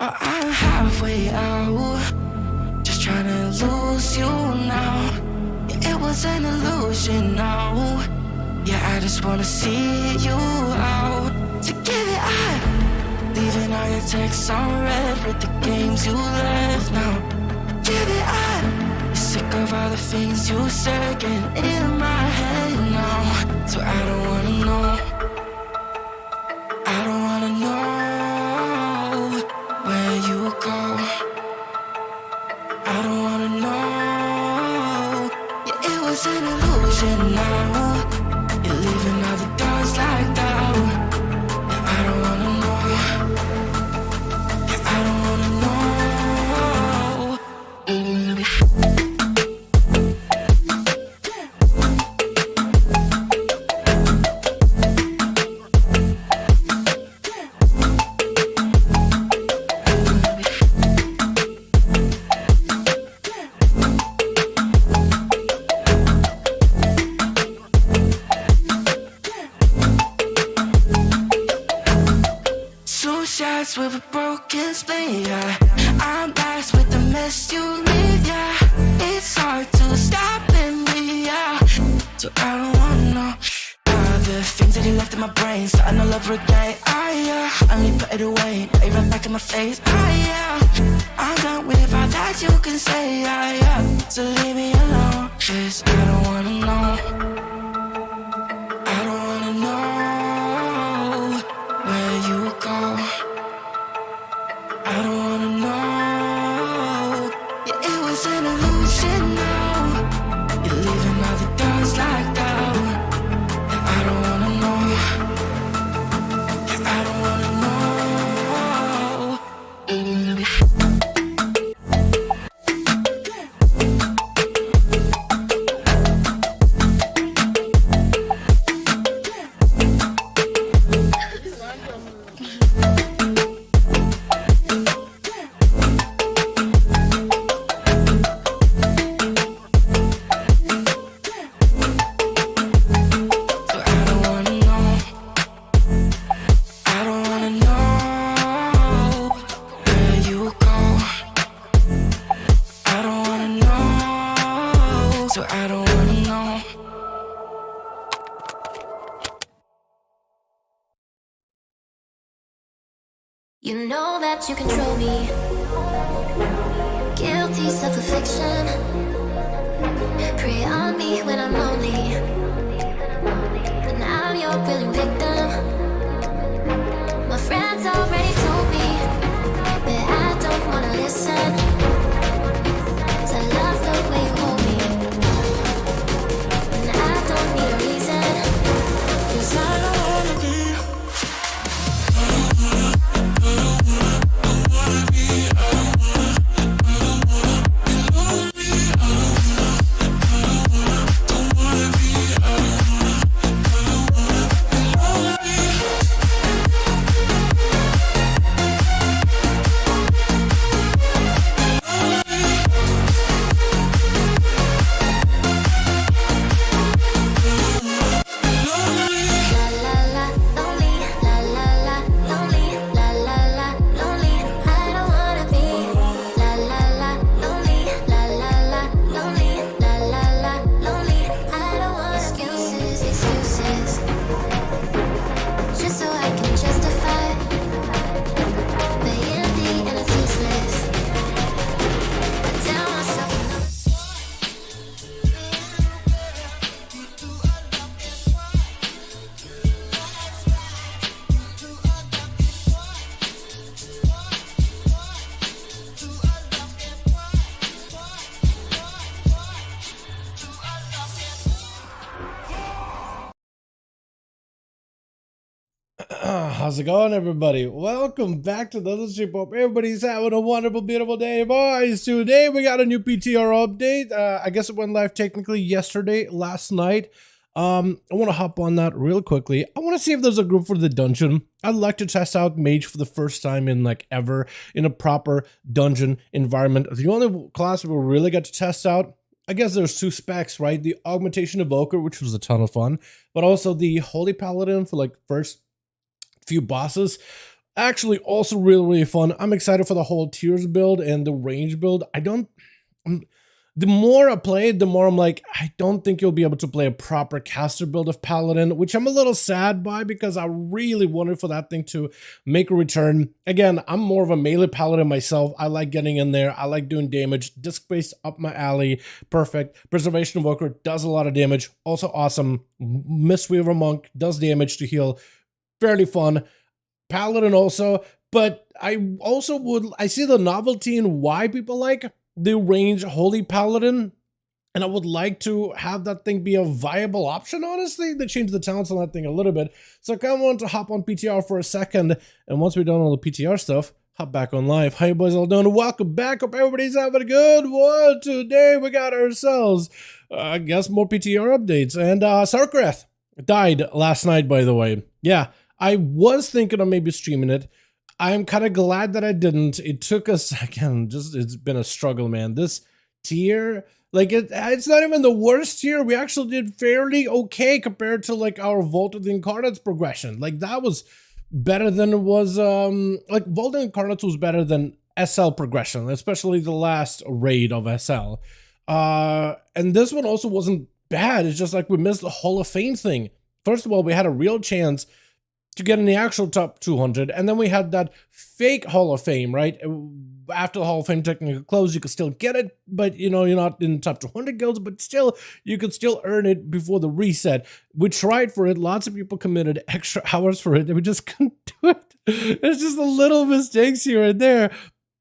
but I'm halfway out, just trying to lose you now. Yeah, it was an illusion now. Yeah, I just wanna see you out. So give it up, leaving all your texts on red with the games you left now. Give it up, you're sick of all the things you said getting in my head now. So I don't wanna know, I don't wanna know where you go. I don't wanna know. Yeah, it was an illusion now. You're leaving all the doors like that. Yeah, I don't wanna know. Yeah, I don't wanna know. With a broken spleen, yeah. I'm blessed with the mess you leave, yeah. It's hard to stop in me, yeah. So I don't wanna know the things that you left in my brain, starting all over again. Yeah, only put it away, now you right back in my face. Yeah, I'm done with all that you can say, yeah. So leave me alone, 'cause I don't wanna know. I don't wanna know where you go. I don't wanna know. Yeah, it was an illusion now. You're leaving all the doors like that. Yeah, I don't wanna know. Yeah, I don't wanna know. You know that you control me. Guilty self-affliction. Prey on me when I'm lonely. But now I'm your willing victim. My friends already told me, but I don't wanna listen. 'Cause I love the way you hold me, and I don't need a reason. 'Cause I don't wanna be. How's it going, everybody? Welcome back to the stream. Hope everybody's having a wonderful, beautiful day, boys. Today we got a new PTR update. I guess it went live technically last night. I want to hop on that real quickly. I want to see if there's a group for the dungeon. I'd like to test out Mage for the first time in like ever in a proper dungeon environment. The only class we really got to test out, I guess there's two specs, right? The Augmentation Evoker, which was a ton of fun, but also the Holy Paladin for like first few bosses. Actually, also really fun. I'm excited for the whole tiers build and the range build. The more I play it, the more I'm like, I don't think you'll be able to play a proper caster build of Paladin, which I'm a little sad by because I really wanted for that thing to make a return. Again, I'm more of a melee Paladin myself. I like getting in there. I like doing damage. Disc-based up my alley. Perfect. Preservation Invoker does a lot of damage. Also awesome. Mistweaver Monk does damage to heal. Fairly fun. Paladin also, but I see the novelty in why people like the range Holy Paladin, and I would like to have that thing be a viable option, honestly. They changed the talents on that thing a little bit, so I kind of want to hop on PTR for a second, and once we're done all the PTR stuff, hop back on live. How you boys all doing? Welcome back. Hope everybody's having a good one. Today we got ourselves, I guess, more PTR updates, and Sarkrath died last night, by the way. Yeah, I was thinking of maybe streaming it. I'm kind of glad that I didn't. It took a second. It's been a struggle, man. This tier, like it's not even the worst tier. We actually did fairly okay compared to like our Vault of the Incarnates progression. Like that was better than it was. Like Vault of the Incarnates was better than SL progression, especially the last raid of SL. And this one also wasn't bad. It's just like we missed the Hall of Fame thing. First of all, we had a real chance to get in the actual top 200, and then we had that fake Hall of Fame, right? After the Hall of Fame technically closed, you could still get it, but you know, you're not in the top 200 guilds, but still, you could still earn it before the reset. We tried for it, lots of people committed extra hours for it, and we just couldn't do it. It's just a little mistakes here and there.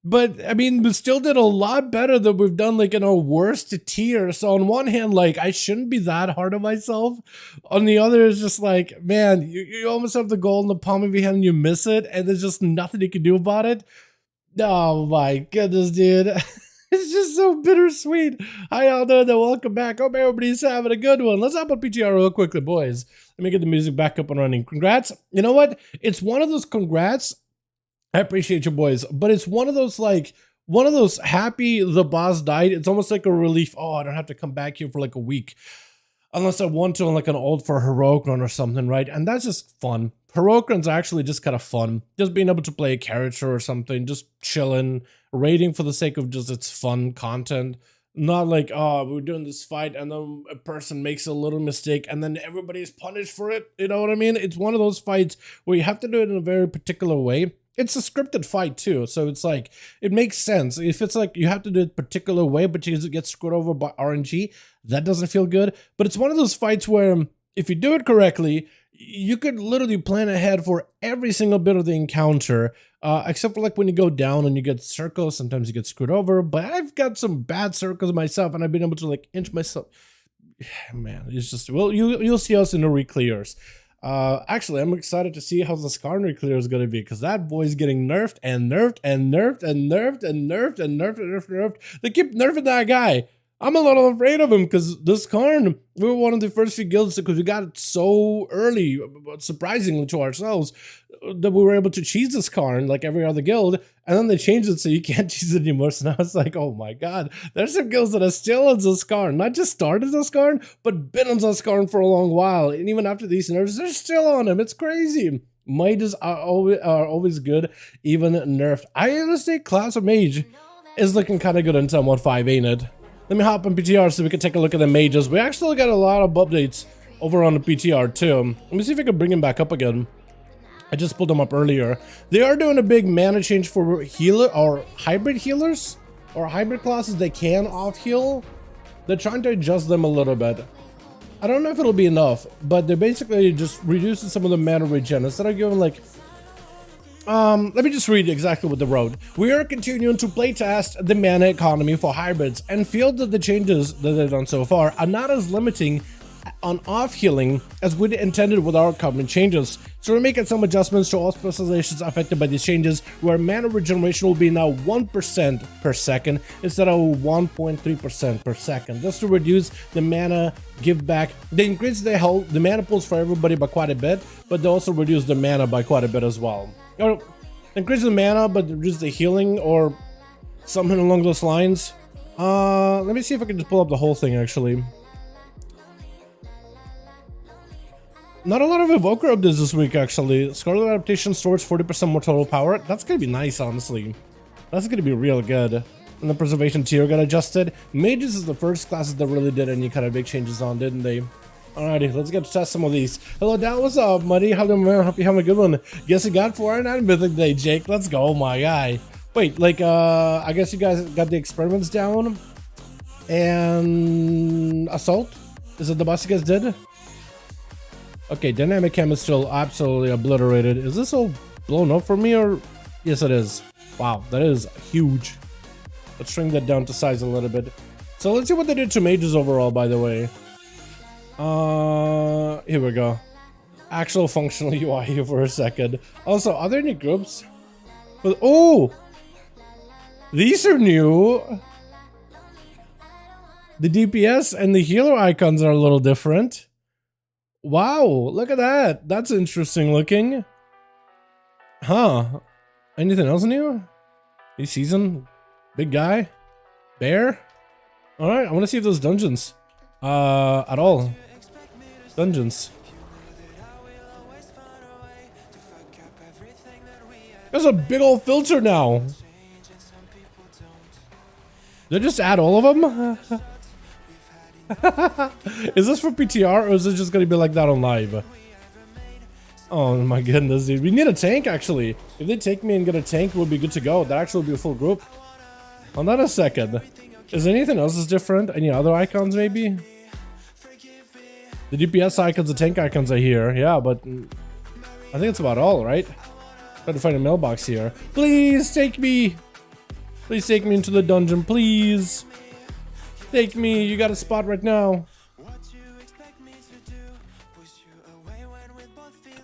But I mean, we still did a lot better than we've done like in our worst tier. So on one hand, like I shouldn't be that hard on myself. On the other, it's just like, man, you almost have the goal in the palm of your hand and you miss it, and there's just nothing you can do about it. Oh my goodness, dude. It's just so bittersweet. Hi all there, welcome back. Hope everybody's having a good one. Let's hop on PTR real quickly, boys. Let me get the music back up and running. Congrats. You know what? It's one of those congrats. I appreciate you boys, but it's one of those happy the boss died. It's almost like a relief. Oh, I don't have to come back here for like a week unless I want to on like an old for heroic run or something, right? And that's just fun. Heroic run's actually just kind of fun. Just being able to play a character or something, just chilling, raiding for the sake of just its fun content. Not like, oh, we're doing this fight and then a person makes a little mistake and then everybody's punished for it. You know what I mean? It's one of those fights where you have to do it in a very particular way. It's a scripted fight too, so it's like, it makes sense. If it's like you have to do it a particular way, but you get screwed over by RNG, that doesn't feel good. But it's one of those fights where if you do it correctly, you could literally plan ahead for every single bit of the encounter, except for like when you go down and you get circles, sometimes you get screwed over. But I've got some bad circles myself, and I've been able to like inch myself. Man, it's just, well, you'll see us in the reclears. Actually, I'm excited to see how the Skarn clear is going to be, because that boy's getting nerfed and nerfed and nerfed and nerfed and nerfed and nerfed and nerfed and nerfed. They keep nerfing that guy. I'm a little afraid of him because this Skarn, we were one of the first few guilds because we got it so early, surprisingly to ourselves, that we were able to cheese this Skarn like every other guild, and then they changed it so you can't cheese it anymore. So now it's like, oh my god, there's some guilds that are still on the Skarn, not just started the Skarn, but been on the Skarn for a long while, and even after these nerfs, they're still on him. It's crazy. Mages are always good, even nerfed. I honestly, class of mage is looking kind of good until 1.5, ain't it? Let me hop on PTR so we can take a look at the mages. We actually got a lot of updates over on the PTR too. Let me see if I can bring him back up again. I just pulled them up earlier. They are doing a big mana change for healer or hybrid healers or hybrid classes. They can off heal. They're trying to adjust them a little bit. I don't know if it'll be enough, but they're basically just reducing some of the mana regen instead of giving like. Let me just read exactly what they wrote. We are continuing to playtest the mana economy for hybrids and feel that the changes that they've done so far are not as limiting on off healing as we intended with our upcoming changes. So we're making some adjustments to all specializations affected by these changes, where mana regeneration will be now 1% per second instead of 1.3% per second, just to reduce the mana give back. They increase the mana pools for everybody by quite a bit, but they also reduce the mana by quite a bit as well. Or increase the mana but reduce the healing or something along those lines. Let me see if I can just pull up the whole thing actually. Not a lot of Evoker updates this week, actually. Scarlet Adaptation stores 40% more total power. That's gonna be nice, honestly. That's gonna be real good. And the Preservation tier got adjusted. Mages is the first classes that really did any kind of big changes on, didn't they? Alrighty, let's get to test some of these. Hello, Dan, what's up, Muddy? How doing, man? Hope you're having a good one. Guess you got 409 Mythic today, Jake. Let's go, my guy. Wait, like, I guess you guys got the experiments down. And Assault? Is it the boss you guys did? Okay, Dynamic Chem is still absolutely obliterated. Is this all blown up for me, or? Yes, it is. Wow, that is huge. Let's shrink that down to size a little bit. So let's see what they did to mages overall, by the way. Here we go. Actual functional UI here for a second. Also, are there any groups? Oh! These are new! The DPS and the healer icons are a little different. Wow, look at that. That's interesting looking. Huh. Anything else new? New season? Big guy? Bear? Alright, I want to see if those dungeons. At all. Dungeons. There's a big old filter now. Did they just add all of them? Is this for PTR, or is it just gonna be like that on live? Oh my goodness, dude. We need a tank, actually. If they take me and get a tank, we'll be good to go. That actually will be a full group. Hold on a second. Is there anything else that's different? Any other icons, maybe? The DPS icons, the tank icons are here. Yeah, but I think it's about all, right? Trying to find a mailbox here. Please take me. Please take me into the dungeon, please. Take me, you got a spot right now.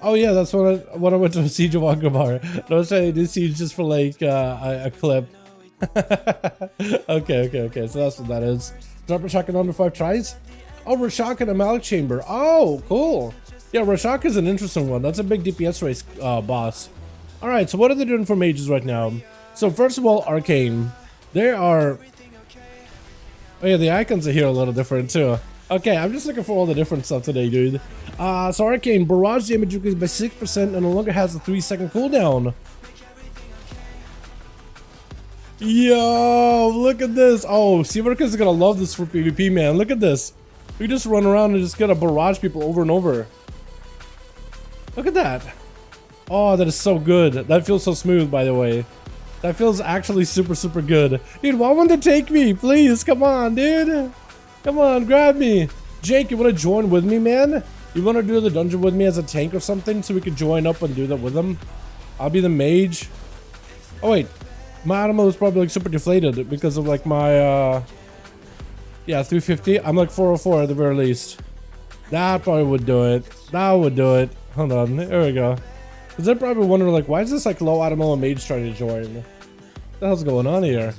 Oh yeah, that's what I went to Siege of Akbar. I was trying to do Siege just for like a clip. Okay, so that's what that is. Drop Rashak in under 5 tries? Oh, Rashak in a Malik Chamber. Oh, cool. Yeah, Rashak is an interesting one. That's a big DPS race boss. Alright, so what are they doing for mages right now? So first of all, Arcane. They are... Oh yeah, the icons are here a little different too. Okay, I'm just looking for all the different stuff today, dude. So Arcane, barrage damage increased by 6% and no longer has a 3-second cooldown. Yo, look at this. Oh, CyberPowerPC is gonna love this for PvP, man. Look at this. We just run around and just gotta barrage people over and over. Look at that. Oh, that is so good. That feels so smooth, by the way. That feels actually super good. Dude, why won't they take me? Please, come on, dude. Come on, grab me. Jake, you want to join with me, man? You want to do the dungeon with me as a tank or something so we can join up and do that with them? I'll be the mage. Oh, wait. My animal is probably like super deflated because of like my, yeah, 350. I'm like 404 at the very least. That probably would do it. That would do it. Hold on. There we go. Because they're probably wondering, like, why is this like low animal and mage trying to join? What the hell's going on here?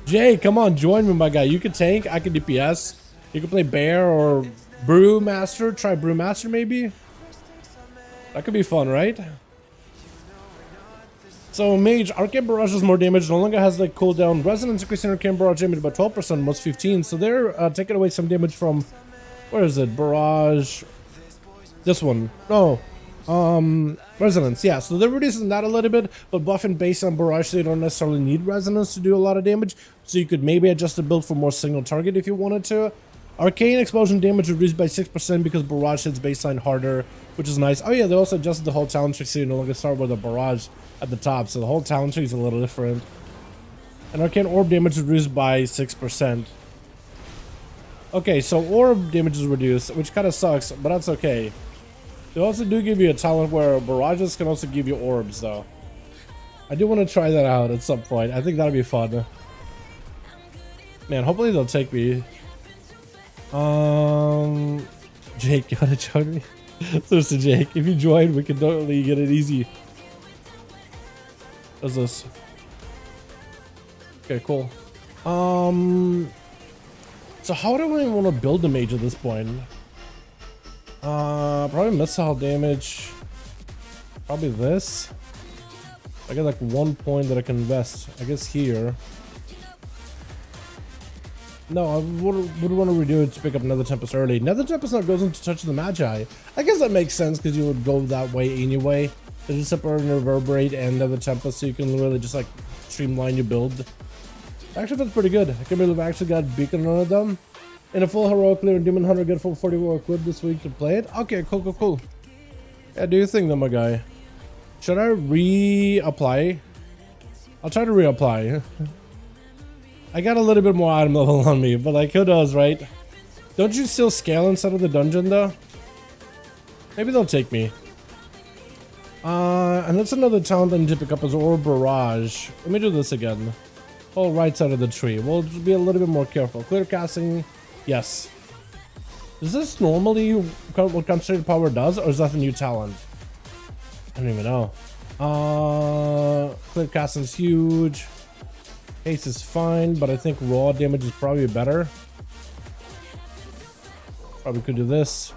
Jay, come on, join me, my guy. You can tank, I can DPS. You can play Bear or Brewmaster. Try Brewmaster, maybe? That could be fun, right? So, Mage, Arcane Barrage does more damage. No longer has, like, cooldown. Resonance increasing Arcane Barrage damage by 12%, most 15. So they're taking away some damage from... Where is it? Barrage... This one. No. Resonance, yeah, so they're reducing that a little bit, but buffing based on barrage, so you don't necessarily need resonance to do a lot of damage, so you could maybe adjust the build for more single target if you wanted to. Arcane explosion damage reduced by 6% because barrage hits baseline harder, which is nice. Oh yeah, they also adjusted the whole talent tree, so you no longer start with a barrage at the top, so the whole talent tree is a little different. And Arcane orb damage reduced by 6%. Okay, so orb damage is reduced, which kind of sucks, but that's okay. They also do give you a talent where barrages can also give you orbs, though. I do want to try that out at some point. I think that'll be fun. Man, hopefully they'll take me. Jake, you wanna join me? Seriously, Jake, if you join, we can totally get it easy. What's this? Okay, cool. So how do I want to build a mage at this point? Probably missile damage. Probably this. I got like 1 point that I can invest. I guess here. No, I would want to redo it to pick up Nether Tempest early. Nether Tempest now goes into Touch of the Magi. I guess that makes sense because you would go that way anyway. There's a separate Reverberate and Nether Tempest, so you can really just like streamline your build. Actually feels pretty good. I can't believe I actually got Beacon on of them. In a full Heroic Clear and Demon Hunter get full 44 equipped this week to play it. Okay, cool. Yeah, do you think then, my guy? Should I reapply? I'll try to reapply. I got a little bit more item level on me, but like who does, right? Don't you still scale inside of the dungeon though? Maybe they'll take me. And that's another talent I need to pick up as Orb Barrage. Let me do this again. Oh, right side of the tree. We'll be a little bit more careful. Clear casting, yes. Is this normally what concentrated power does, or is that a new talent? I don't even know. Clear casting is huge. Haste is fine, but I think raw damage is probably better. Probably could do this.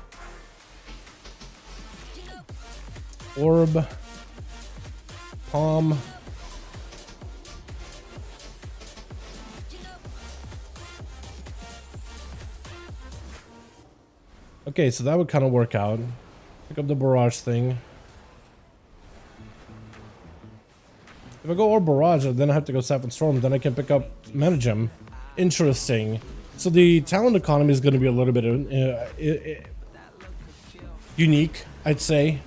Orb. Palm. Okay, so that would kind of work out. Pick up the barrage thing. If I go Orb Barrage, then I have to go Saffron Storm, then I can pick up Mana Gem. Interesting. So the talent economy is going to be a little bit unique, I'd say.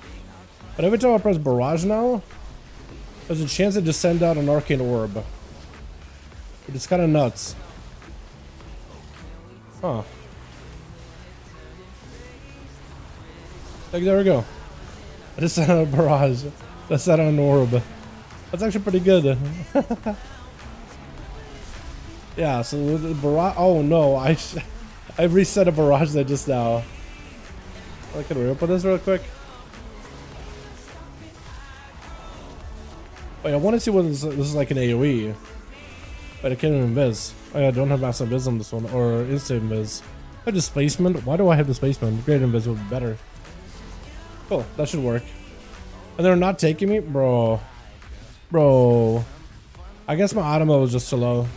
But every time I press Barrage now, there's a chance to just send out an Arcane Orb. It's kind of nuts. Huh. Like, there we go. I just sent out a Barrage. I sent out an Orb. That's actually pretty good. Yeah, so the barrage. Oh no, I reset a barrage there just now. I can reopen this real quick. Wait, I want to see what this is like an AoE. But I can't even invis. Oh yeah, I don't have massive invis on this one, or instant invis. I have displacement. Why do I have displacement? Great invis would be better. Cool, that should work. And they're not taking me, bro. Bro, I guess my auto was just too low.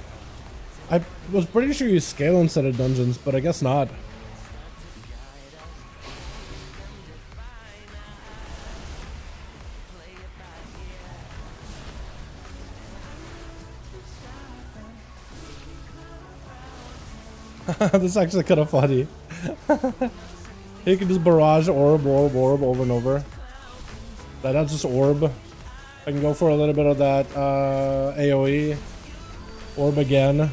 I was pretty sure you scale instead of dungeons, but I guess not. This is actually kind of funny. You can just barrage orb over and over. That's just orb. I can go for a little bit of that AoE. Orb again.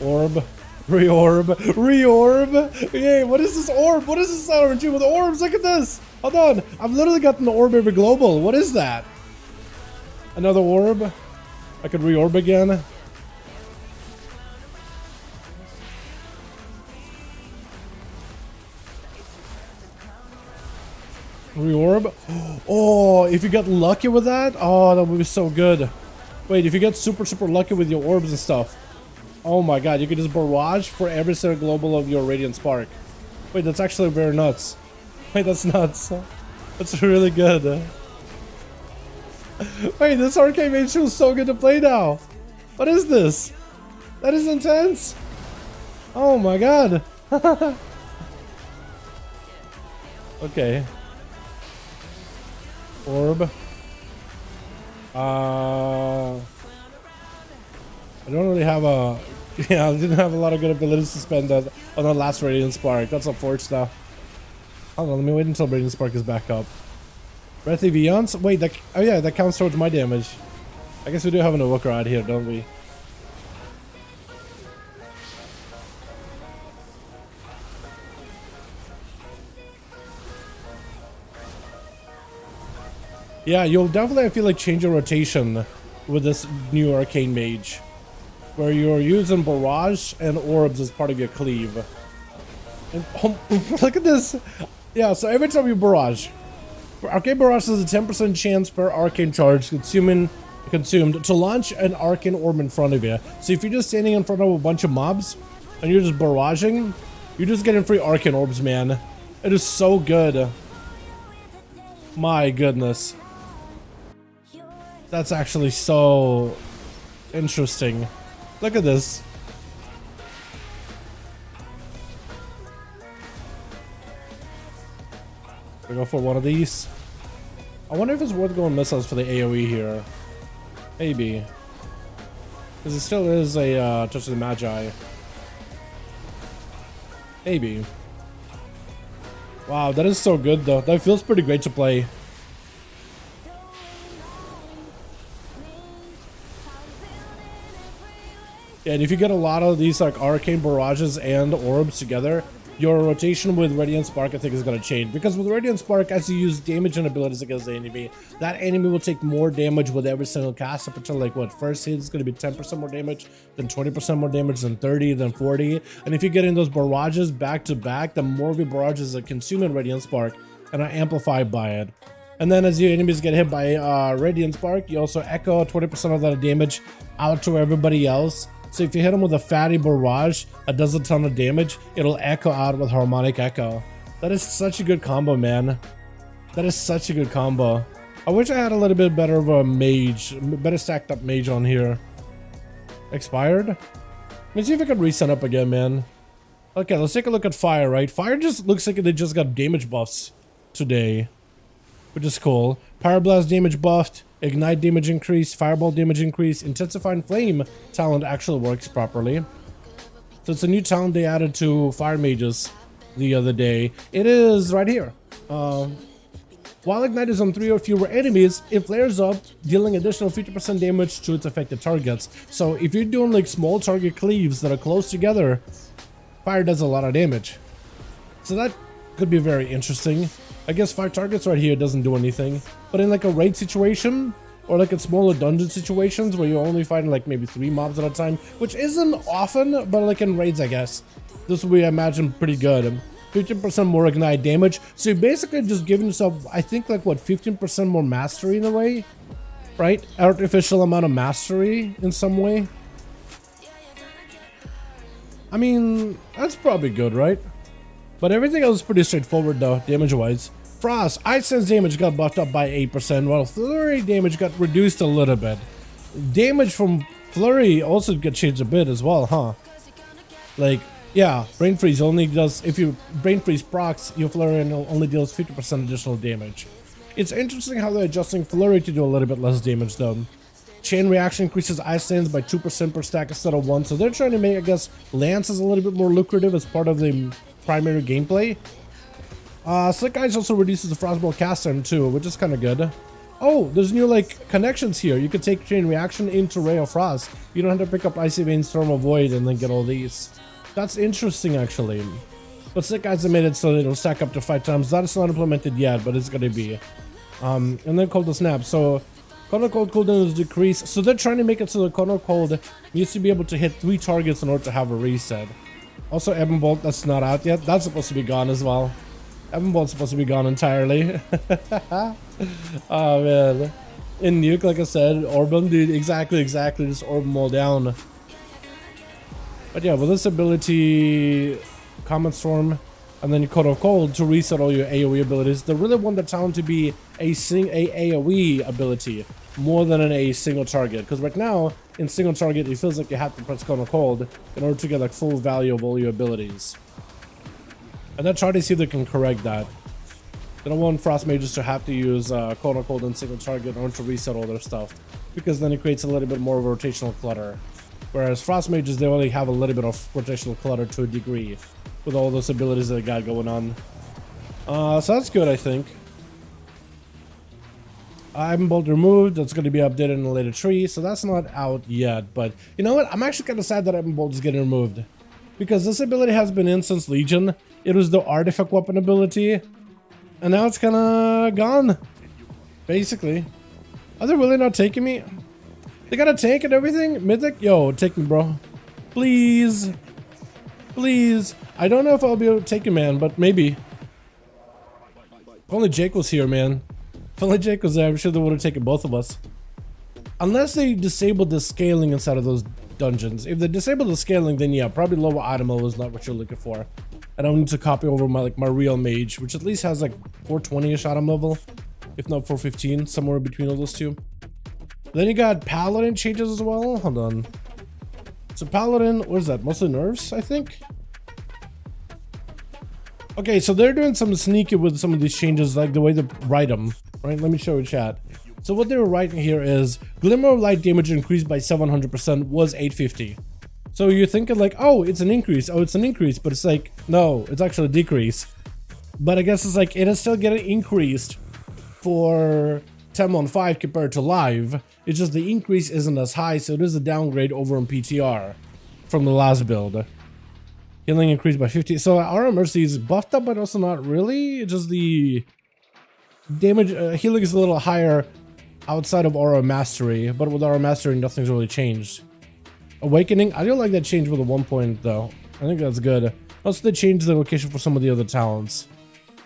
Orb. Reorb. Yay, what is this orb? What is this Dalaran with orbs? Look at this. Hold on. I've literally gotten the orb every global. What is that? Another orb. I could reorb again. Reorb. Oh, if you got lucky with that, oh, that would be so good. Wait, if you get super lucky with your orbs and stuff, oh my god, you could just barrage for every single global of your Radiant Spark. Wait, that's actually very nuts. Wait, that's nuts. That's really good. Wait, this Arcane Mage feels so good to play now. What is this? That is intense. Oh my god. Okay. Orb. I don't really have a... Yeah, I didn't have a lot of good abilities to spend that on the last Radiant Spark. That's unfortunate. Hold on, let me wait until Radiant Spark is back up. Breath of Eons? Wait, that... Oh yeah, that counts towards my damage. I guess we do have an Evoker out here, don't we? Yeah, you'll definitely, I feel like, change your rotation with this new Arcane Mage, where you're using Barrage and Orbs as part of your cleave. And, oh, look at this! Yeah, so every time you Barrage, Arcane Barrage has a 10% chance per Arcane Charge consumed to launch an Arcane Orb in front of you. So if you're just standing in front of a bunch of mobs, and you're just barraging, you're just getting free Arcane Orbs, man. It is so good. My goodness. That's actually so interesting. Look at this. We go for one of these. I wonder if it's worth going missiles for the AoE here. Maybe. Because it still is a Touch of the Magi. Maybe. Wow, that is so good though. That feels pretty great to play. Yeah, and if you get a lot of these like arcane barrages and orbs together, your rotation with Radiant Spark I think is going to change. Because with Radiant Spark, as you use damage and abilities against the enemy, that enemy will take more damage with every single cast up until like what, first hit is going to be 10% more damage, then 20% more damage, then 30, then 40. And if you get in those barrages back to back, the more of your barrages are consuming Radiant Spark and are amplified by it. And then as your enemies get hit by Radiant Spark, you also echo 20% of that damage out to everybody else. So if you hit them with a fatty barrage that does a ton of damage, it'll echo out with harmonic echo. That is such a good combo, man. That is such a good combo. I wish I had a little bit better of a mage, better stacked up mage on here. Expired? Let me see if I can reset up again, man. Okay, let's take a look at fire, right? Fire just looks like they just got damage buffs today, which is cool. Power Blast damage buffed, Ignite damage increase, Fireball damage increase, Intensifying Flame talent actually works properly. So it's a new talent they added to Fire Mages the other day. It is right here. While Ignite is on 3 or fewer enemies, it flares up, dealing additional 50% damage to its affected targets. So if you're doing like small target cleaves that are close together, fire does a lot of damage. So that could be very interesting. I guess 5 targets right here doesn't do anything, but in like a raid situation or like in smaller dungeon situations where you're only fighting like maybe 3 mobs at a time, which isn't often, but like in raids, I guess this will be, I imagine, pretty good. 15% more ignite damage, so you're basically just giving yourself, I think, like what, 15% more mastery in a way, right? Artificial amount of mastery in some way. I mean, that's probably good, right? But everything else is pretty straightforward though, damage-wise. Frost, Ice Sense damage got buffed up by 8%, while Flurry damage got reduced a little bit. Damage from Flurry also got changed a bit as well, huh? Like, yeah, Brain Freeze only does, if you Brain Freeze procs, your Flurry only deals 50% additional damage. It's interesting how they're adjusting Flurry to do a little bit less damage though. Chain Reaction increases Ice Sense by 2% per stack instead of 1, so they're trying to make, I guess, Lances a little bit more lucrative as part of the primary gameplay. Slick Eyes also reduces the Frostball cast time too, which is kind of good. Oh, there's new like connections here. You can take Chain Reaction into Ray of Frost. You don't have to pick up Icy Vein, Storm of Void, and then get all these. That's interesting, actually. But Slick Eyes have made it so it'll stack up to 5 times. That's not implemented yet, but it's gonna be. And then Cold to Snap. So Chrono Cold cooldown is decreased. So they're trying to make it so the Chrono Cold needs to be able to hit 3 targets in order to have a reset. Also, Ebon Bolt, that's not out yet. That's supposed to be gone as well. Ebon Bolt's supposed to be gone entirely. Oh man. In Nuke, like I said, orb them, dude. Exactly. Just orb them all down. But yeah, with this ability, Comet Storm, and then Code of Cold to reset all your AoE abilities, they really want the talent to be a AoE ability more than a single target. Because right now, in single target, it feels like you have to press Code of Cold in order to get like full value of all your abilities. And they're trying to see if they can correct that. They don't want Frost Mages to have to use Code of Cold and single target in order to reset all their stuff, because then it creates a little bit more of rotational clutter. Whereas Frost Mages, they only have a little bit of rotational clutter to a degree with all those abilities that they got going on. So that's good, I think. Ebon Bolt removed. That's going to be updated in a later tree, so that's not out yet. But you know what? I'm actually kind of sad that Ebon Bolt is getting removed, because this ability has been in since Legion. It was the artifact weapon ability, and now it's kind of gone, basically. Are they really not taking me? They got a tank and everything? Mythic? Yo, take me, bro. Please. Please. I don't know if I'll be able to take you, man, but maybe. If only Jake was here, man. If only Jake was there, I'm sure they would have taken both of us. Unless they disabled the scaling inside of those dungeons. If they disable the scaling, then yeah, probably lower item level is not what you're looking for. I don't need to copy over my real mage, which at least has like 420-ish item level, if not 415, somewhere between all those two. Then you got Paladin changes as well. Hold on. So Paladin, what is that? Mostly nerfs, I think. Okay, so they're doing some sneaky with some of these changes, like the way they write them, right? Let me show you chat. So what they were writing here is Glimmer of Light damage increased by 700% was 850. So you're thinking like, oh, it's an increase. Oh, it's an increase. But it's like, no, it's actually a decrease. But I guess it's like, it is still getting increased for 10.15 compared to live. It's just the increase isn't as high. So it is a downgrade over in PTR from the last build. Healing increased by 50. So Aura Mercy is buffed up, but also not really. It's just the damage, healing is a little higher outside of Aura Mastery, but with Aura Mastery, nothing's really changed. Awakening, I don't like that change with a 1 point though. I think that's good. Also, they changed the location for some of the other talents.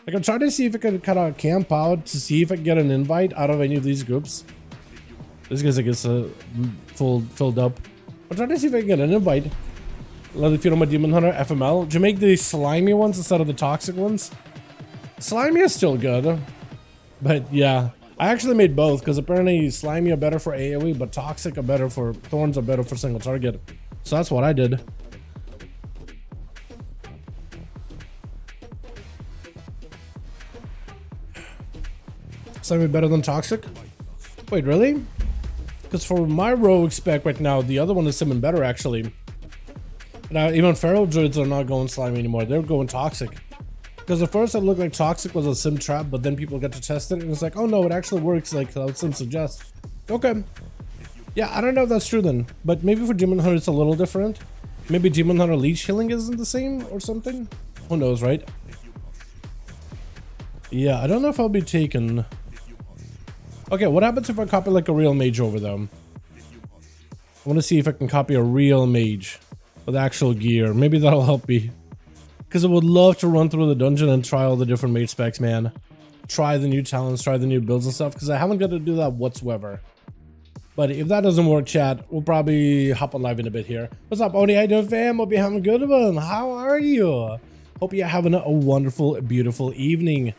Like, I'm trying to see if I can kind of camp out to see if I can get an invite out of any of these groups. This guy's, I guess, filled up. I'm trying to see if I can get an invite. Let if you know my Demon Hunter FML. Did you make the slimy ones instead of the toxic ones? Slimy is still good, but yeah. I actually made both because apparently slimy are better for AoE, but toxic are better for thorns are better for single target. So that's what I did. Slimy better than toxic? Wait, really? Because for my rogue spec right now, the other one is even better actually. Now even feral druids are not going slimy anymore. They're going toxic. Because at first it looked like toxic was a sim trap, but then people got to test it and it's like, oh no, it actually works like how sim suggests. Okay. Yeah, I don't know if that's true then, but maybe for Demon Hunter it's a little different. Maybe Demon Hunter leech healing isn't the same or something. Who knows, right? Yeah, I don't know if I'll be taken. Okay, what happens if I copy like a real mage over them? I want to see if I can copy a real mage with actual gear. Maybe that'll help me. Because I would love to run through the dungeon and try all the different mage specs, man. Try the new talents, try the new builds and stuff, because I haven't got to do that whatsoever. But if that doesn't work, chat, we'll probably hop on live in a bit here. What's up, Oni? How you doing, fam? Hope you're having a good one. How are you? Hope you're having a wonderful, beautiful evening.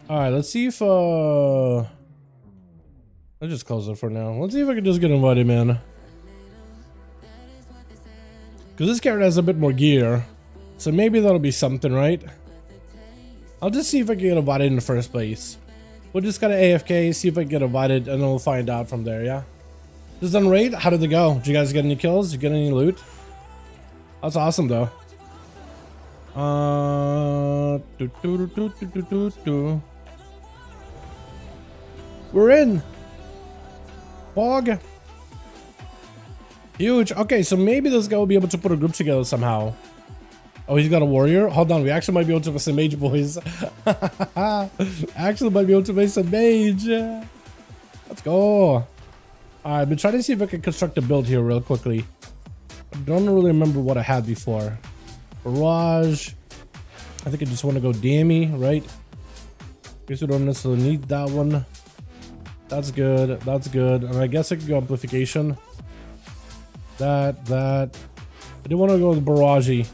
Alright, let's see if, I'll just close it for now. Let's see if I can just get invited, man. Because this character has a bit more gear. So maybe that'll be something, right? I'll just see if I can get invited in the first place. We'll just gotta AFK, see if I can get invited, and then we'll find out from there, yeah? Just done raid? How did it go? Did you guys get any kills? Did you get any loot? That's awesome, though. We're in. Fog. Huge. Okay, so maybe this guy will be able to put a group together somehow. Oh, he's got a warrior? Hold on, we actually might be able to make some mage, boys. Actually might be able to make some mage. Let's go. I've been trying to see if I can construct a build here real quickly. I don't really remember what I had before. Barrage. I think I just want to go Dammy, right? Guess we don't necessarily need that one. That's good. That's good. And I guess I can go amplification. That. I do want to go with Barrage.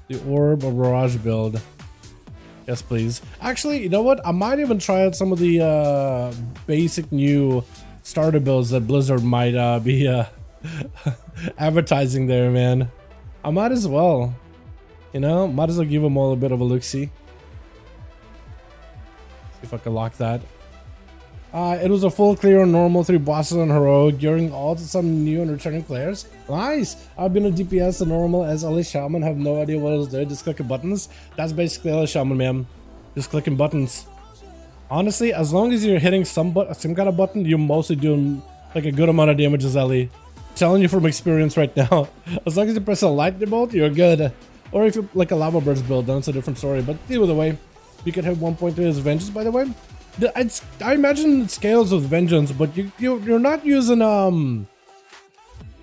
The orb or barrage build. Yes, please. Actually, you know what? I might even try out some of the basic new starter builds that Blizzard might be advertising there, man. I might as well. You know, might as well give them all a bit of a look-see. See if I can lock that. It was a full clear on normal, 3 bosses on heroic, during all to some new and returning players. Nice! I've been a DPS and normal as LA Shaman, have no idea what it was there, just clicking buttons. That's basically LA Shaman, man. Just clicking buttons. Honestly, as long as you're hitting some kind of button, you're mostly doing like a good amount of damage as Ellie. Telling you from experience right now. As long as you press a lightning bolt, you're good. Or if you're like a lava burst build, then it's a different story. But either way, you can hit 1.3 as Vengeance, by the way. I imagine it scales with Vengeance, but you're not using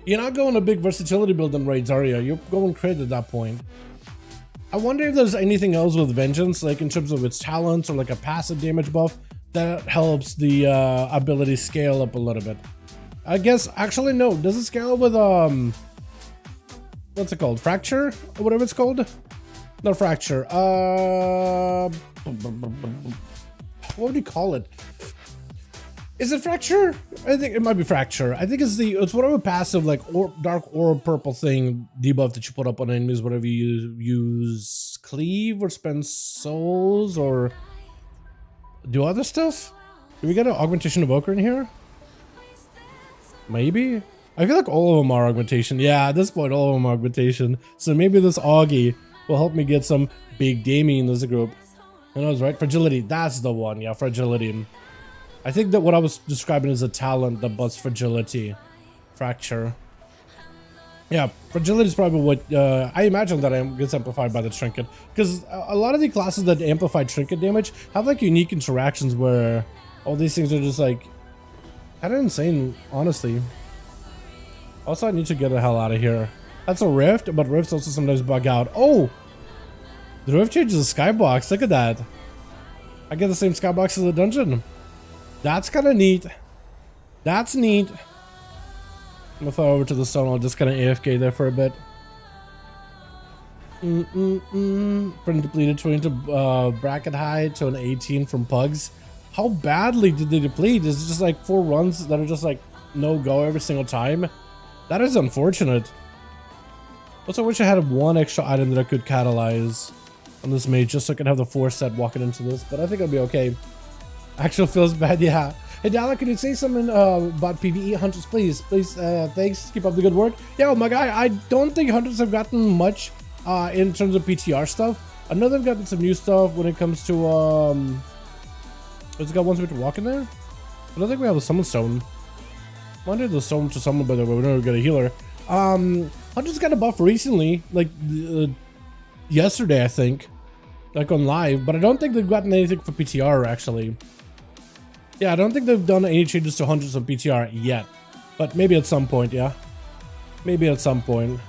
you're not going a big versatility build in raids, are you? You're going crit at that point. I wonder if there's anything else with Vengeance, like in terms of its talents or like a passive damage buff that helps the ability scale up a little bit. I guess actually no. Does it scale with what's it called? Fracture or whatever it's called? No, Fracture. What would you call it? Is it Fracture? I think it might be Fracture. I think it's whatever passive like dark aura purple thing debuff that you put up on enemies whenever you use cleave or spend souls or do other stuff. Do we get an augmentation evoker in here? Maybe. I feel like all of them are augmentation. Yeah, at this point all of them are augmentation. So maybe this Augie will help me get some big gaming in this group. I know, right? Fragility. That's the one. Yeah, fragility. I think that what I was describing is a talent that busts fragility. Fracture. Yeah, fragility is probably what I imagine that gets amplified by the trinket. Because a lot of the classes that amplify trinket damage have like unique interactions where all these things are just like kind of insane, honestly. Also, I need to get the hell out of here. That's a rift, but rifts also sometimes bug out. Oh! The rift changes the skybox. Look at that. I get the same skybox as the dungeon. That's kind of neat. That's neat. I'm gonna fly over to the stone. I'll just kind of AFK there for a bit. Friend depleted 20 to bracket high to an 18 from pugs. How badly did they deplete? Is it just like 4 runs that are just like no go every single time? That is unfortunate. Also, I wish I had one extra item that I could catalyze on this mage just so I could have the 4 set walking into this, but I think I'll be okay. Actual feels bad, yeah. Hey Dalaran, can you say something about PvE hunters, please? Please, thanks. Keep up the good work. Yeah, my guy, I don't think hunters have gotten much in terms of PTR stuff. I know they've gotten some new stuff when it comes to has it got one to walk in there? I don't think we have a summon stone. I wanted the stone to summon, by the way. We never got a healer. Hunters got a buff recently, like yesterday, I think, like on live, but I don't think they've gotten anything for PTR actually. Yeah, I don't think they've done any changes to hunters on PTR yet, but maybe at some point, yeah. Maybe at some point.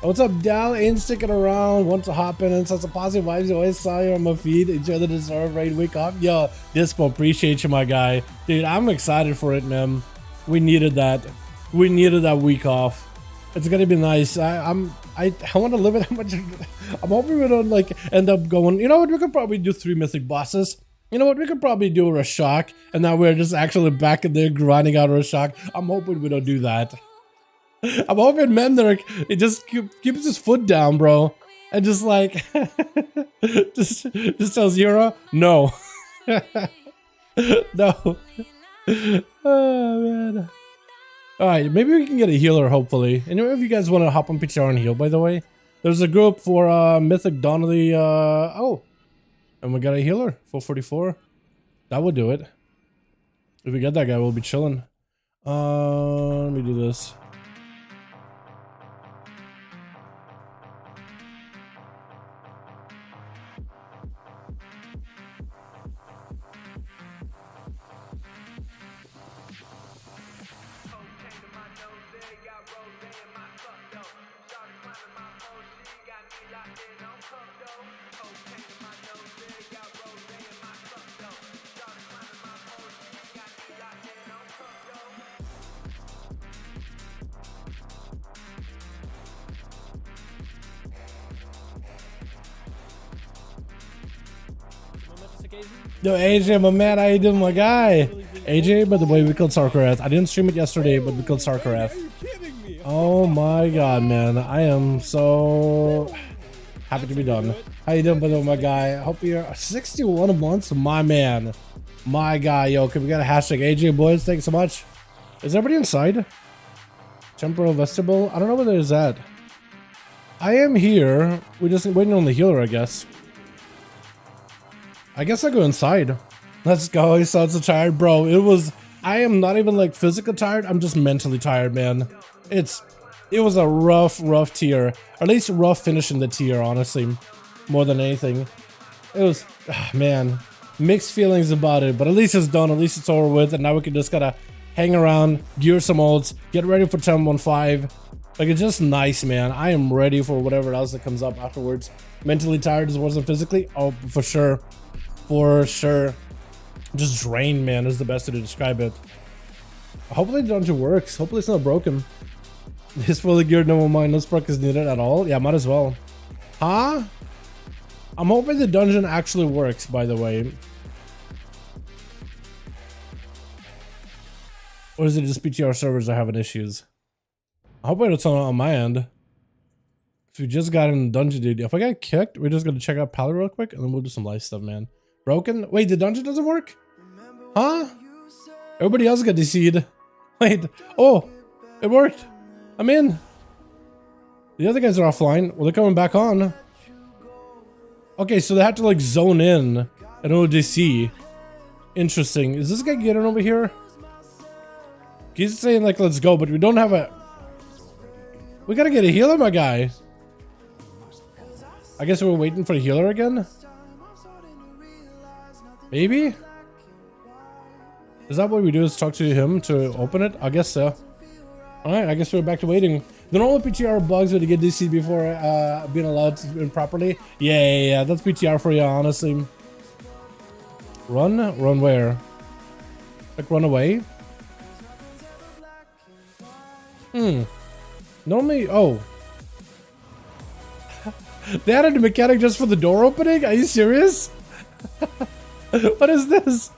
What's up, Dal? Ain't sticking around. Want to hop in and such a positive vibes. You always saw you on my feed. Enjoy the deserved raid week off. Yo, Dispo, appreciate you, my guy. Dude, I'm excited for it, man. We needed that. We needed that week off. It's gonna be nice. I want to live it that much. I'm hoping we don't like end up going. You know what? We could probably do 3 mythic bosses. You know what? We could probably do a Rashok, and now we're just actually back in there grinding out Rashok. I'm hoping we don't do that. I'm hoping Mendrick, it just keeps his foot down, bro, and just like just tells Yura no. No. Oh man. Alright, maybe we can get a healer, hopefully. Anyway, if you guys want to hop on PTR and heal, by the way, there's a group for Mythic Donnelly. Oh, and we got a healer, 444. That would do it. If we get that guy, we'll be chilling. Let me do this. Yo, AJ, my man, how you doing, my guy? AJ, by the way, we killed Sarkarath. I didn't stream it yesterday, but we killed Sarkarath. Oh my god, man. I am so happy to be done. How you doing, by the way, my guy? I hope you're 61 months, my man. My guy, yo, can we get a hashtag AJ, boys? Thanks so much. Is everybody inside? Temporal vestibule? I don't know where there's at. I am here. We're just waiting on the healer, I guess. I guess I go inside. Let's go. He sounds so tired, bro. I am not even like physically tired. I'm just mentally tired, man. It was a rough tier. Or at least a rough finish in the tier, honestly. More than anything. It was, man, mixed feelings about it. But at least it's done. At least it's over with. And now we can just gotta hang around, gear some ults, get ready for 10-1-5. Like, it's just nice, man. I am ready for whatever else that comes up afterwards. Mentally tired as well as physically. Oh, for sure. For sure. Just drained, man, is the best way to describe it. Hopefully the dungeon works. Hopefully it's not broken. This fully geared, no mind. No spark is needed at all. Yeah, might as well. Huh? I'm hoping the dungeon actually works, by the way. Or is it just PTR servers are having issues? I hope it's on my end. If we just got in the dungeon, dude. If I get kicked, we're just gonna check out Paladin real quick and then we'll do some live stuff, man. Broken? Wait, the dungeon doesn't work? Huh? Everybody else got DC'd. Wait. Oh, it worked. I'm in. The other guys are offline. Well, they're coming back on. Okay, so they have to like zone in an ODC. Interesting. Is this guy getting over here? He's saying like, let's go, but we don't have a... We gotta get a healer, my guy. I guess we're waiting for a healer again? Maybe? Is that what we do, is talk to him to open it? I guess so. Alright, I guess we're back to waiting. The normal PTR bugs when you get DC before being allowed to win properly. Yeah, that's PTR for you, honestly. Run? Run where? Like run away? Normally, oh. They added a mechanic just for the door opening? Are you serious? What is this?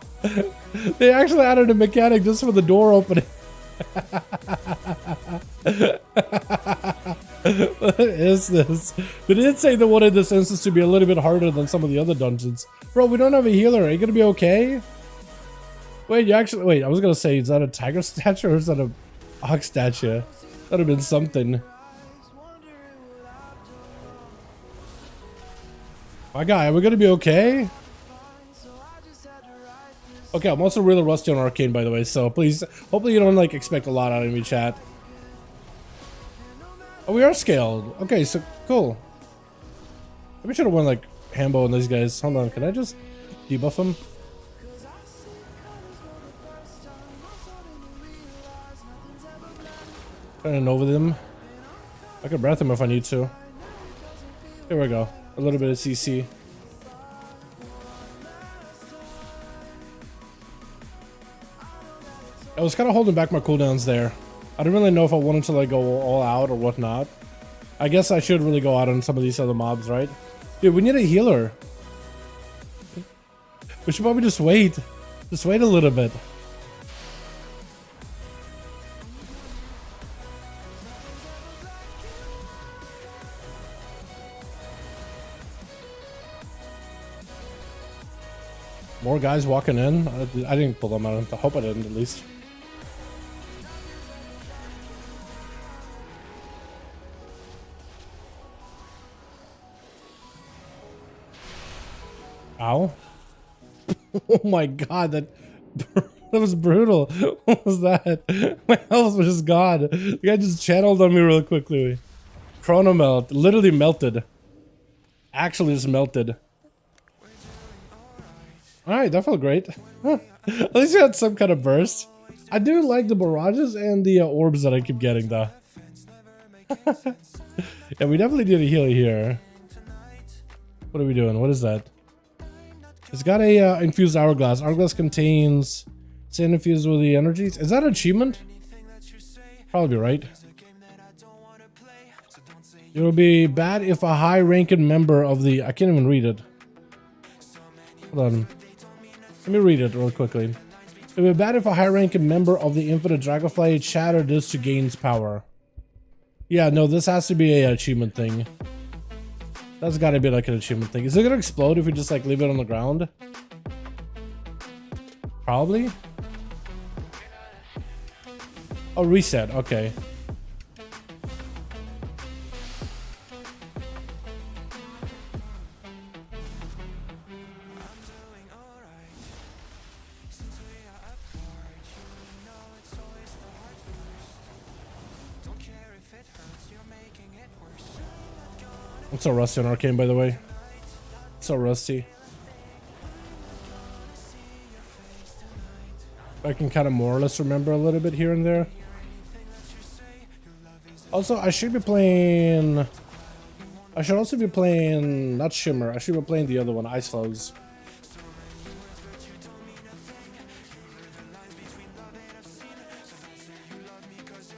They actually added a mechanic just for the door opening. What is this? They did say they wanted this instance to be a little bit harder than some of the other dungeons. Bro, we don't have a healer. Are you gonna be okay? Wait, you actually... Wait, I was gonna say, is that a tiger statue or is that a ox statue? That'd have been something. My guy, are we gonna be okay? Okay, I'm also really rusty on Arcane, by the way, so please, hopefully you don't like expect a lot out of me, chat. Oh, we are scaled. Okay, so cool. Maybe I should have won like Hambo and these guys. Hold on, can I just debuff them? Turning over them. I can breath them if I need to. Here we go. A little bit of CC. I was kind of holding back my cooldowns there. I didn't really know if I wanted to like go all out or whatnot. I guess I should really go out on some of these other mobs, right? Dude, we need a healer. We should probably just wait. Just wait a little bit. More guys walking in. I didn't pull them out. I hope I didn't, at least. Ow. Oh my god, that was brutal. What was that? My health was just gone. The guy just channeled on me real quickly. Chrono melt. Literally melted. Actually just melted. Alright, that felt great. At least you had some kind of burst. I do like the barrages and the orbs that I keep getting though. Yeah, we definitely need a healer here. What are we doing? What is that? It's got a infused hourglass. Hourglass contains sand infused with the energies. Is that an achievement? Probably right. It would be bad if a high-ranking member of the... I can't even read it. Hold on. Let me read it real quickly. It would be bad if a high-ranking member of the Infinite Dragonflight shattered this to gain power. Yeah, no, this has to be a achievement thing. That's gotta be like an achievement thing. Is it gonna explode if we just like leave it on the ground? Probably. Oh, reset. Okay. I'm so rusty on Arcane, by the way. So rusty. I can kind of more or less remember a little bit here and there. Also, I should be playing... I should also be playing... Not Shimmer. I should be playing the other one, Ice Flows.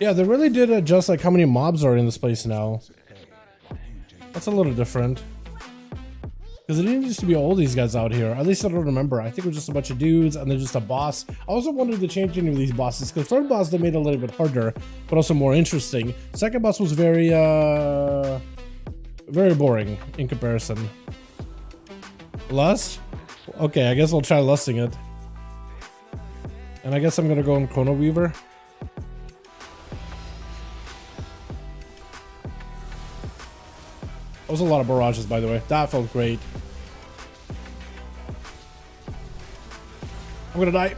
Yeah, they really did adjust like how many mobs are in this place now. That's a little different. Because it didn't used to be all these guys out here. At least I don't remember. I think it was just a bunch of dudes and then just a boss. I also wanted to change any of these bosses because third boss they made it a little bit harder, but also more interesting. Second boss was very boring in comparison. Lust? Okay, I guess I'll try lusting it. And I guess I'm gonna go on Chrono Weaver. That was a lot of barrages, by the way. That felt great. I'm gonna die.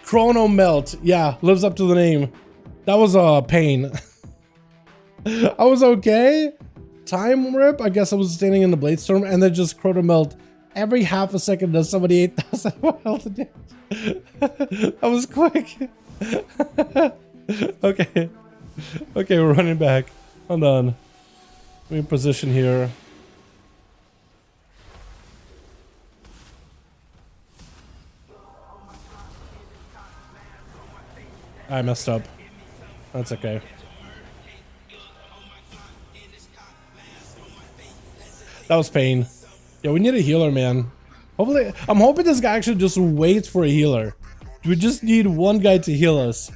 Chrono Melt. Yeah, lives up to the name. That was a pain. I was okay. Time Rip. I guess I was standing in the Blade Storm and then just Chrono Melt. Every half a second does somebody 8,000 health damage. That was quick. Okay. Okay, we're running back. Hold on. Let me position here. I messed up. That's okay. That was pain. Yeah, we need a healer, man. Hopefully, I'm hoping this guy actually just waits for a healer. We just need one guy to heal us.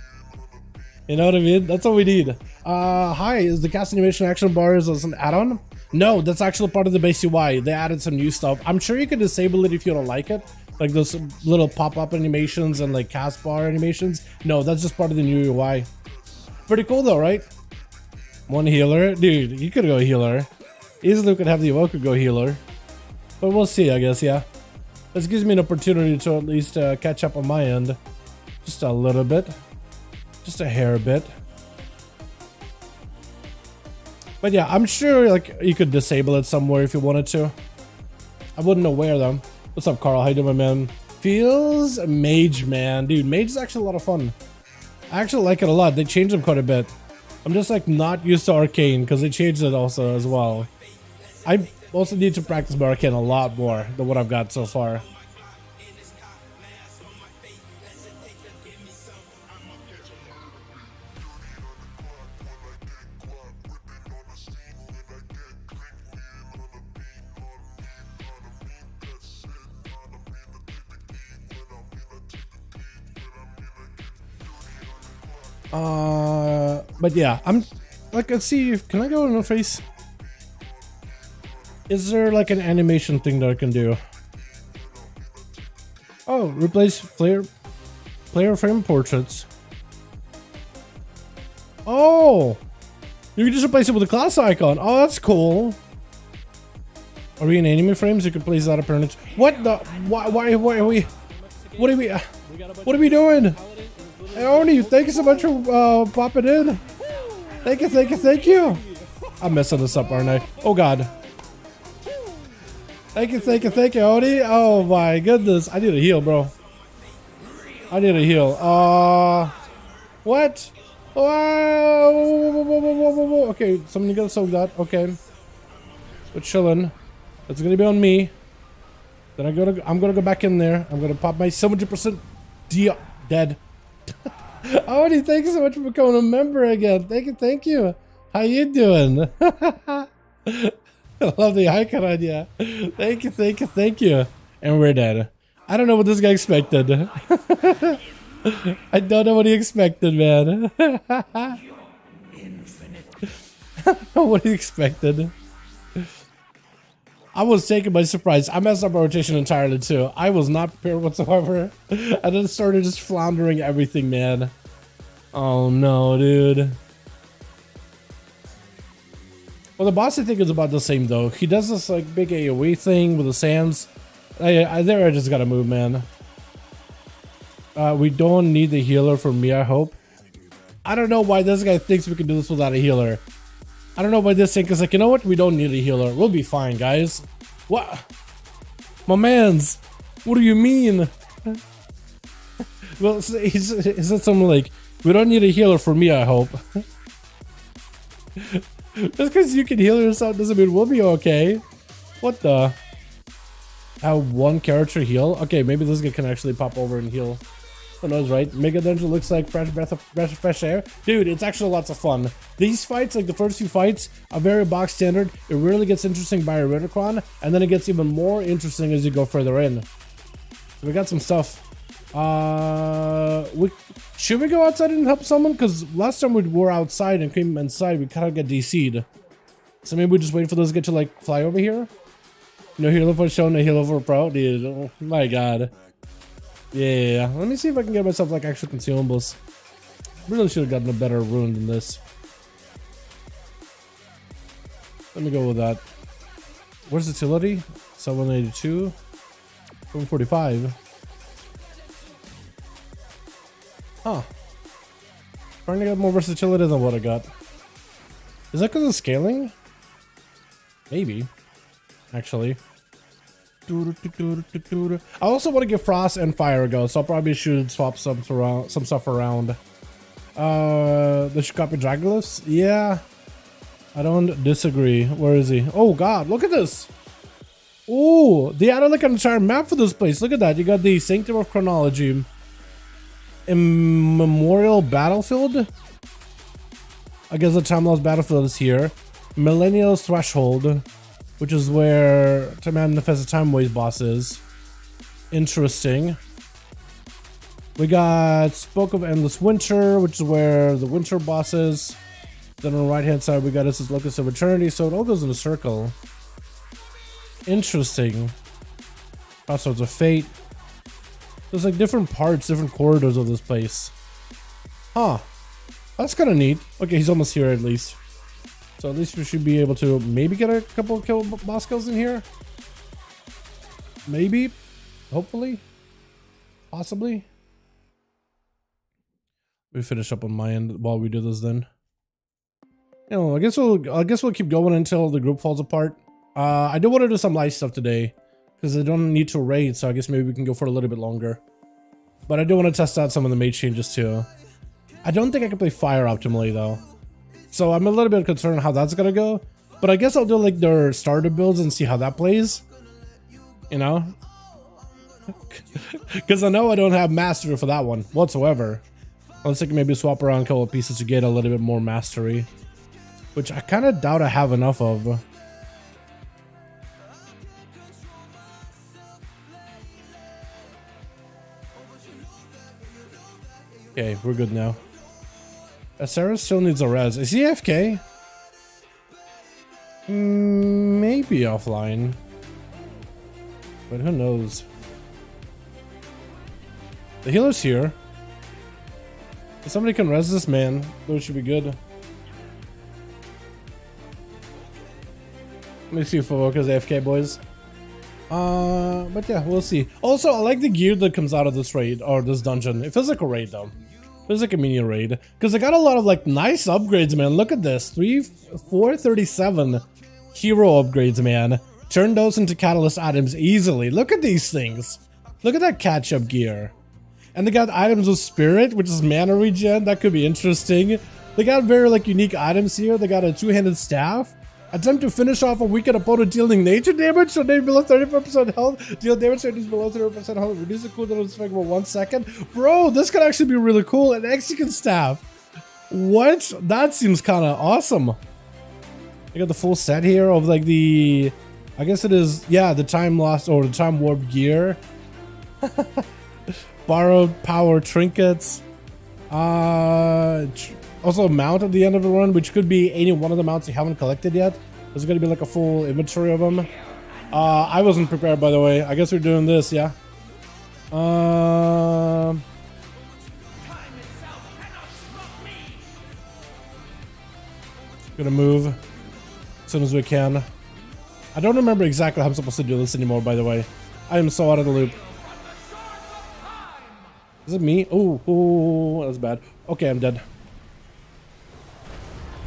You know what I mean? That's all we need. Hi, is the cast animation action bars as an add-on? No, that's actually part of the base UI. They added some new stuff. I'm sure you can disable it if you don't like it. Like those little pop-up animations and like cast bar animations. No, that's just part of the new UI. Pretty cool though, right? One healer. Dude, you could go healer. Easily could have the Evoker go healer. But we'll see, I guess, yeah. This gives me an opportunity to at least catch up on my end. Just a little bit. Just a hair bit. But yeah, I'm sure like you could disable it somewhere if you wanted to. I wouldn't know where though. What's up, Carl? How you doing, my man? Feels Mage, man. Dude, Mage is actually a lot of fun. I actually like it a lot. They changed them quite a bit. I'm just like not used to Arcane because they changed it also as well. I also need to practice my Arcane a lot more than what I've got so far. But yeah, I'm like, let's see if, can I go in the face? Is there like an animation thing that I can do? Oh, replace player frame portraits. Oh, you can just replace it with a class icon. Oh, that's cool. Are we in anime frames? You can place that appearance. What the? Why are we? What are we? What are we doing? Hey, Oni, thank you so much for popping in. Thank you. I'm messing this up, aren't I? Oh God. Thank you, Oni. Oh my goodness. I need a heal, bro. I need a heal. What? Whoa. Okay, somebody gotta soak that. Okay. We're chilling. It's gonna be on me. Then I'm gonna go back in there. I'm gonna pop my 70% dead. Oni, thank you so much for becoming a member again. Thank you. How you doing? I love the icon idea. Thank you. And we're dead. I don't know what this guy expected. I don't know what he expected, man. I don't know what he expected. I was taken by surprise. I messed up my rotation entirely too. I was not prepared whatsoever. And then started just floundering everything, man. Oh no, dude. Well, the boss I think is about the same though. He does this like big AoE thing with the sands. I just gotta move, man. We don't need the healer for me, I hope. I don't know why this guy thinks we can do this without a healer. I don't know why this thing is like, you know what? We don't need a healer. We'll be fine, guys. What? My mans. What do you mean? Well, he said something like, we don't need a healer for me, I hope. Just because you can heal yourself doesn't mean we'll be okay. What the? Have one character heal? Okay, maybe this guy can actually pop over and heal. Who knows, right? Mega Dungeon looks like fresh breath of fresh air. Dude, it's actually lots of fun. These fights, like the first few fights, are very box standard. It really gets interesting by a Rittercron, and then it gets even more interesting as you go further in. We got some stuff. Should we go outside and help someone? Because last time we were outside and came inside, we kind of got DC'd. So maybe we just wait for those to get to like fly over here. No heal for show, no heal for pro, dude. Oh my god. Yeah, let me see if I can get myself like actual consumables. Really should have gotten a better rune than this. Let me go with that. Versatility, 782, 745. Huh. Trying to get more versatility than what I got. Is that because of scaling? Maybe. Actually. I also want to give Frost and Fire a go, so I'll probably should swap some stuff around. They should copy Dragoglyphs? Yeah. I don't disagree. Where is he? Oh god, look at this! Oh, they added like an entire map for this place. Look at that. You got the Sanctum of Chronology. Immemorial Battlefield? I guess the Time Lost Battlefield is here. Millennial's Threshold, which is where to manifest the Time Waste boss is. Interesting. We got Spoke of Endless Winter, which is where the Winter boss is. Then on the right hand side we got this Locus of Eternity, so it all goes in a circle. Interesting. Crossroads of Fate. There's like different parts, different corridors of this place. Huh. That's kind of neat. Okay, he's almost here at least. So at least we should be able to maybe get a couple of boss kills in here. Maybe. Hopefully. Possibly. We finish up on my end while we do this then. You know, I guess we'll keep going until the group falls apart. I do want to do some light stuff today because I don't need to raid, so I guess maybe we can go for a little bit longer. But I do want to test out some of the mage changes too. I don't think I can play fire optimally though. So I'm a little bit concerned how that's gonna go. But I guess I'll do like their starter builds and see how that plays. You know? Because I know I don't have mastery for that one whatsoever. Unless I can maybe swap around a couple of pieces to get a little bit more mastery. Which I kind of doubt I have enough of. Okay, we're good now. Sarah still needs a res. Is he AFK? Maybe offline. But who knows? The healer's here. If somebody can res this man, those should be good. Let me see if Fovoka's AFK, boys. But yeah, we'll see. Also, I like the gear that comes out of this raid, or this dungeon. It feels like a raid, though. It feels like a mini raid. Because I got a lot of, like, nice upgrades, man. Look at this. 437 hero upgrades, man. Turn those into catalyst items easily. Look at these things. Look at that catch-up gear. And they got items with spirit, which is mana regen. That could be interesting. They got very, like, unique items here. They got a two-handed staff. Attempt to finish off a weakened opponent dealing nature damage, so they below 34% health. Deal damage so below 30% health. Reduce the cooldown of the effect for 1 second. Bro, this could actually be really cool. An Execution staff. What? That seems kind of awesome. I got the full set here of like the, I guess it is, yeah, the time lost or the time warp gear. Borrowed power trinkets. Also a mount at the end of the run, which could be any one of the mounts you haven't collected yet. There's gonna be like a full inventory of them. I wasn't prepared, by the way. I guess we're doing this, yeah. Gonna move as soon as we can. I don't remember exactly how I'm supposed to do this anymore, by the way. I am so out of the loop. Is it me? Oh, that's bad. Okay, I'm dead.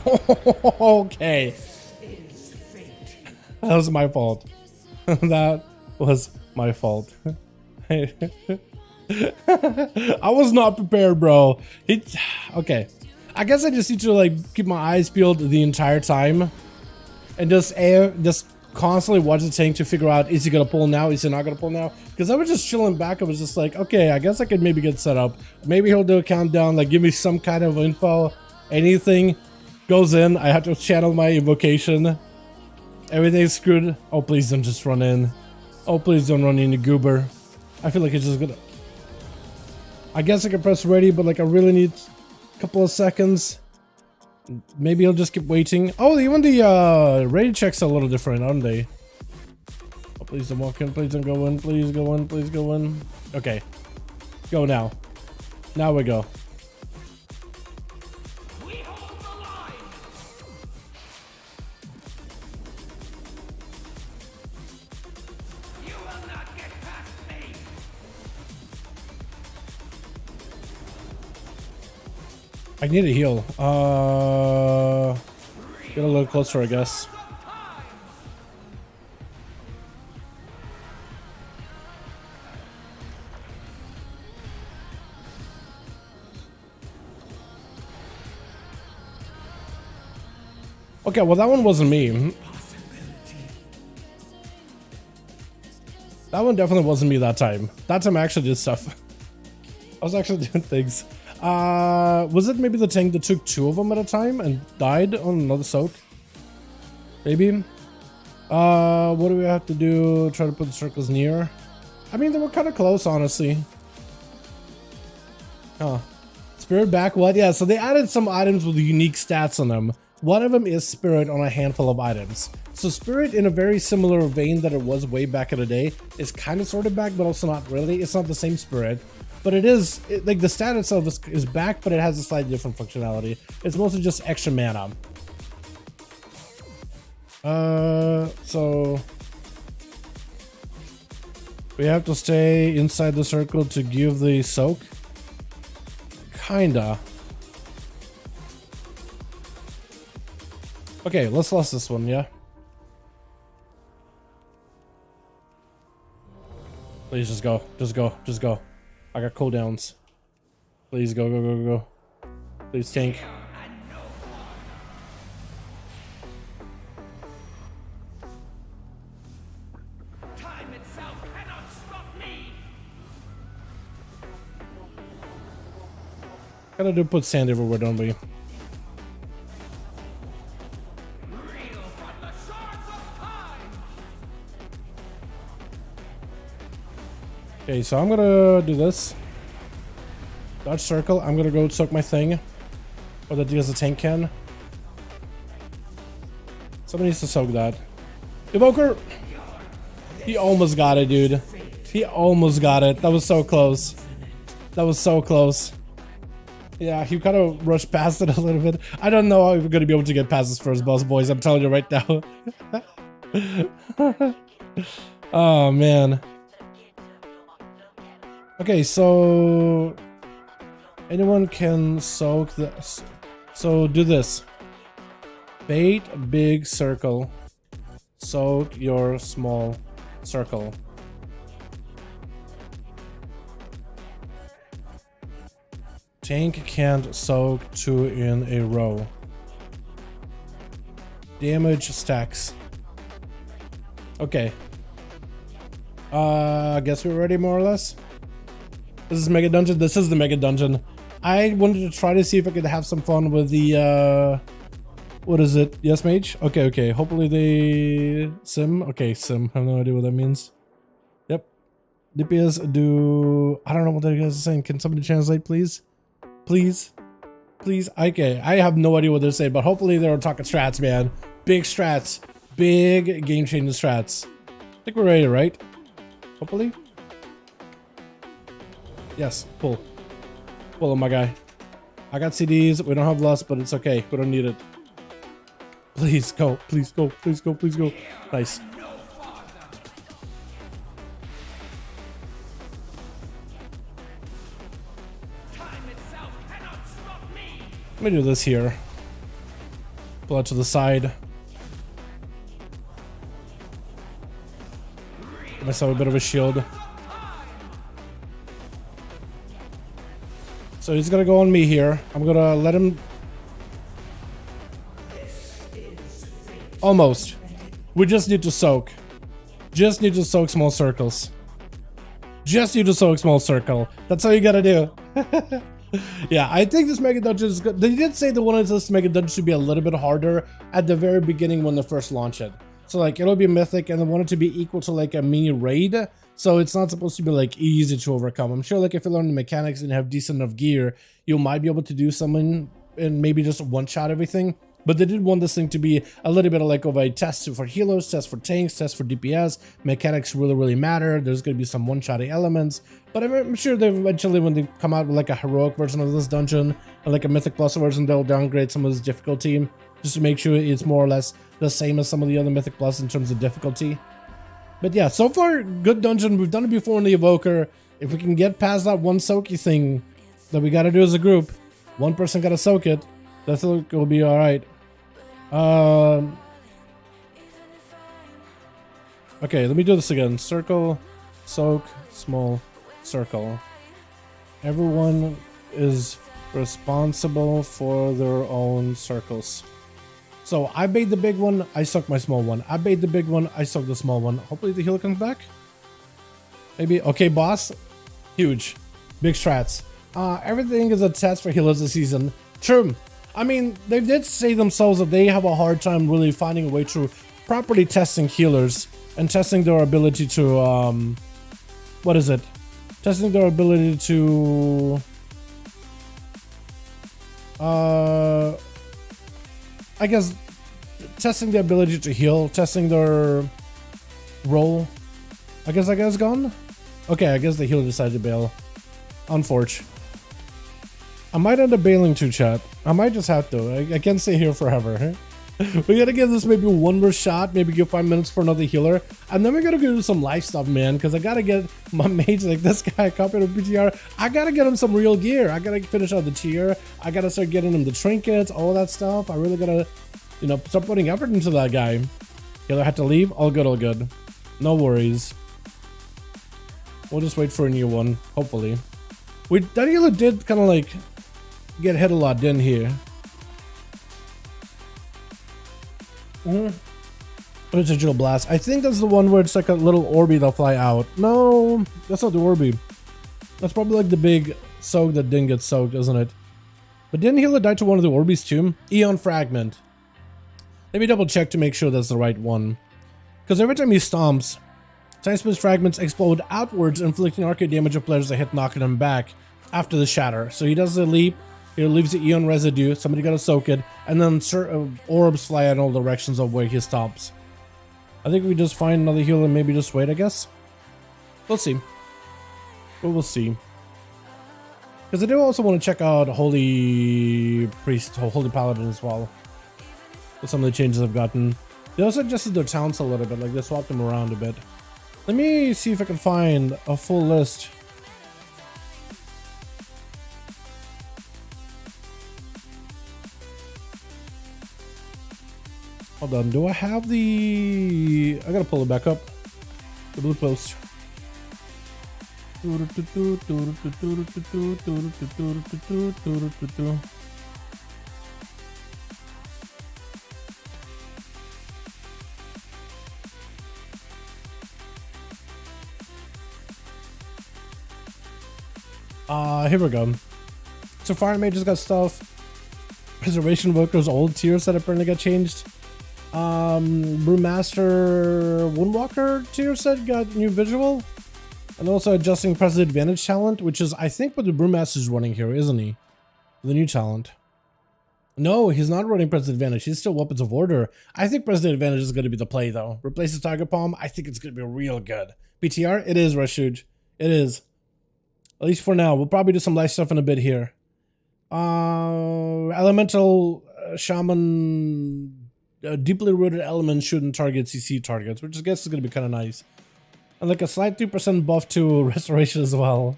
Okay. That was my fault. That was my fault. I was not prepared, bro. Okay. I guess I just need to like keep my eyes peeled the entire time and just constantly watch the tank to figure out, is he gonna pull now, is he not gonna pull now? Because I was just chilling back. I was just like, okay, I guess I could maybe get set up. Maybe he'll do a countdown, like give me some kind of info. Anything goes in, I have to channel my invocation. Everything's screwed. Oh, please don't just run in. Oh, please don't run into Goober. I feel like it's just gonna... I guess I can press ready, but like I really need a couple of seconds. Maybe I'll just keep waiting. Oh, even the ready checks are a little different, aren't they? Oh, please don't walk in. Please don't go in. Please go in. Please go in. Okay. Go now. Now we go. We hold the line. You will not get past me. I need a heal. Get a little closer, I guess. Okay, well that one wasn't me. That one definitely wasn't me that time. That time I actually did stuff. I was actually doing things. Was it maybe the tank that took 2 of them at a time and died on another soak? Maybe. What do we have to do? Try to put the circles near. I mean, they were kind of close, honestly. Huh. Spirit back, what? Yeah, so they added some items with unique stats on them. One of them is Spirit on a handful of items. So Spirit, in a very similar vein that it was way back in the day, is kind of sort of back, but also not really. It's not the same Spirit. But it is, like the stat itself is back, but it has a slightly different functionality. It's mostly just extra mana. So we have to stay inside the circle to give the soak? Kinda. Okay, let's lost this one, yeah? Please just go, just go, just go. I got cooldowns. Please go, go, go, go, go. Please tank. Time itself cannot stop me. Gotta do put sand everywhere, don't we? Reel from the shards of time. Okay, so I'm gonna do this. Dodge circle. I'm gonna go soak my thing. Or that deals the tank can. Somebody needs to soak that. Evoker! He almost got it, dude. He almost got it. That was so close. That was so close. Yeah, he kind of rushed past it a little bit. I don't know how we're gonna be able to get past this first boss, boys. I'm telling you right now. Oh, man. Okay, so anyone can soak this. So do this. Bait big circle. Soak your small circle. Tank can't soak 2 in a row. Damage stacks. Okay. I guess we're ready more or less. This is Mega Dungeon. This is the Mega Dungeon. I wanted to try to see if I could have some fun with the, what is it? Yes, Mage? Okay, okay. Hopefully they... Sim? Okay, Sim. I have no idea what that means. Yep. DPS do... I don't know what that guys are saying. Can somebody translate, please? Please? Please? Okay, I have no idea what they're saying, but hopefully they're talking strats, man. Big strats. Big game-changing strats. I think we're ready, right? Hopefully? Yes, pull. Pull on my guy. I got CDs. We don't have lust, but it's okay. We don't need it. Please go. Please go. Please go. Please go. Nice. Let me do this here. Pull out to the side. Give myself a bit of a shield. So he's gonna go on me here. I'm gonna let him... Almost. We just need to soak. Just need to soak small circles. Just need to soak small circle. That's all you gotta do. Yeah, I think this mega dungeon is good. They did say they wanted this mega dungeon to be a little bit harder at the very beginning when they first launch it. So like it'll be mythic and they want it to be equal to like a mini raid. So it's not supposed to be like easy to overcome. I'm sure like if you learn the mechanics and have decent enough gear, you might be able to do something and maybe just one shot everything. But they did want this thing to be a little bit like of a test for healers, test for tanks, test for DPS. Mechanics really matter. There's going to be some one-shotty elements. But I'm sure they eventually, when they come out with like a heroic version of this dungeon, or like a Mythic Plus version, they'll downgrade some of this difficulty just to make sure it's more or less the same as some of the other Mythic Plus in terms of difficulty. But yeah, so far, good dungeon. We've done it before in the Evoker. If we can get past that one soaky thing that we got to do as a group, one person got to soak it, that will be all right. Okay, let me do this again. Circle, soak, small, circle. Everyone is responsible for their own circles. So I bait the big one, I soak my small one. I bait the big one, I soak the small one. Hopefully the healer comes back. Maybe. Okay, boss. Huge. Big strats. Everything is a test for healers this season. True. I mean, they did say themselves that they have a hard time really finding a way to properly testing healers and testing their ability to, what is it? Testing their ability to, I guess, testing the ability to heal, testing their role. I guess that guy's gone? Okay, I guess the healer decided to bail. Unfortunate. I might end up bailing too, chat. I might just have to. I can't stay here forever. We gotta give this maybe one more shot, maybe give 5 minutes for another healer, and then we gotta go do some life stuff, man, because I gotta get my mage like this guy, copied of PTR. I gotta get him some real gear. I gotta finish out the tier. I gotta start getting him the trinkets, all that stuff. I really gotta, you know, start putting effort into that guy. Healer had to leave. All good, all good. No worries. We'll just wait for a new one, hopefully. That healer did kind of like get hit a lot, didn't he? It's a Digital Blast. I think that's the one where it's like a little Orby that'll fly out. No, that's not the Orby. That's probably like the big soak that didn't get soaked, isn't it? But didn't healer die to one of the Orbies too? Eon Fragment. Let me double check to make sure that's the right one. Because every time he stomps, Time Space Fragments explode outwards, inflicting arcade damage of players that hit, knocking them back after the shatter. So he does the leap, he leaves the Eon residue, somebody gotta soak it, and then orbs fly in all directions of where he stops. I think we just find another healer and maybe just wait, I guess. We'll see. We will see. Because I do also want to check out Holy Priest, Holy Paladin as well. With some of the changes I've gotten. They also adjusted their talents a little bit, like they swapped them around a bit. Let me see if I can find a full list. Hold on, do I have the... I gotta pull it back up. The blue post. Here we go. So Fire Mage just got stuff. Preservation Evoker's old tiers that apparently got changed. Brewmaster Woundwalker tier set got new visual. And also adjusting President Advantage talent, which is I think what the Brewmaster's running here, isn't he? The new talent. No, he's not running President Advantage. He's still Weapons of Order. I think President Advantage is going to be the play though. Replaces Tiger Palm. I think it's going to be real good. BTR, it is, Rashuj. It is. At least for now. We'll probably do some live stuff in a bit here. Elemental Shaman, deeply rooted elements shouldn't target CC targets, which I guess is going to be kind of nice. And like a slight 2% buff to restoration as well,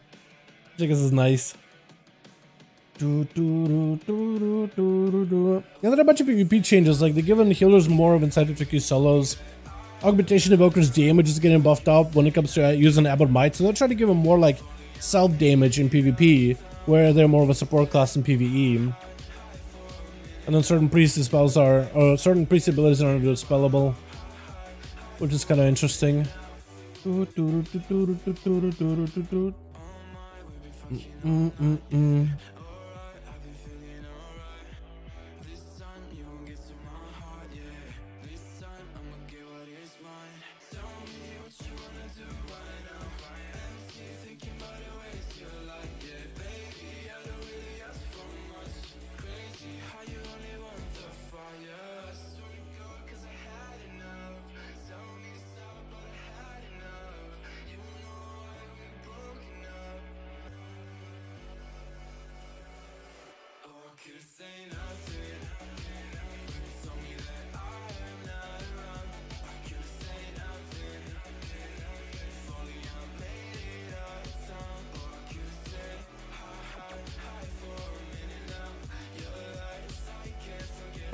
which I guess is nice. And then a bunch of PvP changes, like they're giving healers more of incentive to use solos. Augmentation Evoker's damage is getting buffed up when it comes to using Abbot Might, so they'll try to give them more like self-damage in PvP, where they're more of a support class in PvE. And then certain priest spells are, or certain priest abilities are dispellable. which is kind of interesting.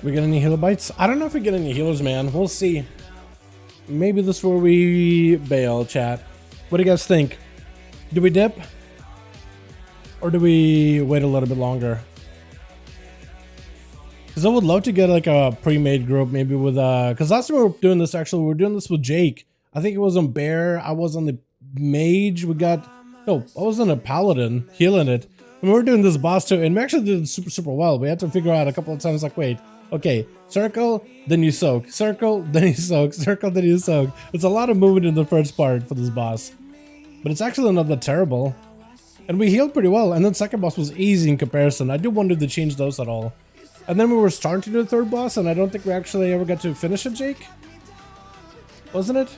We get any healer bites? I don't know if we get any healers, man. We'll see. Maybe this is where we bail, chat. What do you guys think? Do we dip? Or do we wait a little bit longer? Because I would love to get like a pre-made group, maybe with because last time we were doing this, actually we were doing this with Jake. I think it was on Bear, I was on the Mage, I was on a Paladin healing it. And we were doing this boss too, and we actually did it super well. We had to figure out a couple of times, like, wait, okay, circle, then you soak, circle, then you soak, circle, then you soak. It's a lot of movement in the first part for this boss, but it's actually not that terrible. And we healed pretty well, and then second boss was easy in comparison. I do wonder if they changed those at all. And then we were starting to do the third boss, and I don't think we actually ever got to finish it, Jake. Wasn't it?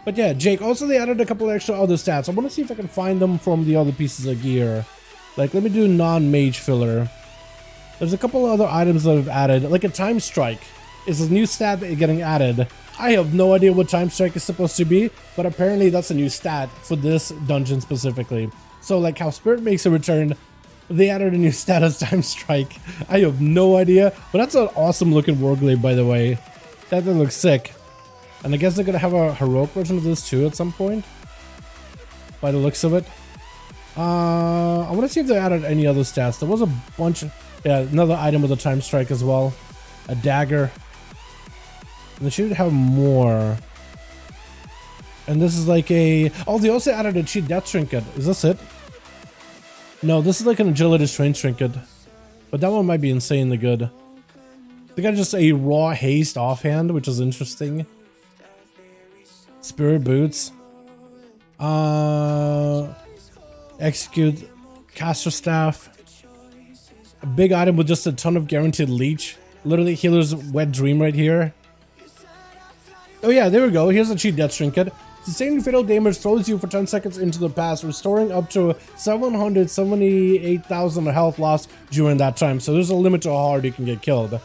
But yeah, Jake, also they added a couple extra other stats. I want to see if I can find them from the other pieces of gear. Like, let me do non-mage filler. There's a couple other items that I've added, like a time strike is a new stat that you're getting added. I have no idea what time strike is supposed to be, but apparently that's a new stat for this dungeon specifically. So like how Spirit makes a return, they added a new stat as time strike. I have no idea, but that's an awesome looking warglaive, by the way. That thing looks sick. And I guess they're gonna have a heroic version of this too at some point, by the looks of it. I want to see if they added any other stats. There was a bunch. Yeah, another item with a time strike as well. A dagger. And they should have more. And this is like a... Oh, they also added a cheat death trinket. Is this it? No, this is like an agility strength trinket. But that one might be insanely good. They got just a raw haste offhand, which is interesting. Spirit boots. Execute. Caster staff. A big item with just a ton of guaranteed leech. Literally healer's wet dream right here. Oh yeah, there we go. Here's a cheat death trinket. Sustaining fatal damage throws you for 10 seconds into the past, restoring up to 778,000 health loss during that time. So there's a limit to how hard you can get killed.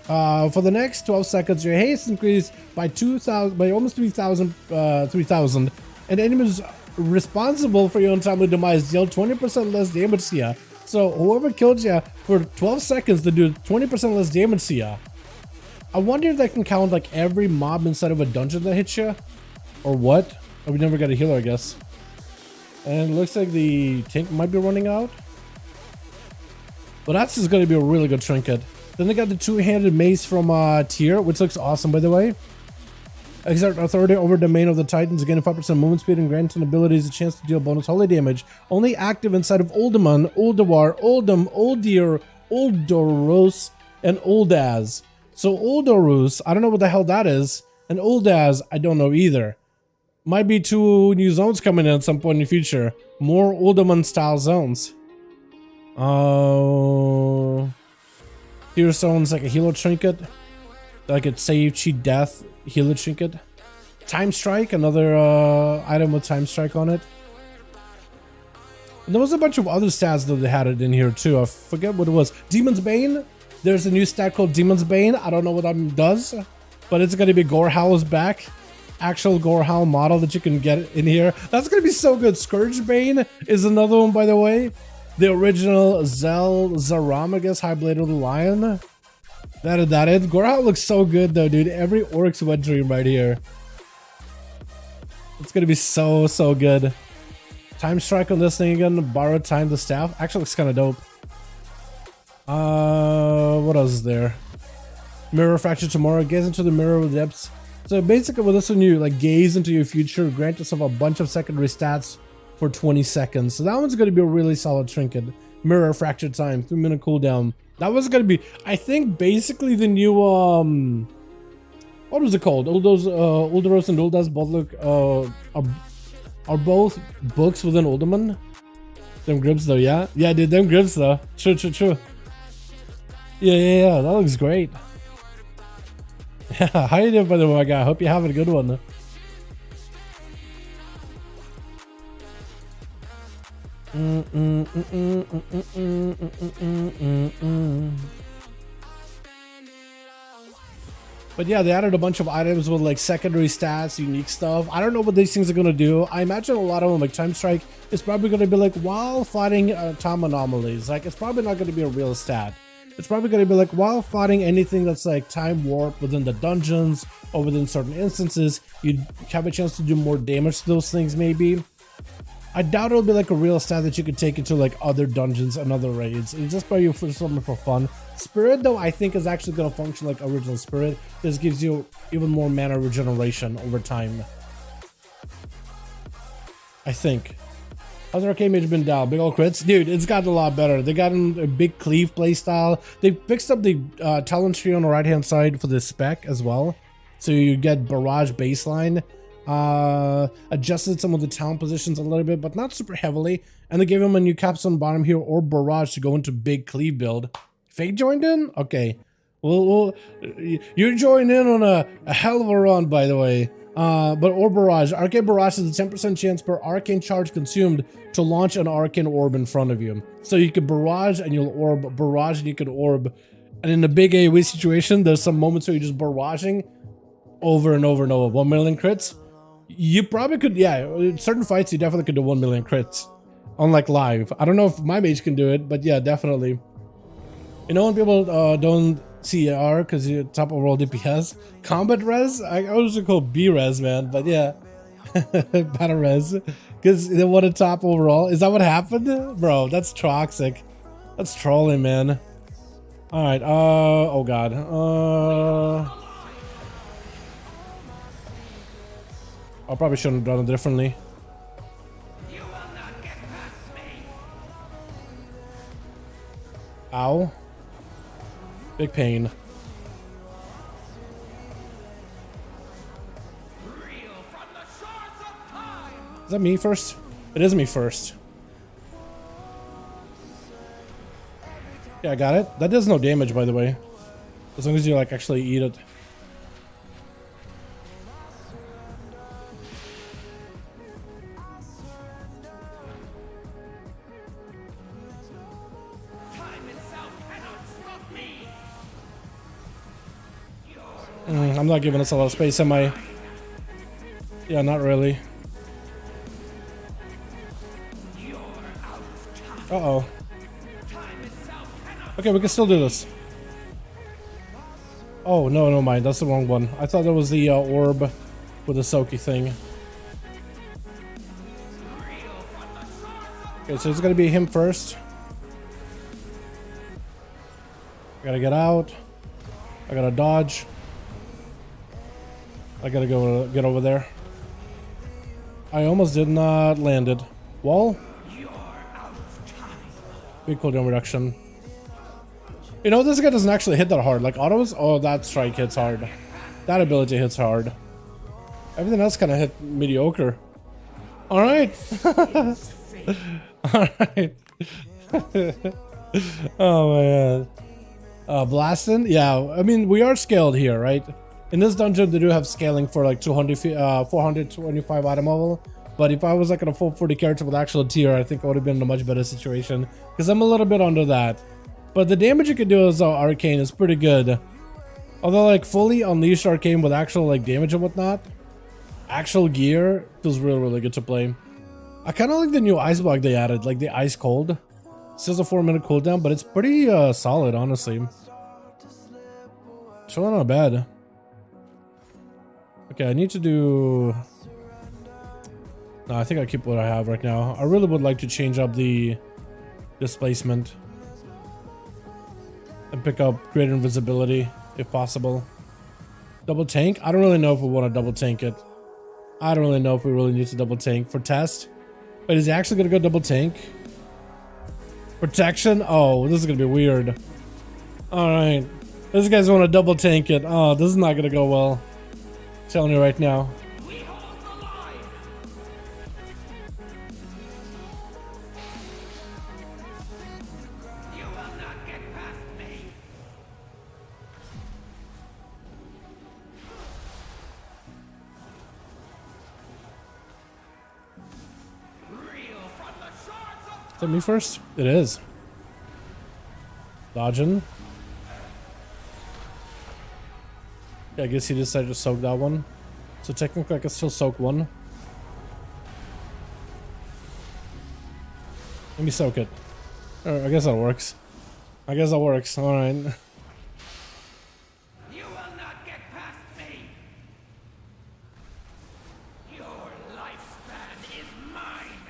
For the next 12 seconds, your haste increased by 2,000, by almost 3,000, and enemies responsible for your untimely demise deal 20% less damage to you. So whoever killed you for 12 seconds, they do 20% less damage to you. I wonder if that can count like every mob inside of a dungeon that hits you, or what? Oh, we never got a healer, I guess. And it looks like the tank might be running out. But that's just going to be a really good trinket. Then they got the two-handed mace from Tier, which looks awesome, by the way. Exert authority over domain of the Titans, gain 5% movement speed and granting abilities a chance to deal bonus holy damage. Only active inside of Uldaman, Uldawar, Uldum, Uldir, Uldoros, and Uldaz. So Uldorus, I don't know what the hell that is. And Uldaz, I don't know either. Might be two new zones coming in at some point in the future. More Uldaman style zones. Here someone's like a healer trinket. Like a save, cheat death, healer trinket. Time strike, another item with time strike on it. And there was a bunch of other stats that they had it in here too. I forget what it was. Demon's Bane. There's a new stat called Demon's Bane. I don't know what that does, but it's going to be Gorehowl's back. Actual Gorehowl model that you can get in here. That's going to be so good. Scourge Bane is another one, by the way. The original Zaram, I guess, High Blade of the Lion. That is it. Gorehowl looks so good though, dude. Every Orc's wet dream right here. It's gonna be so good. Time strike on this thing again. Borrow time the staff. Actually looks kind of dope. What else is there? Mirror fracture tomorrow. Gaze into the mirror with depths. So basically with this one, you like gaze into your future, grant yourself a bunch of secondary stats for 20 seconds. So that one's going to be a really solid trinket. Mirror fracture time, 3-minute cooldown. That was going to be, I think, basically the new, what was it called? Uldaros and Uldas both look, are both books within Uldaman. Them grips though, yeah? Yeah, dude, them grips though. True. Yeah, that looks great. Yeah, how you doing, by the way, my guy? Hope you're having a good one. But yeah, they added a bunch of items with like secondary stats, unique stuff. I don't know what these things are gonna do. I imagine a lot of them, like Time Strike, is probably gonna be like while fighting time anomalies. Like it's probably not gonna be a real stat. It's probably gonna be like while fighting anything that's like time warp within the dungeons or within certain instances, you have a chance to do more damage to those things maybe. I doubt it'll be like a real stat that you could take into like other dungeons and other raids. It's just probably for something for fun. Spirit though, I think is actually going to function like original Spirit. This gives you even more mana regeneration over time. I think. How's Arcane Mage been down? Big ol' crits? Dude, it's gotten a lot better. They got in a big cleave playstyle. They fixed up the talent tree on the right hand side for the spec as well. So you get barrage baseline. Adjusted some of the talent positions a little bit, but not super heavily. And they gave him a new capstone bottom here or barrage to go into big cleave build. Fake joined in? Okay. Well, you're joining in on a hell of a run, by the way. But or barrage. Arcane barrage is a 10% chance per arcane charge consumed to launch an arcane orb in front of you. So you could barrage and you'll orb, barrage and you could orb. And in a big AoE situation, there's some moments where you're just barraging over and over and over. 1 million crits. You probably could, yeah, in certain fights you definitely could do 1 million crits on like live. I don't know if my mage can do it, but yeah, definitely. You know when people don't see AR because you're top overall DPS? Combat res? I always call B res, man, but yeah. Battle res. Because they want a top overall. Is that what happened? Bro, that's toxic. That's trolling, man. Alright, oh god. I probably shouldn't have done it differently. You will not get past me. Ow. Big pain. Reel from the shores of time. Is that me first? It is me first. Yeah, I got it. That does no damage, by the way. As long as you like actually eat it. I'm not giving us a lot of space, am I? Yeah, not really. Uh-oh. Okay, we can still do this. Oh, no, no mind. That's the wrong one. I thought that was the orb with the soaky thing. Okay, so it's gonna be him first. I gotta get out. I gotta dodge. I gotta go get over there. I almost did not land it. Wall? Big cooldown reduction. You know, this guy doesn't actually hit that hard. Like autos? Oh, that strike hits hard. That ability hits hard. Everything else kind of hit mediocre. Alright. Alright. Oh my god. Blasting? Yeah, I mean, we are scaled here, right? In this dungeon, they do have scaling for like 425 item level. But if I was like in a full 40 character with actual tier, I think I would have been in a much better situation. Because I'm a little bit under that. But the damage you can do as Arcane is pretty good. Although like fully unleashed Arcane with actual like damage and whatnot, actual gear feels really, really good to play. I kind of like the new ice block they added, like the ice cold. It says a 4-minute cooldown, but it's pretty solid, honestly. It's really not bad. Okay, I need to do... No, I think I keep what I have right now. I really would like to change up the displacement and pick up greater invisibility if possible. Double tank? I don't really know if we want to double tank it. I don't really know if we really need to double tank for test. But is he actually going to go double tank? Protection? Oh, this is going to be weird. Alright. This guy's want to double tank it. Oh, this is not going to go well. I'm telling you right now. We hold the line. You will not get past me. Reel from the shards of Is that me first? It is. Dodging. Yeah, I guess he decided to soak that one. So technically I can still soak one. Let me soak it. I guess that works. I guess that works. Alright. you will not get past me. Your lifespan is mine.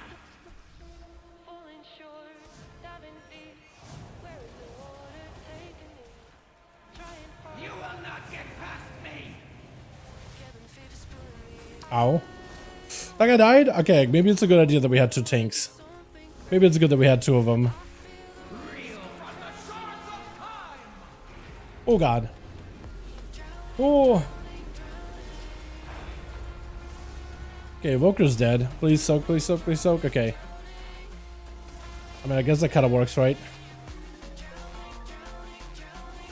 Falling short, diving deep. Where is the water taking me? Trying hard, You will not get past me. cabin fever's pulling me. Ow. That guy died? Okay, maybe it's a good idea that we had 2 tanks. Maybe it's good that we had 2 of them. Reel from the shards of time. Oh god. Oh. Okay, Evoker's dead. Please soak, please soak, please soak. Okay. I mean, I guess that kind of works, right?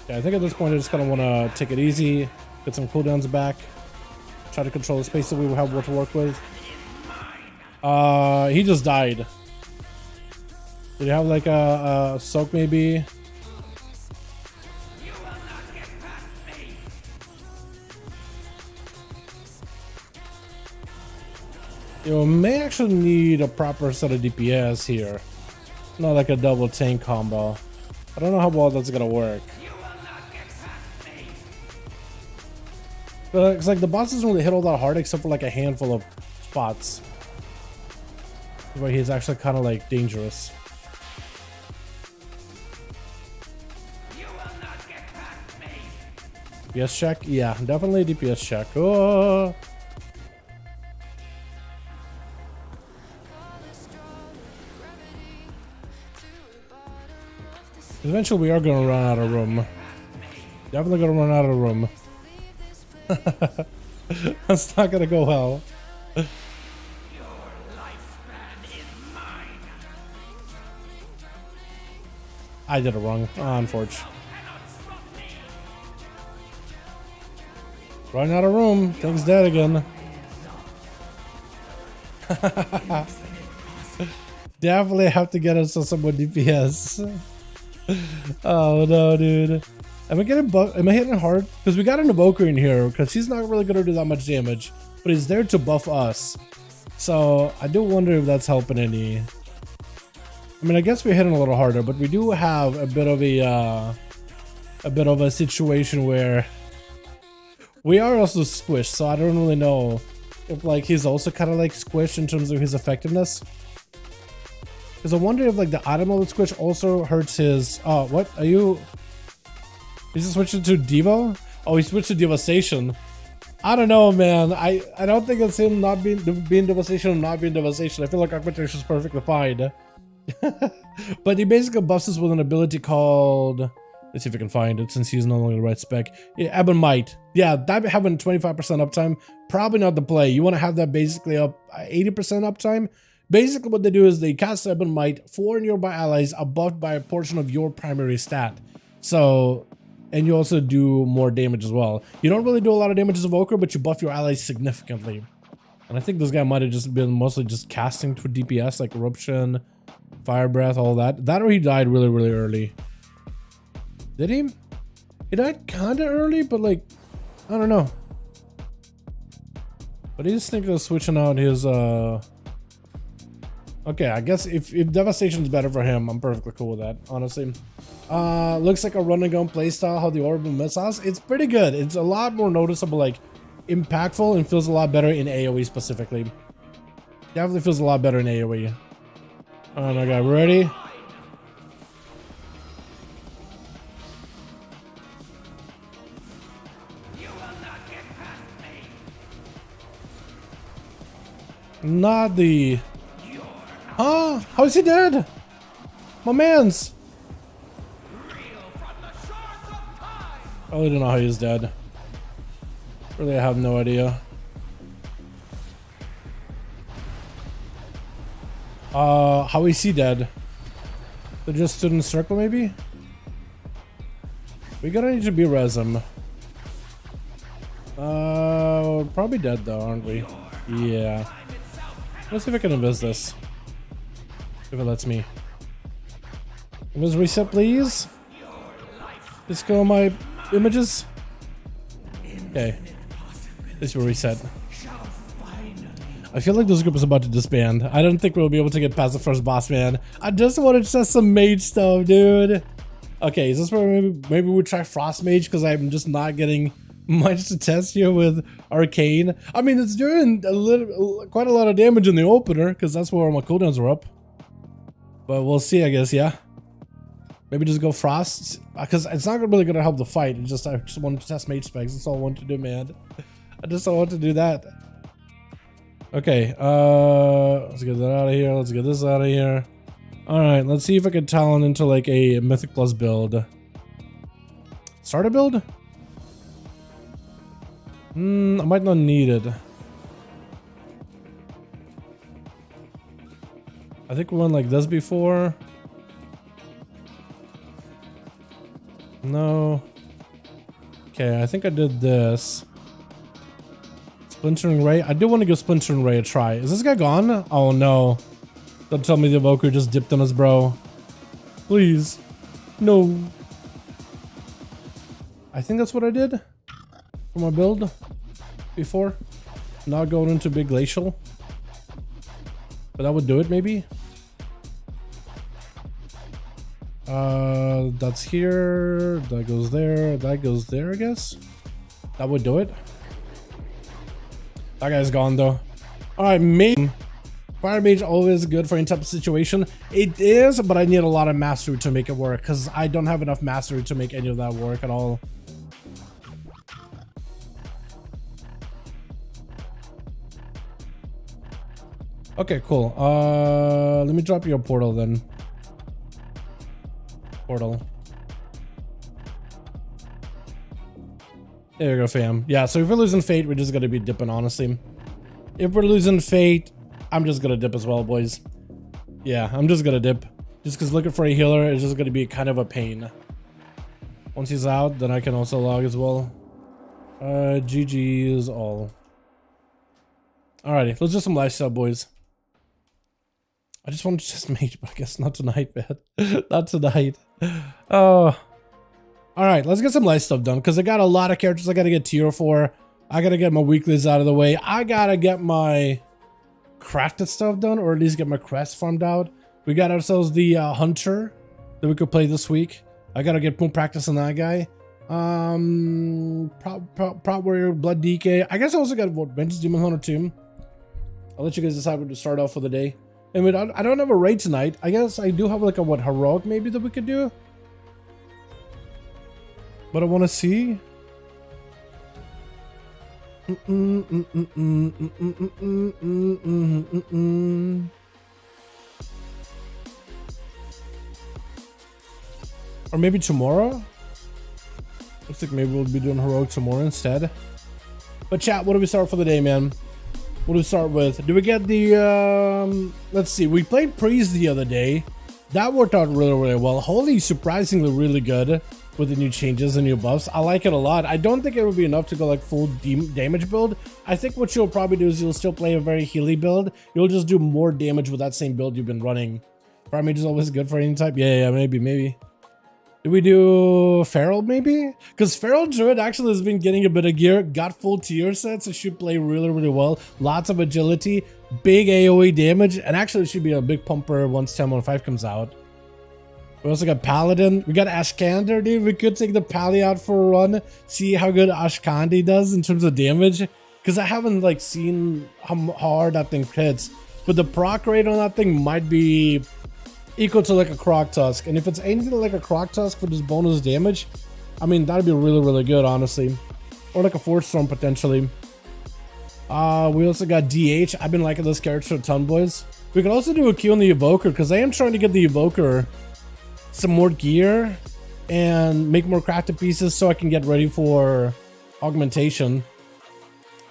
Yeah, I think at this point I just kind of want to take it easy, get some cooldowns back, try to control the space that we have what to work with. He just died. Did you have like a soak maybe? You will not get past me. You may actually need a proper set of DPS here. Not like a double tank combo. I don't know how well that's gonna work. You will not get past me. But it's like the boss doesn't really hit all that hard except for like a handful of spots. Where he's actually kind of like dangerous. You will not get past me. DPS check? Yeah, definitely a DPS check. Oh. Eventually we are gonna run out of room. Definitely gonna run out of room. That's not gonna go well. Your lifespan is mine. I did it wrong. Oh, unfortunate. Cannot stop me. Running out of room. Thing's dead again. Definitely have to get us some more DPS. Oh no, dude. Am I hitting hard? Because we got an Evoker in here, because he's not really gonna do that much damage, but he's there to buff us. So I do wonder if that's helping any. I mean, I guess we're hitting a little harder, but we do have a bit of a situation where we are also squished. So I don't really know if like he's also kind of like squished in terms of his effectiveness. Because I wonder if like the item level squish also hurts his. Oh, what are you? Is he switching to Devo? Oh, he switched to Devastation. I don't know, man. I don't think it's him not being Devastation or not being Devastation. I feel like Architecture is perfectly fine. But he basically buffs us with an ability called. Let's see if I can find it since he's no longer the right spec. Yeah, Ebb and Might. Yeah, that having 25% uptime, probably not the play. You want to have that basically up 80% uptime. Basically what they do is they cast Ebb and Might for nearby allies are buffed by a portion of your primary stat. So, and you also do more damage as well. You don't really do a lot of damage as Evoker, but you buff your allies significantly. And I think this guy might have just been mostly just casting for DPS like Eruption, Fire Breath, all that. That or he died really, really early. Did he? He died kinda early, but like, I don't know. But he's thinking of switching out his okay, I guess if Devastation is better for him, I'm perfectly cool with that, honestly. Looks like a run and gun playstyle, how the Orbital Missiles. It's pretty good. It's a lot more noticeable, like, impactful, and feels a lot better in AoE specifically. Definitely feels a lot better in AoE. Oh my god, ready? You will not get Not the... Huh? How is he dead? My man's... I really don't know how he's dead. Really, I have no idea. How is he dead? They just stood in a circle, maybe? We gotta need to be res him. We're probably dead though, aren't we? Yeah. Let's see if I can invis this. If it lets me. Invis reset, please. Let's go my images. Okay. This will reset. I feel like this group is about to disband. I don't think we'll be able to get past the first boss, man. I just wanted to test some mage stuff, dude. Okay, is this where maybe we try Frost Mage? Because I'm just not getting much to test here with Arcane. I mean, it's doing quite a lot of damage in the opener, because that's where my cooldowns were up. But we'll see, I guess, yeah. Maybe just go Frost, because it's not really going to help the fight. It's just I just wanted to test mage specs. That's all I want to do, man. I just don't want to do that. Okay, let's get that out of here. Let's get this out of here. All right, let's see if I can talent into like a Mythic Plus build. Start a build? I might not need it. I think we went like this before. No. Okay, I think I did this. Splintering Ray. I do want to give Splintering Ray a try. Is this guy gone? Oh no. Don't tell me the evoker just dipped on us, bro. Please. No. I think that's what I did for my build before. Not going into big glacial. But that would do it maybe. That's here. That goes there. That goes there, I guess. That would do it. That guy's gone though. Alright, Mage. Fire Mage always good for any type of situation. It is, but I need a lot of mastery to make it work, because I don't have enough mastery to make any of that work at all. Okay, cool. Let me drop you a portal then. Portal. There you go, fam. Yeah, so if we're losing Fate, we're just gonna be dipping, honestly. If we're losing Fate, I'm just gonna dip as well, boys. Yeah, I'm just gonna dip. Just because looking for a healer is just gonna be kind of a pain. Once he's out, then I can also log as well. GG is all. Alrighty, let's do some lifestyle, boys. I just wanted to just mage, but I guess not tonight, man. Not tonight. Oh. Alright, let's get some light stuff done, because I got a lot of characters I gotta get tier for. I gotta get my weeklies out of the way. I gotta get my crafted stuff done, or at least get my crest farmed out. We got ourselves the hunter that we could play this week. I gotta get more practice on that guy. Prop warrior, blood DK. I guess I also got Vengeance Demon Hunter too. I'll let you guys decide what to start off for the day. And I don't have a raid tonight. I guess I do have like a heroic maybe that we could do. But I want to see. Or maybe tomorrow. Looks like maybe we'll be doing heroic tomorrow instead. But chat, what do we start for the day, man? What do we start with? Do we get the let's see, we played Priest the other day. That worked out really well. Holy, surprisingly really good with the new changes and new buffs. I like it a lot. I don't think it would be enough to go like full damage build. I think what you'll probably do is you'll still play a very healy build. You'll just do more damage with that same build you've been running. Fire Mage is always good for any type. Yeah, maybe. Do we do Feral maybe? Because Feral Druid actually has been getting a bit of gear, got full tier sets, it should play really well. Lots of agility, big AoE damage, and actually it should be a big pumper once 10.15 comes out. We also got Paladin. We got Ashkander, dude. We could take the Pally out for a run, see how good Ashkandi does in terms of damage. Because I haven't like seen how hard that thing hits. But the proc rate on that thing might be equal to like a Croc Tusk. And if it's anything like a Croc Tusk for this bonus damage, I mean, that'd be really good, honestly. Or like a Force Storm, potentially. We also got DH. I've been liking this character a ton, boys. We can also do a queue on the Evoker, because I am trying to get the Evoker some more gear and make more crafted pieces so I can get ready for augmentation.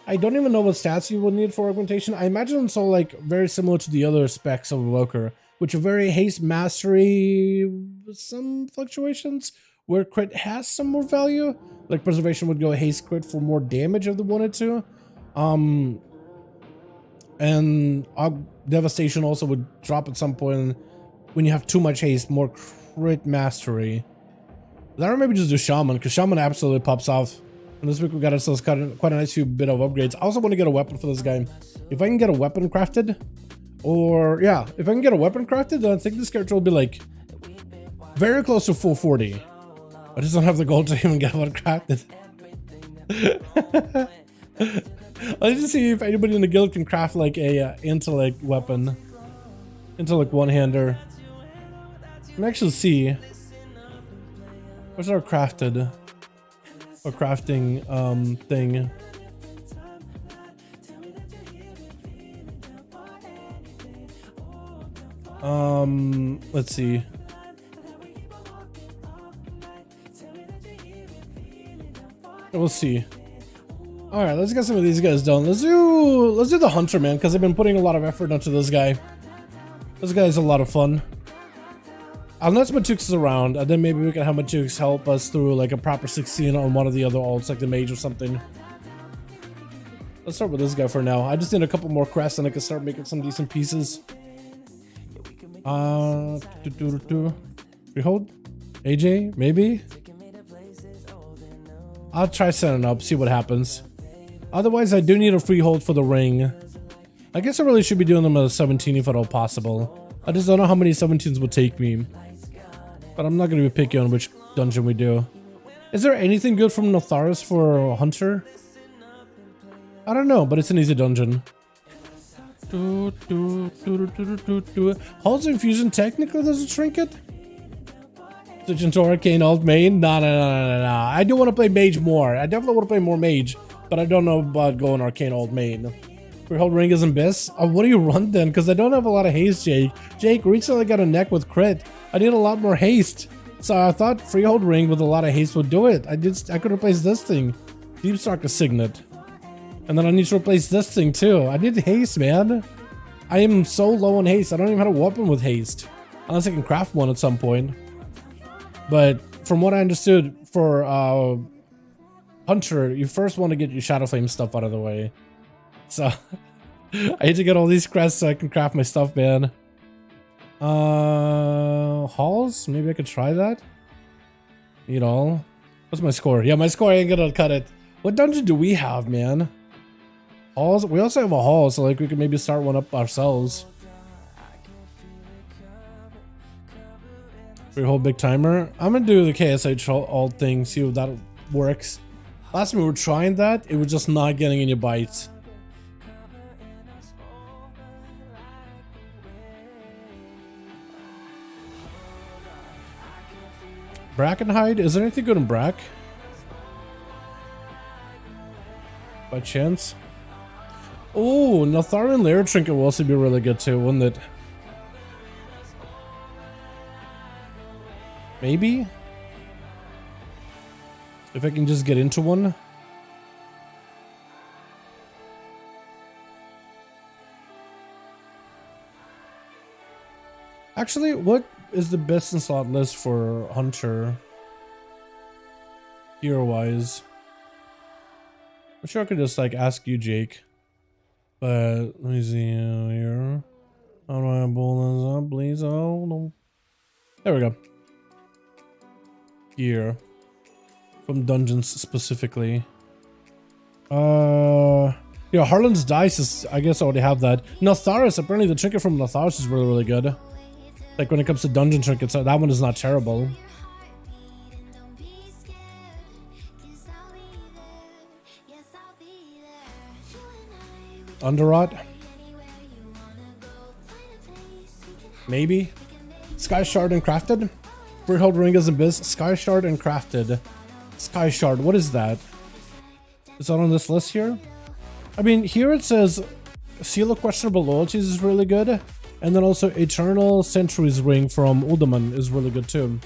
I don't even know what stats you would need for augmentation. I imagine it's all like very similar to the other specs of Evoker, which are very haste, mastery, some fluctuations, where crit has some more value. Like preservation would go haste crit for more damage if they wanted to. And devastation also would drop at some point when you have too much haste, more crit mastery. Or maybe just do shaman, because shaman absolutely pops off. And this week we got ourselves quite a nice few bit of upgrades. I also want to get a weapon for this guy. If I can get a weapon crafted, or yeah, if I can get a weapon crafted, then I think this character will be like very close to full 40. I just don't have the gold to even get one crafted. Let's just see if anybody in the guild can craft like a intellect weapon, intellect one-hander. Can actually see where's our crafted or crafting thing. Let's see. We'll see. All right, let's get some of these guys done. Let's do the hunter, man, because I've been putting a lot of effort into this guy. This guy's a lot of fun. Unless Mythic is around, and then maybe we can have Mythic help us through like a proper 16 on one of the other alts, like the mage or something. Let's start with this guy for now. I just need a couple more crests and I can start making some decent pieces. Freehold? AJ? Maybe? I'll try setting up, see what happens. Otherwise, I do need a freehold for the ring. I guess I really should be doing them at a 17 if at all possible. I just don't know how many 17s will take me. But I'm not going to be picky on which dungeon we do. Is there anything good from Notharis for Hunter? I don't know, but it's an easy dungeon. Halls of Infusion technically there's a trinket? Switch into Arcane alt main? No. I do want to play Mage more. I definitely want to play more Mage, but I don't know about going Arcane alt main. Freehold Ring is Abyss? Oh, what do you run then? Because I don't have a lot of haste, Jake. Jake, recently got a neck with crit. I need a lot more haste. So I thought Freehold Ring with a lot of haste would do it. I could replace this thing. Deep Stalker Signet. And then I need to replace this thing too. I need haste, man. I am so low on haste. I don't even have a weapon with haste. Unless I can craft one at some point. But from what I understood for Hunter, you first want to get your Shadow Flame stuff out of the way. So I need to get all these crests so I can craft my stuff, man. Halls? Maybe I could try that. Need all. What's my score? Yeah, my score ain't gonna cut it. What dungeon do we have, man? Halls? We also have a hall, so like we could maybe start one up ourselves. Freehold big timer. I'm gonna do the KSH alt thing, see if that works. Last time we were trying that, it was just not getting any bites. Brackenhide? Is there anything good in Brack? By chance? Oh, Natharan Lair Trinket will also be really good too, wouldn't it? Maybe? If I can just get into one. Actually, what is the best in slot list for Hunter? Hero-wise. I'm sure I could just like ask you, Jake. But let me see here. How do I pull this up, please? Oh no. There we go. Gear. From dungeons specifically. Yeah, Harlan's Dice is, I guess I already have that. Natharis, apparently the trinket from Natharis is really, really good. Like when it comes to dungeon trinkets, that one is not terrible. Underrot? Maybe? Sky Shard and Crafted? Freehold Ring is Abyss. Sky Shard and Crafted. Sky Shard, what is that? Is that on this list here? I mean, here it says Seal of Questionable Loyalties is really good. And then also Eternal Centuries Ring from Uldaman is really good too.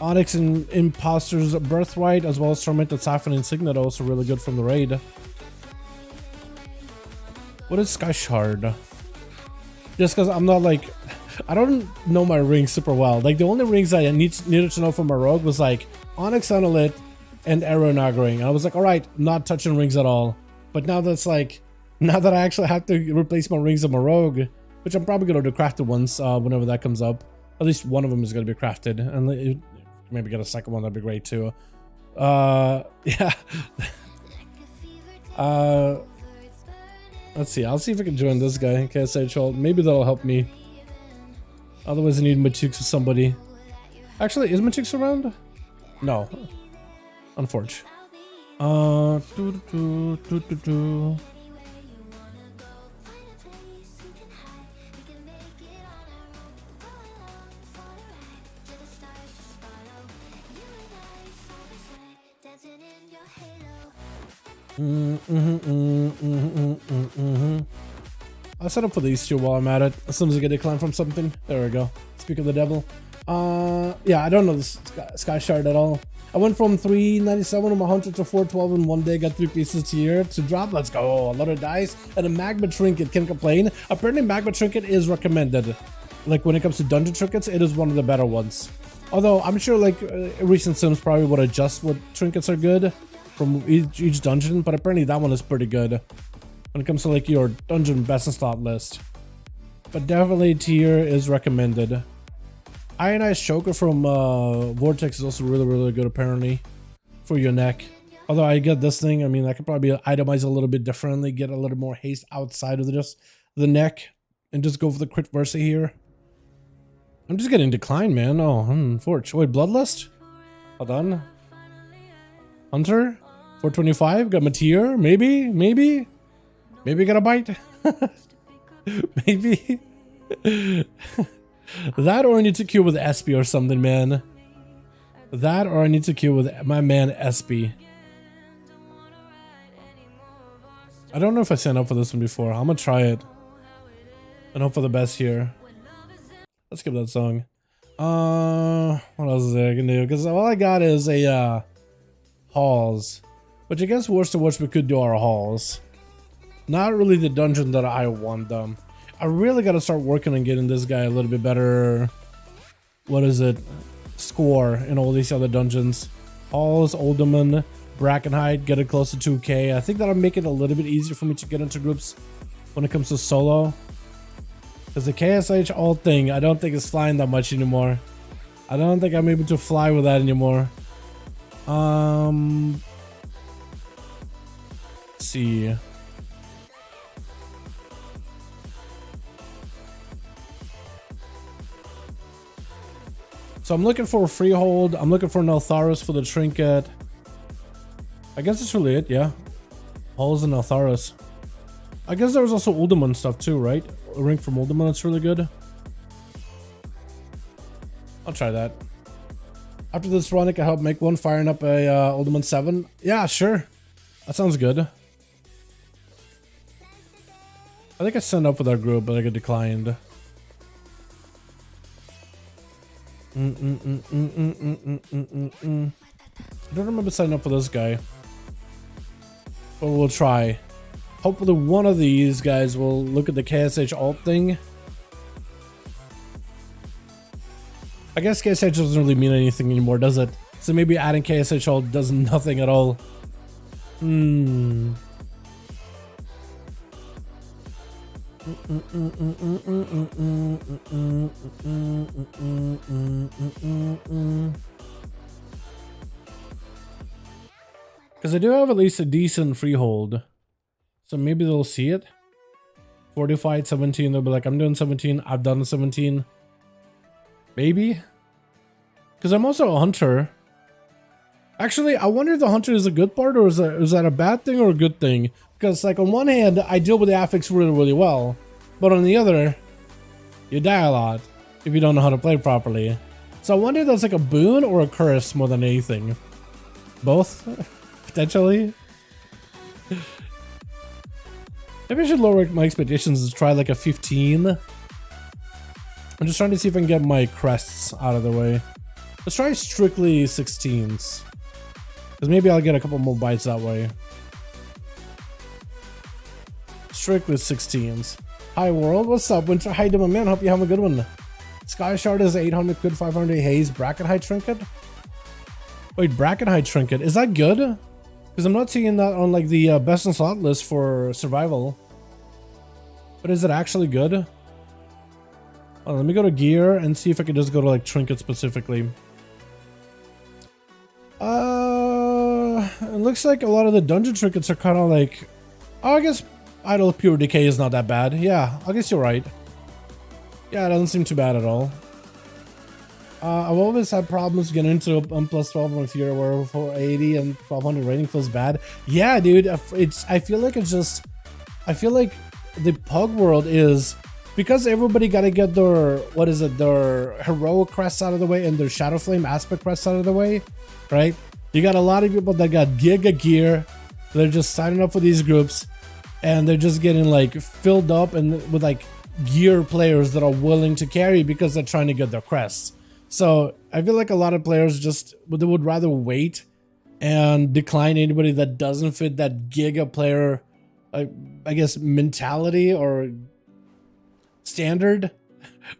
Onyx and Imposter's Birthright, as well as Tormented Sapphire Signet, also really good from the raid. What is Sky Shard? Just because I'm not like, I don't know my rings super well. Like the only rings I needed to know from my rogue was like Onyx Analyt and Arrow Ring. I was like, all right, not touching rings at all. But now that's like, now that I actually have to replace my rings of my rogue, which I'm probably going to do crafted ones whenever that comes up. At least one of them is going to be crafted, and maybe get a second one. That'd be great too. Yeah. Let's see. I'll see if I can join this guy. KSH. Maybe that'll help me. Otherwise, I need Mythic or somebody. Actually, is Mythic around? No. Unfortunately. I'll set up for these two while I'm at it. As soon as I get a decline from something. There we go. Speak of the devil. Yeah, I don't know this Sky Shard at all. I went from 397 on my hunter to 412 in one day, got 3 pieces here to drop. Let's go. A lot of dice and a magma trinket. Can't complain. Apparently magma trinket is recommended. Like when it comes to dungeon trinkets, it is one of the better ones. Although I'm sure like recent sims probably would adjust what trinkets are good from each dungeon, but apparently that one is pretty good when it comes to like your dungeon best in slot list. But definitely tier is recommended. Ionized Choker from Vortex is also really good apparently for your neck. Although I get this thing, I mean I could probably itemize a little bit differently, get a little more haste outside of just the neck, and just go for the crit versa here. I'm just getting declined, man. Oh, unfortunate. Wait, Bloodlust? Hold on. Hunter? 425? Got my tier? Maybe? Got a bite? Maybe? That or I need to queue with SP or something, man. That or I need to queue with my man SP. I don't know if I signed up for this one before. I'm gonna try it. And hope for the best here. Let's skip that song. What else is there I can do? Because all I got is a halls. Which I guess worst to worst we could do our halls. Not really the dungeon that I want them. I really got to start working on getting this guy a little bit better. What is it? Score in all these other dungeons. Halls, Uldaman, Brackenhide, get it close to 2k. I think that'll make it a little bit easier for me to get into groups when it comes to solo. Because the KSH alt thing, I don't think it's flying that much anymore. I don't think I'm able to fly with that anymore. Let's see. So I'm looking for a freehold. I'm looking for Neltharis for the trinket. I guess that's really it, yeah. Halls and Neltharis. I guess there was also Uldaman stuff too, right? A ring from Uldaman that's really good. I'll try that. After this run, I can help make one, firing up a Uldaman 7. Yeah, sure. That sounds good. I think I signed up with our group, but I got declined. I don't remember signing up for this guy. But we'll try. Hopefully one of these guys will look at the KSH alt thing. I guess KSH doesn't really mean anything anymore, does it? So maybe adding KSH alt does nothing at all. Because I do have at least a decent freehold. So maybe they'll see it. Fortified 17, they'll be like, I'm doing 17, I've done 17. Maybe. Because I'm also a hunter. Actually, I wonder if the hunter is a good part, or is that a bad thing or a good thing? Because like on one hand, I deal with the affix really well. But on the other, you die a lot if you don't know how to play properly. So I wonder if that's like a boon or a curse more than anything. Both, potentially. Maybe I should lower my expectations and try like a 15. I'm just trying to see if I can get my crests out of the way. Let's try strictly 16s. Because maybe I'll get a couple more bites that way. Strictly 16s. Hi world, what's up? Winter, how you doing, man? Hope you have a good one. Sky Shard is 800 quid, 500 haze. Bracket height trinket? Wait, bracket height trinket. Is that good? Because I'm not seeing that on like the best in slot list for survival. But is it actually good? Oh, let me go to gear and see if I can just go to like trinket specifically. It looks like a lot of the dungeon trinkets are kind of like, oh, I guess idle pure decay is not that bad. Yeah, I guess you're right. Yeah, it doesn't seem too bad at all. I've always had problems getting into plus 12 if you're where 480 and 1200 rating feels bad. Yeah, dude, I feel like it's just, I feel like the pug world is, because everybody got to get their, what is it, their heroic crests out of the way and their shadow flame aspect crests out of the way, right? You got a lot of people that got giga gear. They're just signing up for these groups and they're just getting like filled up and with like gear players that are willing to carry because they're trying to get their crests. So I feel like a lot of players just they would rather wait and decline anybody that doesn't fit that giga player, I guess, mentality or standard,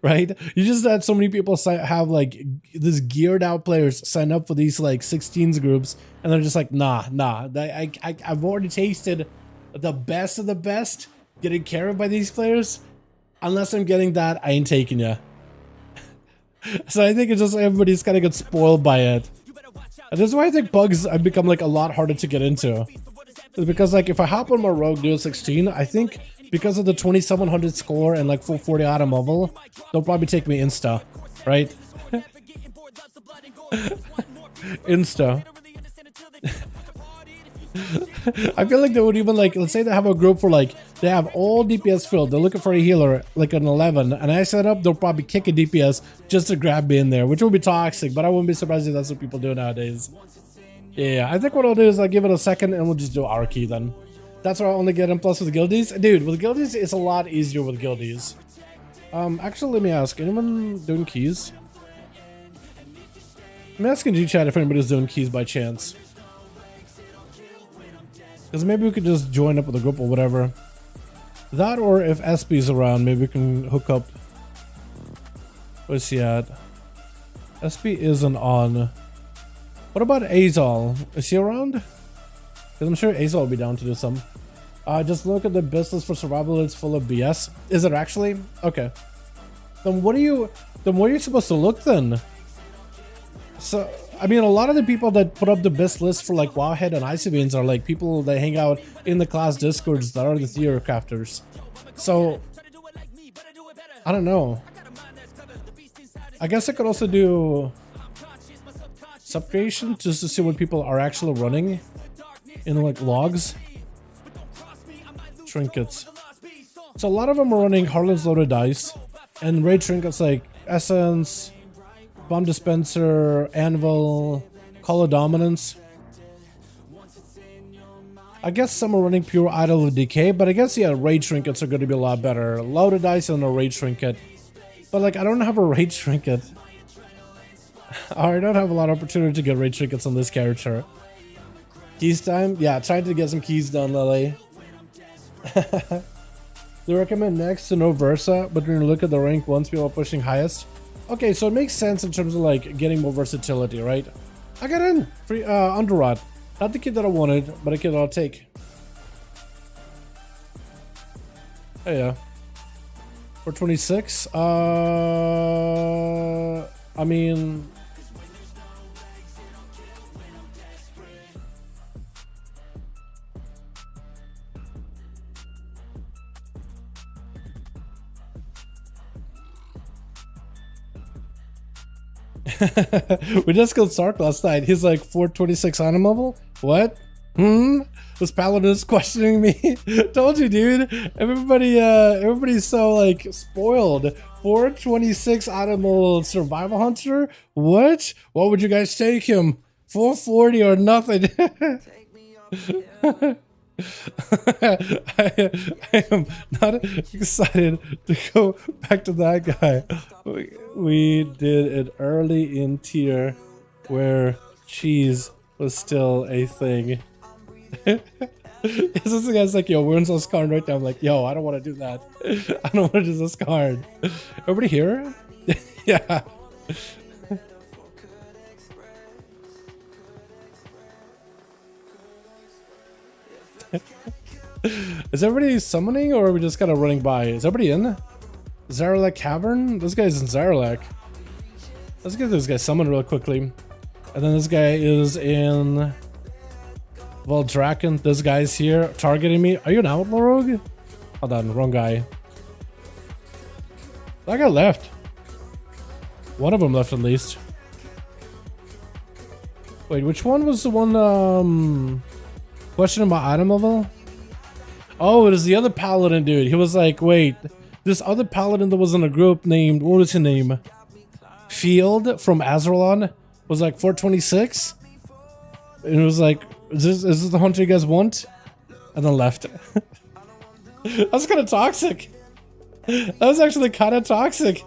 right? You just had so many people have like this geared out players sign up for these like 16s groups and they're just like, nah, I've already tasted the best of the best getting carried by these players. Unless I'm getting that, I ain't taking ya. So I think it's just everybody's kind of get spoiled by it. And this is why I think bugs have become like a lot harder to get into. It's because like if I hop on my rogue Duels 16, I think because of the 2700 score and like full 40 item level, they'll probably take me insta, right? Insta. I feel like they would even like, let's say they have a group for like, they have all DPS filled, they're looking for a healer, like an 11, and I set up, they'll probably kick a DPS just to grab me in there, which would be toxic, but I wouldn't be surprised if that's what people do nowadays. Yeah, I think what I'll do is I'll give it a second and we'll just do Arcane then. That's where I only get in plus with guildies. Dude, with guildies, it's a lot easier with guildies. Actually, let me ask, anyone doing keys? I'm asking G-chat if anybody's doing keys by chance. Because maybe we could just join up with a group or whatever. That, or if SP's around, maybe we can hook up. Where's he at? SP isn't on. What about Azal? Is he around? Because I'm sure Azal will be down to do some. Just look at the business for survival. It's full of BS. Is it actually? Okay. Then what are you supposed to look then? So, I mean, a lot of the people that put up the best list for like Wowhead and Icyveins are like people that hang out in the class discords that are the theater crafters. So, I don't know. I guess I could also do sub creation just to see what people are actually running in like logs. Trinkets. So a lot of them are running Harlan's Loaded Dice and raid trinkets like Essence, Bomb Dispenser, Anvil, Call of Dominance. I guess some are running pure Idol of Decay, but I guess, yeah, raid trinkets are going to be a lot better. Loaded Dice and a raid trinket. But, like, I don't have a raid trinket. I don't have a lot of opportunity to get raid trinkets on this character. Keys time? Yeah, trying to get some keys done, Lily. They recommend next to no Versa, but when you look at the rank ones people are pushing highest. Okay, so it makes sense in terms of like getting more versatility, right? I got in free Underrod. Not the kid that I wanted, but a kid that I'll take. Oh yeah. For 26, I mean, we just killed Sark last night. He's like 426 item level. What? This Paladin is questioning me. Told you, dude. Everybody's so like spoiled. 426 item level survival hunter. What would you guys take him? 440 or nothing. I am not excited to go back to that guy. We did it early in tier where cheese was still a thing. This guy's like, yo, we're in this card right now. I'm like, yo, I don't want to do that. I don't want to do this card. Everybody here? Yeah. Is everybody summoning or are we just kind of running by? Is everybody in Zaralek Cavern? This guy's in Zaralek. Let's get this guy summoned real quickly. And then this guy is in Valdraken. This guy's here targeting me. Are you an outlaw rogue? Hold on, wrong guy. That guy left. One of them left at least. Wait, which one was the one question about item level? Oh, it was the other paladin dude. He was like, wait, this other paladin that was in a group named, what was his name? Field from Azerlon was like 426. And it was like, is this the hunter you guys want? And then left. That's kind of toxic. That was actually kind of toxic.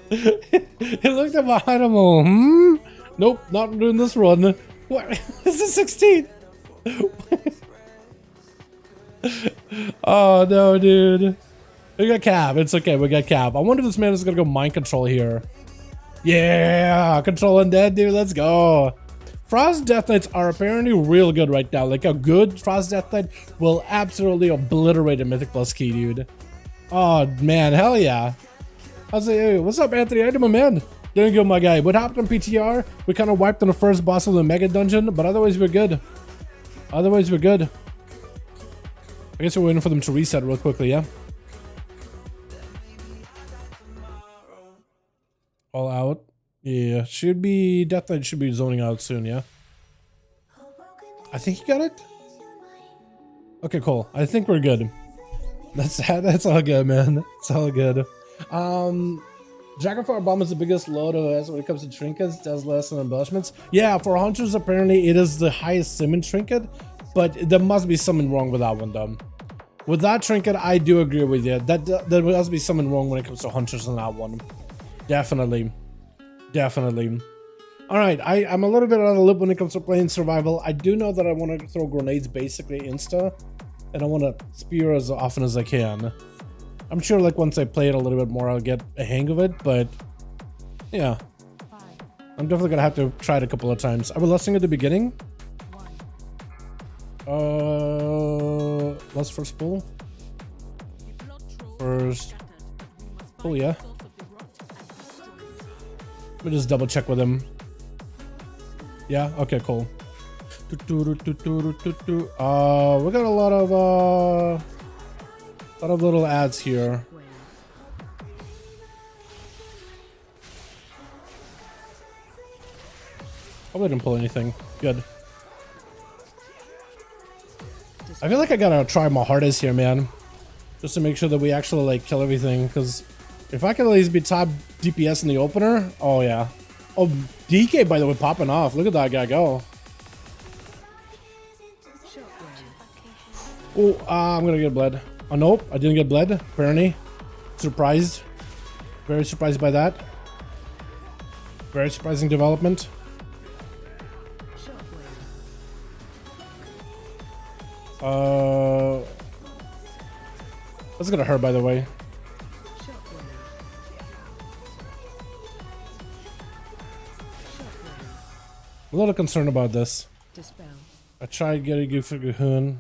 He looked at behind him. Nope, not doing this run. What? This is 16. Oh no, dude. We got Cab. It's okay. We got Cab. I wonder if this man is gonna go mind control here. Yeah, control undead, dude. Let's go. Frost Death Knights are apparently real good right now. Like a good Frost Death Knight will absolutely obliterate a Mythic Plus key, dude. Oh man, hell yeah. I was like, hey, what's up, Anthony? How you doing, man? Doing good, my guy. What happened on PTR? We kind of wiped on the first boss of the Mega Dungeon, but otherwise we're good. Otherwise we're good. I guess we're waiting for them to reset real quickly, yeah? All out. Yeah, should be... Death Knight should be zoning out soon, yeah? I think he got it? Okay, cool. I think we're good. That's all good, man. It's all good. Dragonflight Bomb is the biggest load of us when it comes to trinkets, does less than embellishments. Yeah, for hunters, apparently it is the highest summon trinket, but there must be something wrong with that one, though. With that trinket, I do agree with you. There must be something wrong when it comes to hunters on that one. Definitely. Definitely. Alright, I'm a little bit out of the loop when it comes to playing survival. I do know that I want to throw grenades basically insta, and I want to spear as often as I can. I'm sure like once I play it a little bit more, I'll get a hang of it, but yeah. I'm definitely going to have to try it a couple of times. Are we listening at the beginning? Let's first pull. First pull, yeah. Let me just double check with him. Yeah, okay, cool. We got a lot of little ads here. Probably didn't pull anything. Good. I feel like I gotta try my hardest here, man. Just to make sure that we actually like kill everything, because if I can at least be top DPS in the opener, oh yeah. Oh, DK by the way popping off. Look at that guy go. Oh, I'm gonna get bled. Oh nope, I didn't get bled. Apparently, surprised. Very surprised by that. Very surprising development. That's gonna hurt, by the way. I'm a little concerned about this. I tried getting you for Gahoon.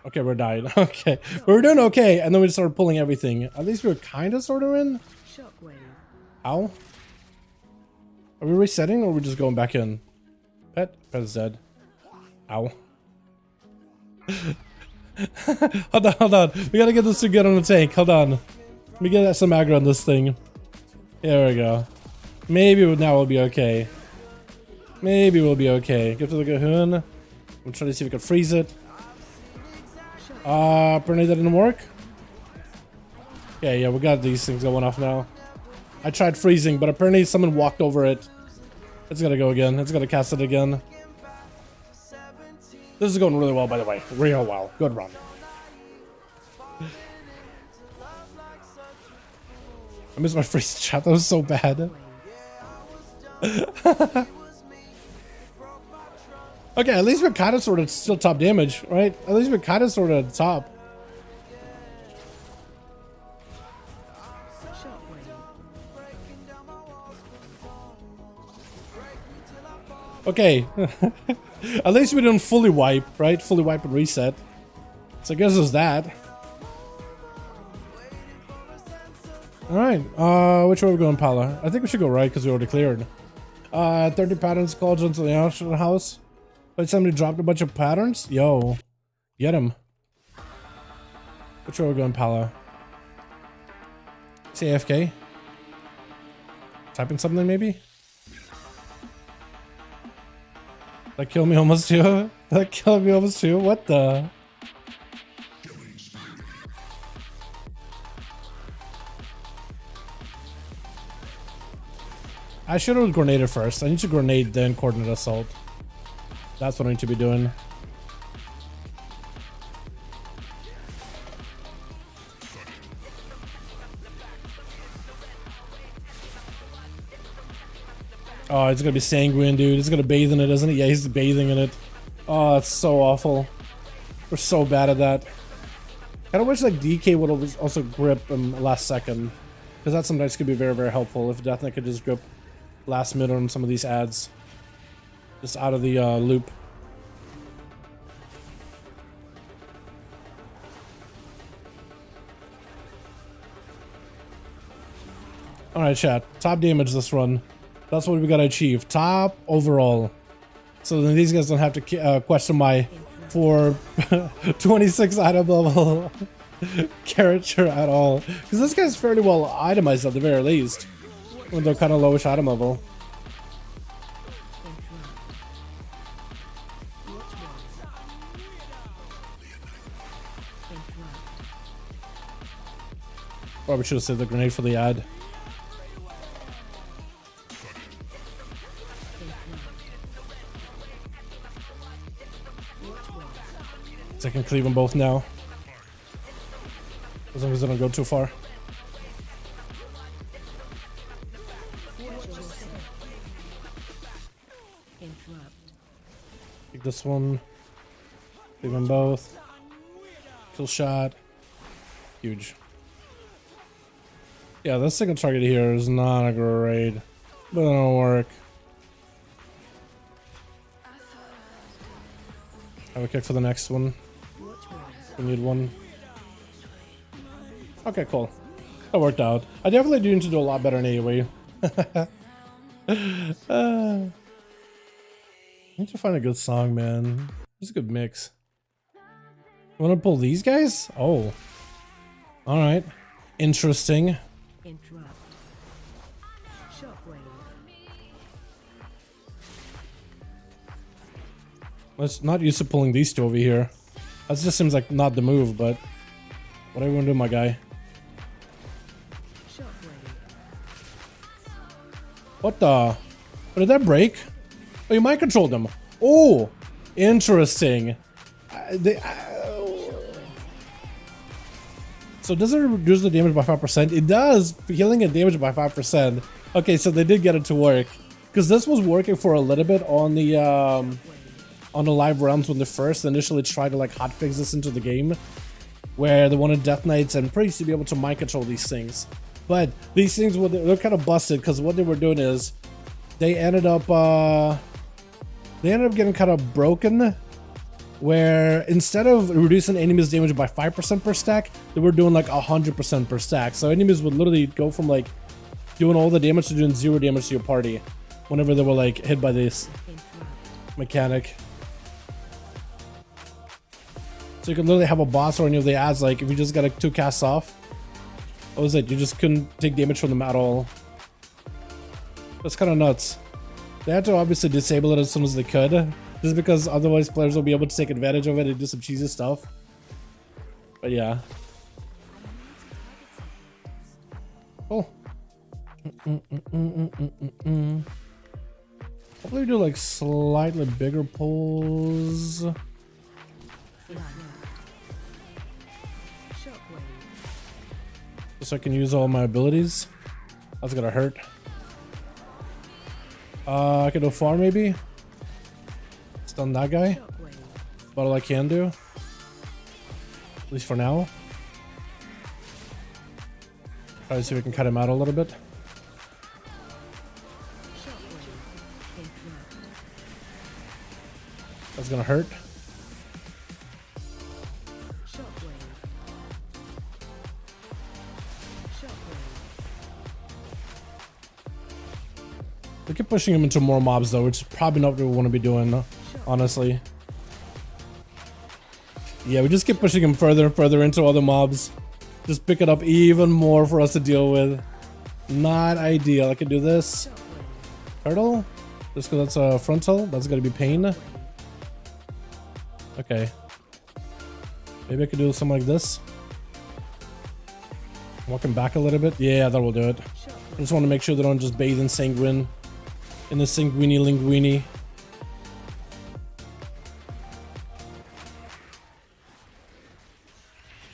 Okay, we're dying. Okay, we were doing okay, and then we started pulling everything. At least we were kind of sort of in. Ow. Are we resetting, or are we just going back in? Pet is dead. Ow. Hold on. We gotta get this to get on the tank. Hold on. Let me get some aggro on this thing. There we go. Maybe now we'll be okay. Maybe we'll be okay. Get to the Gahoon. We'll try to see if we can freeze it. Apparently that didn't work. Okay, yeah, we got these things going off now. I tried freezing, but apparently someone walked over it. It's gonna go again. It's gonna cast it again. This is going really well, by the way. Real well. Good run. I missed my freeze chat. That was so bad. Okay, at least we're kind of sort of still top damage, right? At least we're kind of sort of at the top. Okay. At least we didn't fully wipe, right? Fully wipe and reset. So I guess it's that. Alright, which way are we going, Pala? I think we should go right because we already cleared. 30 patterns called into the house. But somebody dropped a bunch of patterns? Yo. Get him. Which way are we going, Pala? Say AFK? Typing something maybe? That killed me almost too? That killed me almost too? What the? I should have grenaded first. I need to grenade then coordinate assault. That's what I need to be doing. Oh, it's gonna be sanguine, dude. It's gonna bathe in it, isn't it? Yeah, he's bathing in it. Oh, that's so awful. We're so bad at that. I wish like DK would have also grip last second, because that sometimes could be very, very helpful if Death Knight could just grip last minute on some of these ads, just out of the loop. All right, chat. Top damage this run. That's what we gotta achieve. Top overall. So then these guys don't have to question my 426 item level character at all. Because this guy's fairly well itemized at the very least. When they're kind of lowish item level. Probably should have saved the grenade for the ad. So I can cleave them both now. As long as they don't go too far. Take this one. Cleave them both. Kill shot. Huge. Yeah, this second target here is not a great, but it'll work. Have a kick for the next one. We need one. Okay, cool. That worked out. I definitely do need to do a lot better in AoE. I need to find a good song, man. It's a good mix. You want to pull these guys? Oh. Alright. Interesting. Interrupt. Shockwave. Let's not used to pulling these two over here. That just seems like not the move, but what are you gonna do, my guy? Shockwave. What the? Oh, did that break? Oh, you might control them. Oh, interesting. So does it reduce the damage by 5%? It does. Healing and damage by 5%. Okay, so they did get it to work. Because this was working for a little bit on the live rounds when they first initially tried to like hotfix this into the game. Where they wanted Death Knights and priests to be able to mind control these things. But these things, they're kind of busted because what they were doing is they ended up getting kind of broken. Where instead of reducing enemies' damage by 5% per stack, they were doing like 100% per stack. So enemies would literally go from like doing all the damage to doing 0 damage to your party whenever they were like hit by this mechanic. So you could literally have a boss or any of the ads, like if you just got like 2 casts off, what was it? You just couldn't take damage from them at all. That's kind of nuts. They had to obviously disable it as soon as they could. Just because otherwise players will be able to take advantage of it and do some cheesy stuff. But yeah. Cool. Hopefully we do like slightly bigger pulls. Just so I can use all my abilities. That's gonna hurt. I can do far maybe. Stun that guy. About all I can do. At least for now. Try to see if we can cut him out a little bit. That's gonna hurt. We keep pushing him into more mobs though, which is probably not what we want to be doing, honestly. Yeah, we just keep pushing him further and further into other mobs. Just pick it up even more for us to deal with. Not ideal. I could do this. Turtle? Just because that's a frontal. That's going to be pain. Okay. Maybe I could do something like this. Walk him back a little bit. Yeah, that will do it. I just want to make sure they don't just bathe in sanguine. In the sanguini linguini.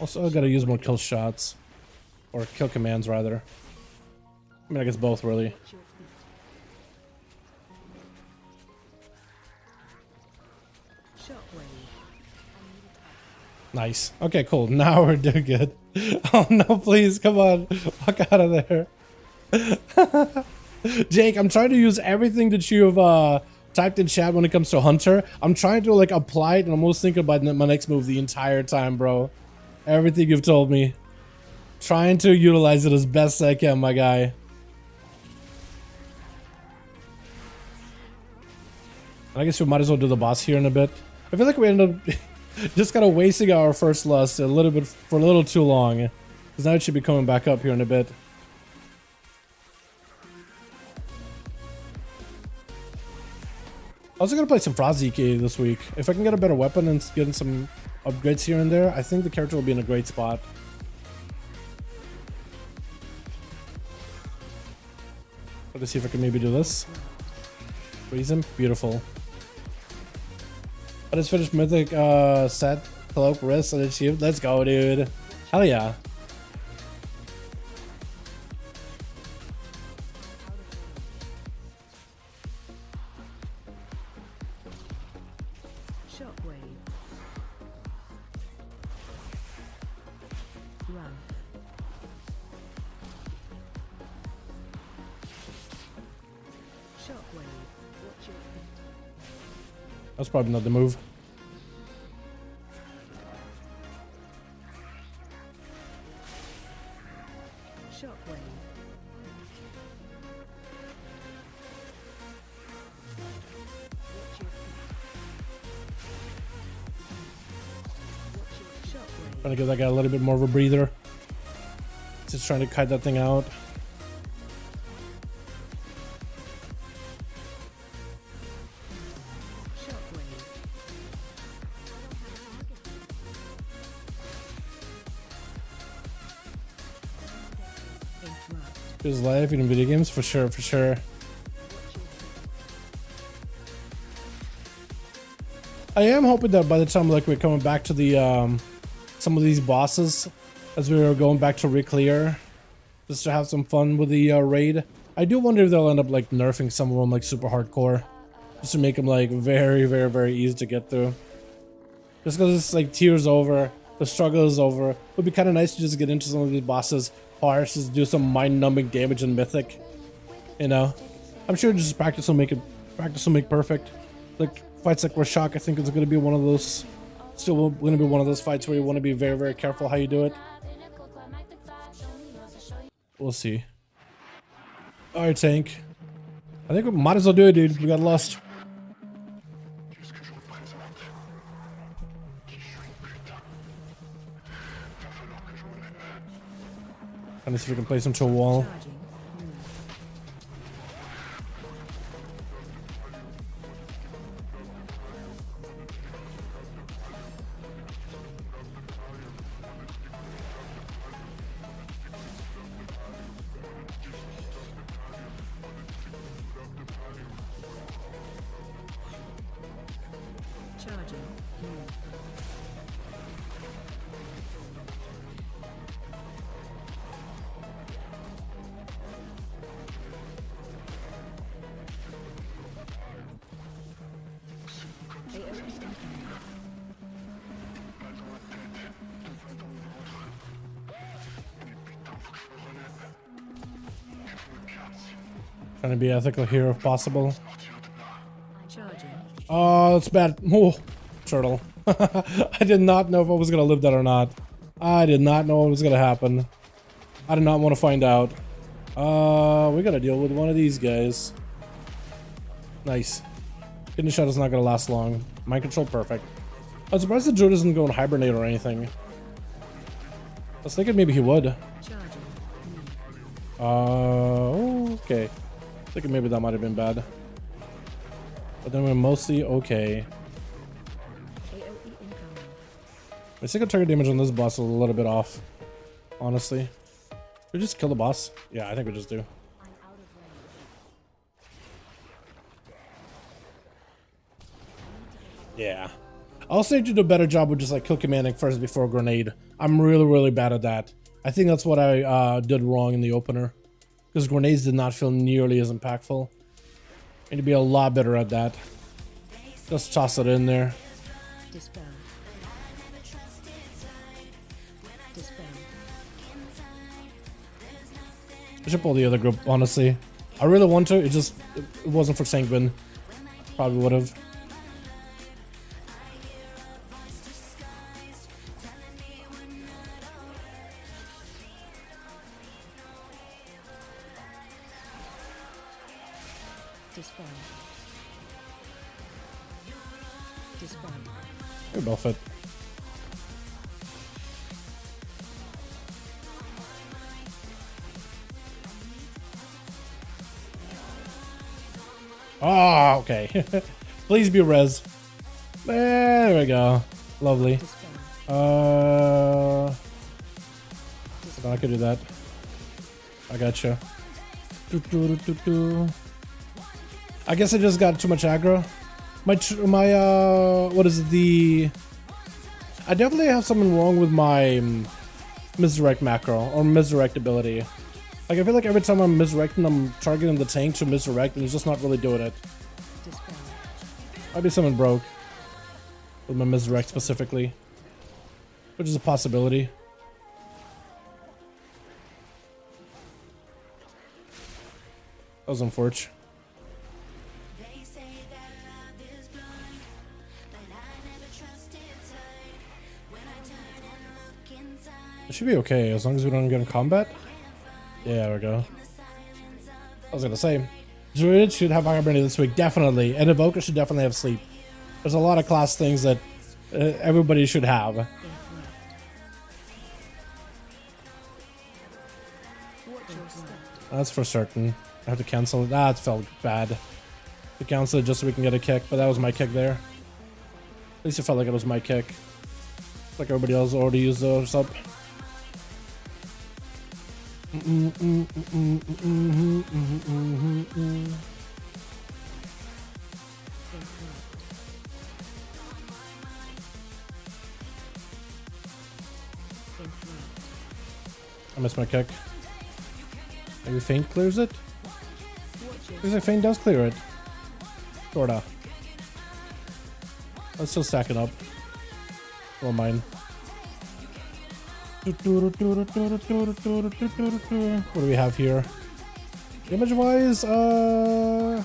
Also, I gotta use more kill shots. Or kill commands, rather. I mean, I guess both, really. Nice. Okay, cool. Now we're doing good. Oh no, please, come on. Walk out of there. Jake, I'm trying to use everything that you've typed in chat when it comes to Hunter. I'm trying to like apply it and I'm almost thinking about my next move the entire time, bro. Everything you've told me. Trying to utilize it as best I can, my guy. I guess we might as well do the boss here in a bit. I feel like we ended up just kind of wasting our first lust a little bit for a little too long. Because now it should be coming back up here in a bit. Also gonna play some Frost ZK this week. If I can get a better weapon and get some upgrades here and there, I think the character will be in a great spot. Let's see if I can maybe do this. Freeze him. Beautiful. I just finished Mythic set, cloak, wrist, and shield. Let's go, dude. Hell yeah. That's probably not the move. Trying to give that guy a little bit more of a breather. Just trying to kite that thing out. His life in video games, for sure, for sure. I am hoping that by the time like we're coming back to the some of these bosses, as we were going back to re-clear, just to have some fun with the raid. I do wonder if they'll end up like nerfing some of them like super hardcore, just to make them like very, very, very easy to get through. Just because it's like tears over, the struggle is over. It would be kind of nice to just get into some of these bosses. Harsh, just do some mind-numbing damage in Mythic. You know, I'm sure just practice will make perfect. Like fights like Rashok, I think is going to be one of those. Still going to be one of those fights where you want to be very, very careful how you do it. We'll see. All right, tank. I think we might as well do it, dude. We got lost. Trying to see if we can place him to a wall. Trying to be ethical here if possible. Oh, that's bad. Oh, turtle. I did not know if I was gonna live that or not. I did not know what was gonna happen. I did not want to find out. We gotta deal with one of these guys. Nice. Kidney shot is not gonna last long. Mind control, perfect. I'm surprised the druid doesn't go and hibernate or anything. I was thinking maybe he would. Okay. Thinking maybe that might have been bad. But then we're mostly okay. My single target damage on this boss is a little bit off. Honestly. Should we just kill the boss? Yeah, I think we just do. Yeah. I'll say to do a better job with just like kill commanding first before grenade. I'm really bad at that. I think that's what I did wrong in the opener. Because grenades did not feel nearly as impactful. Need to be a lot better at that. Just toss it in there. Dispel. Dispel. I should pull the other group, honestly. I really want to, it wasn't for Sanguine. Probably would have. Dispel. Dispel. Hey, Buffett. Oh, okay. Please be res. There we go. Lovely. I could do that. I gotcha. I guess I just got too much aggro. What is it, I definitely have something wrong with my misdirect macro or misdirect ability. Like I feel like every time I'm misdirecting, I'm targeting the tank to misdirect and he's just not really doing it. Might be something broke with my misdirect specifically, which is a possibility. That was unfortunate. It should be okay as long as we don't get in combat. Yeah, there we go. I was gonna say, Druid should have hibernate this week, definitely, and Evoker should definitely have sleep. There's a lot of class things that everybody should have. That's for certain. I have to cancel it. That felt bad. To cancel it just so we can get a kick, but that was my kick there. At least it felt like it was my kick. Like everybody else already used those up. I missed my kick. Maybe Feint clears it? Looks like Feint does clear it. Sorta. Let's still stack it up. Don't mind. What do we have here? Damage wise, I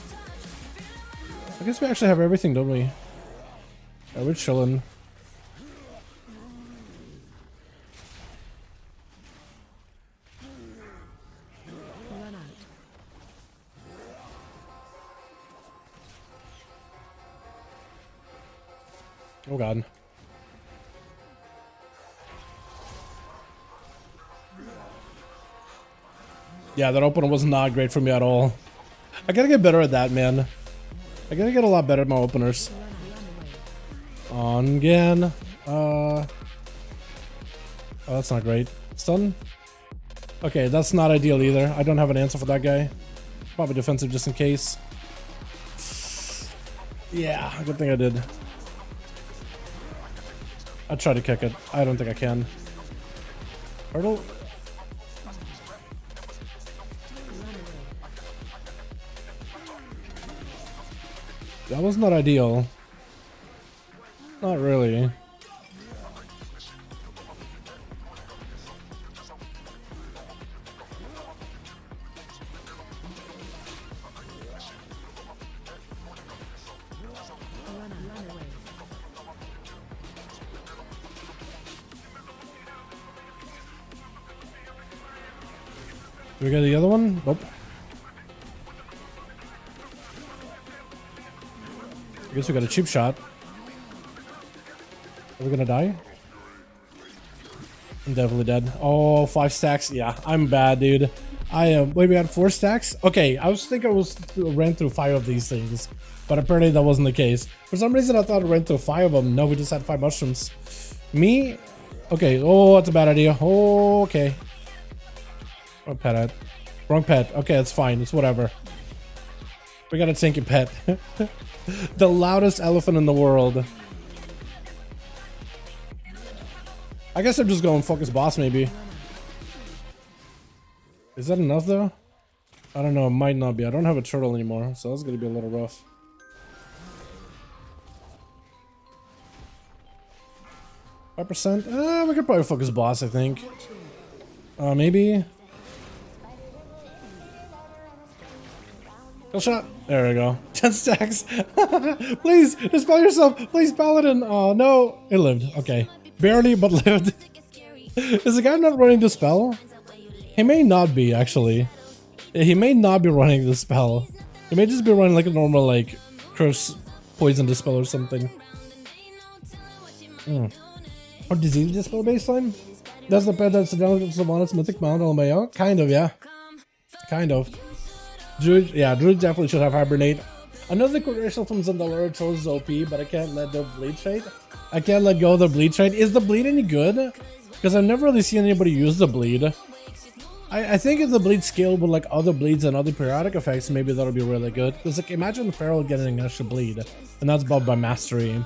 guess we actually have everything, don't we? Yeah, we're chilling. Oh god. Yeah, that opener was not great for me at all. I gotta get better at that, man. I gotta get a lot better at my openers. On again. Oh, that's not great. Stun? Okay, that's not ideal either. I don't have an answer for that guy. Probably defensive just in case. Yeah, good thing I did. I'll try to kick it. I don't think I can. Hurdle? That was not ideal. Not really. Do we get the other one? Nope. I guess we got a cheap shot. Are we gonna die? I'm definitely dead. Oh, 5 stacks. Yeah, I'm bad, dude. I am. Wait, we had 4 stacks? Okay, I was thinking I ran through 5 of these things, but apparently that wasn't the case. For some reason, I thought I ran through 5 of them. No, we just had 5 mushrooms. Me? Okay. Oh, that's a bad idea. Oh, okay. What pet at? Wrong pet. Okay, it's fine. It's whatever. We got a tanky pet. The loudest elephant in the world. I guess I'm just going focus boss maybe. Is that enough though? I don't know, it might not be. I don't have a turtle anymore, so that's gonna be a little rough. %? We could probably focus boss, I think. Maybe. Kill shot. There we go. 10 stacks. Please, dispel yourself. Please, Paladin. Oh, no. It lived. Okay. Barely, but lived. Is the guy not running the spell? He may not be, actually. He may not be running the spell. He may just be running like a normal, like, curse poison dispel or something. Or disease dispel baseline? That's the pet that's down to Sylvanas Mythic Mount LMAO? Kind of, yeah. Kind of. Druid, yeah, Druid definitely should have Hibernate. Another commercial from Dalaran chose OP, but I can't let the bleed trade. I can't let go of the bleed trade. Is the bleed any good? Because I've never really seen anybody use the bleed. I think if the bleed scaled with like other bleeds and other periodic effects, maybe that'll be really good. Because like imagine Feral getting an extra bleed, and that's buffed by mastery.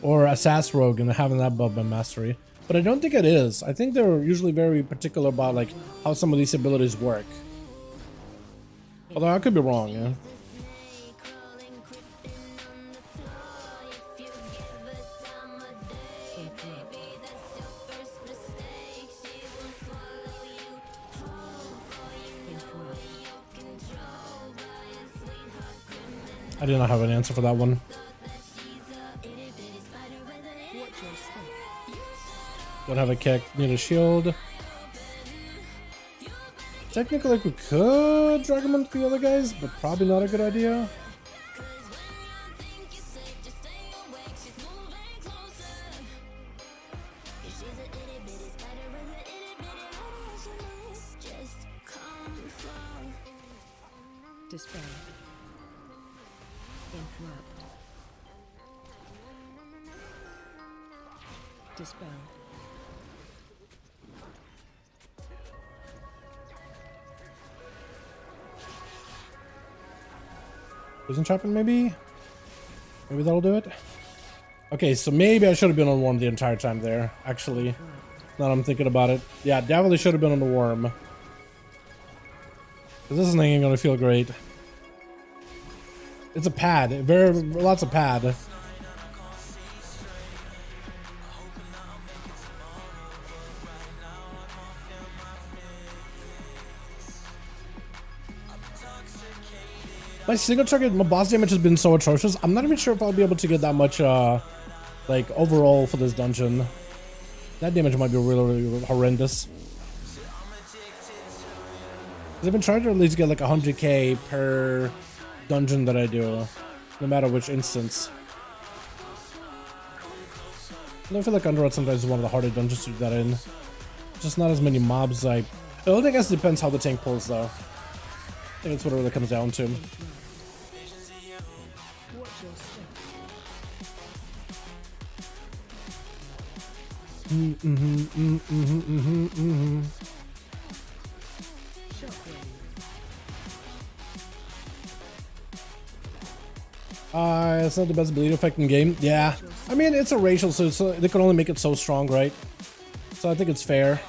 Or Assassin Rogue and having that buffed by mastery. But I don't think it is. I think they're usually very particular about like how some of these abilities work. Although I could be wrong, yeah. I did not have an answer for that one. Don't have a kick, need a shield. Technically, like, we could drag him onto the other guys, but probably not a good idea. Dispel. Interrupt. Dispel. Prison trapping, maybe? Maybe that'll do it? Okay, so maybe I should have been on worm the entire time there, actually. Now that I'm thinking about it. Yeah, definitely should have been on the worm. Because this thing ain't gonna feel great. It's a pad. Lots of pad. My single target, my boss damage has been so atrocious. I'm not even sure if I'll be able to get that much, like, overall for this dungeon. That damage might be really horrendous. I've been trying to at least get like 100k per dungeon that I do, no matter which instance. I feel like Underworld sometimes is one of the harder dungeons to do that in. Just not as many mobs. I guess it depends how the tank pulls, though. I think that's what it really comes down to. It's not the best bleed effect in game. Yeah, I mean it's a racial, so they can only make it so strong, right? So I think it's fair.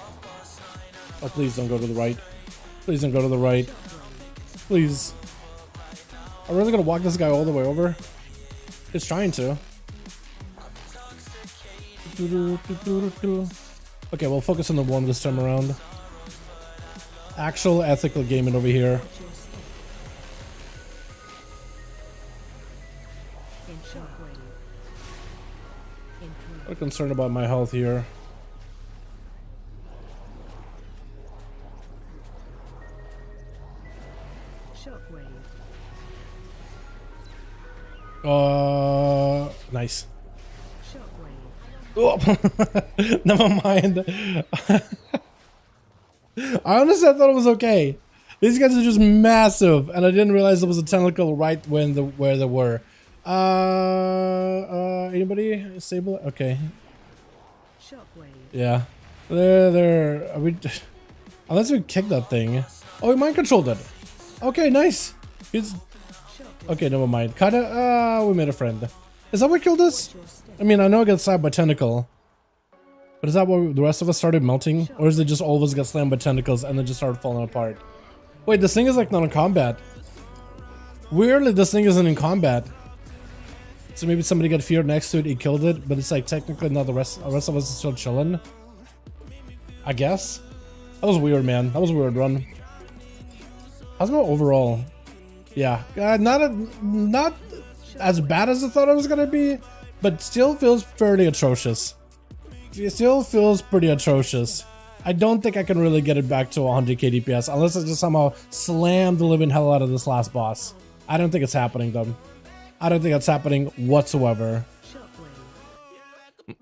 Oh, please don't go to the right. Please don't go to the right. Please. I'm really gonna walk this guy all the way over. It's trying to. Okay, we'll focus on the worm this time around. Actual ethical gaming over here. I'm concerned about my health here. Nice. Shockwave. Oh, never mind. I honestly thought it was okay. These guys are just massive, and I didn't realize there was a tentacle right where they were. Anybody? Sable? Okay. Shockwave. Yeah. They're are we unless we kick that thing. Oh, we mind controlled it. Okay, nice. It's okay, never mind. Kinda we made a friend. Is that what killed us? I mean, I know I got stabbed by tentacle. But is that what the rest of us started melting? Or is it just all of us got slammed by tentacles and then just started falling apart? Wait, this thing is like not in combat. Weirdly, this thing isn't in combat. So maybe somebody got feared next to it, he killed it, but it's like technically not the rest of us is still chilling. I guess. That was weird, man. That was a weird run. How's my overall? Yeah, not as bad as I thought it was gonna be, but still feels fairly atrocious. It still feels pretty atrocious. I don't think I can really get it back to 100k DPS unless I just somehow slam the living hell out of this last boss. I don't think it's happening though. I don't think that's happening whatsoever. Watch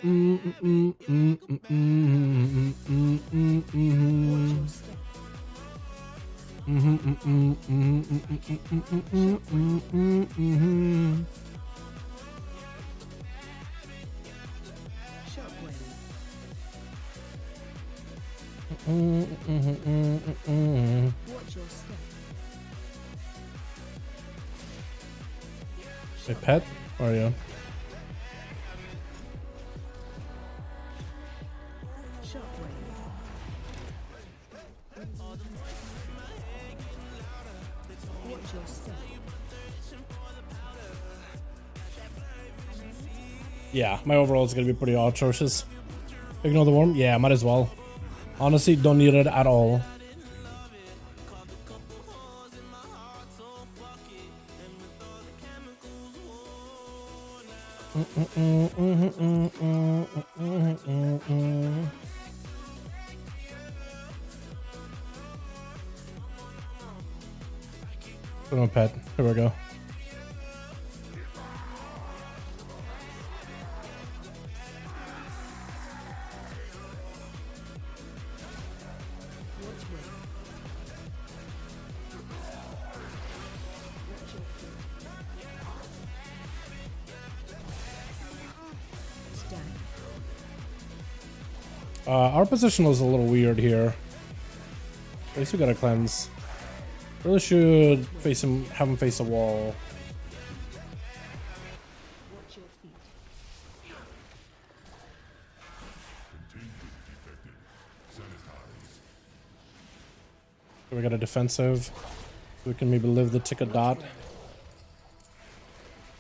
your step. Hey, pet, where are you? Watch your step. Yeah, my overall is gonna be pretty atrocious. Ignore the worm? Yeah, might as well. Honestly, don't need it at all. Put on pet. Here we go. Our position was a little weird here. At least we got a cleanse. Really should face him, have him face a wall. Watch your feet. So we got a defensive. So we can maybe live the tick a dot.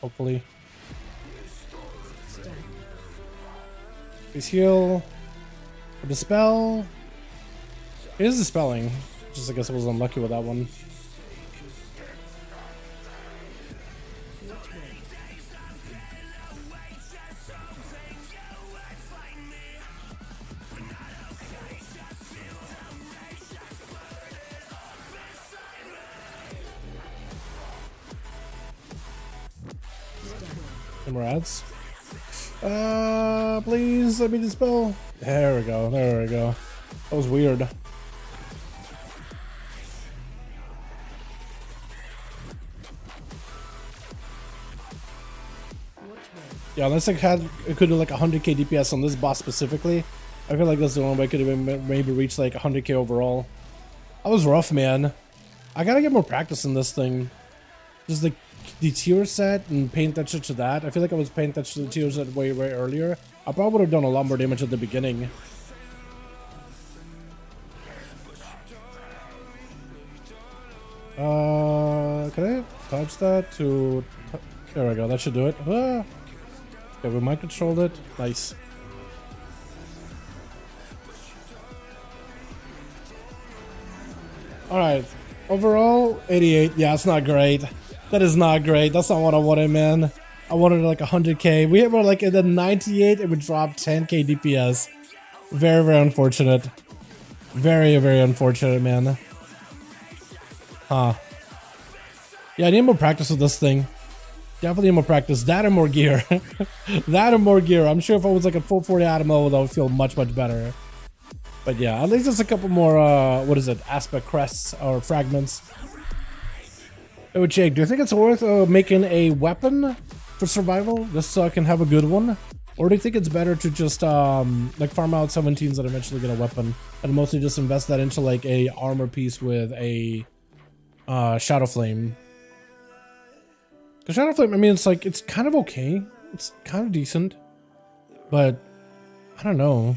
Hopefully. Please heal. Or dispel. It is dispelling. Just I guess I was unlucky with that one. Any more ads? Please let me dispel. There we go. There we go. That was weird. Yeah, unless I could do like 100k DPS on this boss specifically, I feel like that's the only way I could have maybe reached like 100k overall. That was rough, man. I gotta get more practice in this thing. Just the tier set and paying attention to that. I feel like I was paying attention to the tier set way earlier. I probably would have done a lot more damage at the beginning. Can I touch that to... There we go, that should do it. Ah. Okay, we might control it. Nice. Alright. Overall, 88. Yeah, it's not great. That is not great. That's not what I wanted, man. I wanted like 100k. We were like in the 98 and we dropped 10k DPS. Very, very unfortunate. Very, very unfortunate, man. Huh. Yeah, I need more practice with this thing. Definitely more practice. That and more gear. That and more gear. I'm sure if I was like a full 40 item mode, I would feel much, much better. But yeah, at least there's a couple more, what is it? Aspect crests or fragments. Oh, Jake, do you think it's worth making a weapon for survival just so I can have a good one? Or do you think it's better to just like farm out 17s and eventually get a weapon and mostly just invest that into like a armor piece with a Shadow Flame? The Shadow Flame, I mean, it's like, it's kind of okay. It's kind of decent. But I don't know.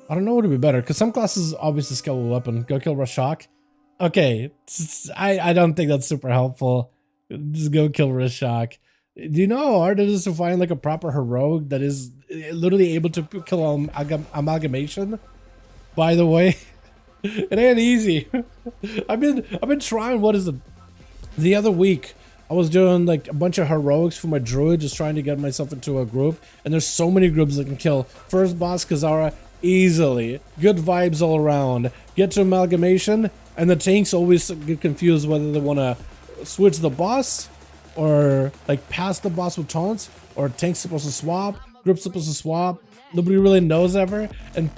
I don't know what would be better, because some classes obviously scale with weapon. Go kill Rashok. Okay, I don't think that's super helpful. Just go kill Rashok. Do you know how hard it is to find like a proper heroic that is literally able to kill amalgamation? By the way, it ain't easy. I've been trying. What is it? The other week, I was doing like a bunch of heroics for my druid, just trying to get myself into a group. And there's so many groups that can kill. First boss, Kazara, easily. Good vibes all around. Get to amalgamation, and the tanks always get confused whether they want to switch the boss or like pass the boss with taunts, or tank's supposed to swap, group's supposed to swap. Nobody really knows ever, and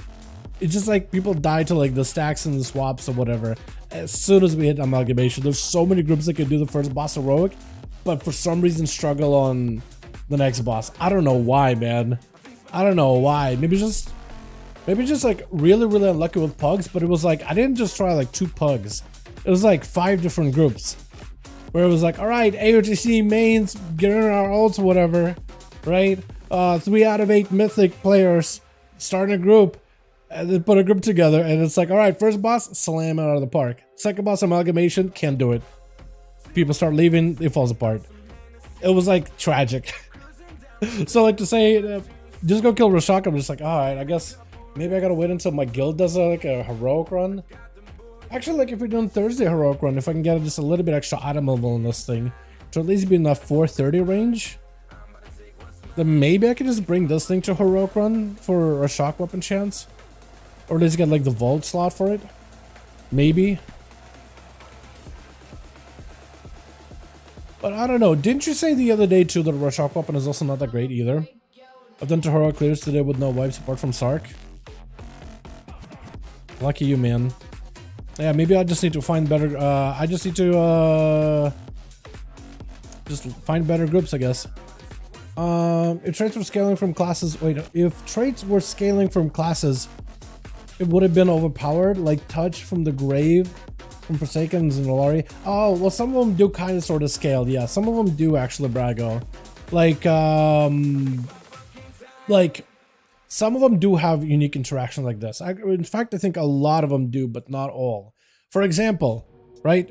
it's just like people die to like the stacks and the swaps or whatever. As soon as we hit amalgamation, there's so many groups that can do the first boss heroic, but for some reason struggle on the next boss. I don't know why, man. I don't know why. Maybe just like really unlucky with pugs, but it was like I didn't just try like 2 pugs. It was like 5 different groups where it was like, all right, AOTC mains, get in our ults, whatever, right? 3 out of 8 mythic players start a group and then put a group together, and it's like, all right, first boss, slam it out of the park. Second boss, amalgamation, can't do it. People start leaving, it falls apart. It was like tragic. So like to say, just go kill Rashok, I'm just like, all right, I guess maybe I gotta wait until my guild does like a heroic run. Actually, like if we're doing Thursday heroic run, if I can get just a little bit extra item level in this thing to at least be in that 430 range, then maybe I can just bring this thing to heroic run for a shock weapon chance, or at least get like the vault slot for it. Maybe. But I don't know. Didn't you say the other day too that a shock weapon is also not that great either? I've done to heroic clears today with no wipe support from Sark. Lucky you, man. Yeah, maybe I just need to find better, I just need to, just find better groups, I guess. If traits were scaling from classes, wait, if traits were scaling from classes, it would have been overpowered, like Touch from the Grave, from Forsakens and Valari. Oh, well, some of them do kind of sort of scale, yeah, some of them do actually, Brago. Like, some of them do have unique interaction like this. In fact, I think a lot of them do, but not all. For example, right?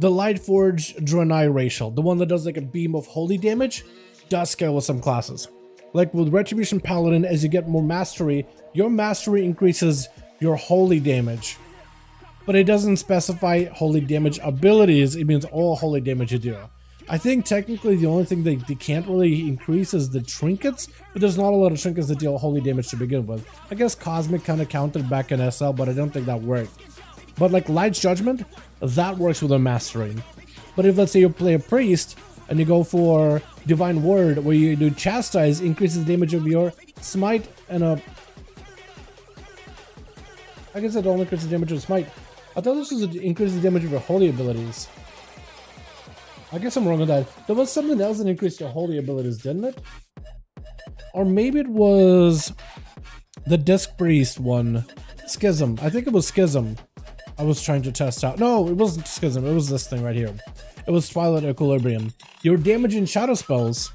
The Lightforge Draenei racial, the one that does like a beam of holy damage, does scale with some classes. Like with Retribution Paladin, as you get more mastery, your mastery increases your holy damage. But it doesn't specify holy damage abilities, it means all holy damage you do. I think technically the only thing they can't really increase is the trinkets, but there's not a lot of trinkets that deal holy damage to begin with. I guess Cosmic kind of counted back in SL, but I don't think that worked. But like Light's Judgment, that works with a mastery. But if let's say you play a priest and you go for Divine Word, where you do Chastise, increases the damage of your smite and a... I guess it only increases the damage of smite. I thought this was increases the damage of your holy abilities. I guess I'm wrong on that. There was something else that increased your holy abilities, didn't it? Or maybe it was the Disc Priest one. Schism. I think it was Schism I was trying to test out. No, it wasn't Schism. It was this thing right here. It was Twilight Equilibrium. Your damage in shadow spells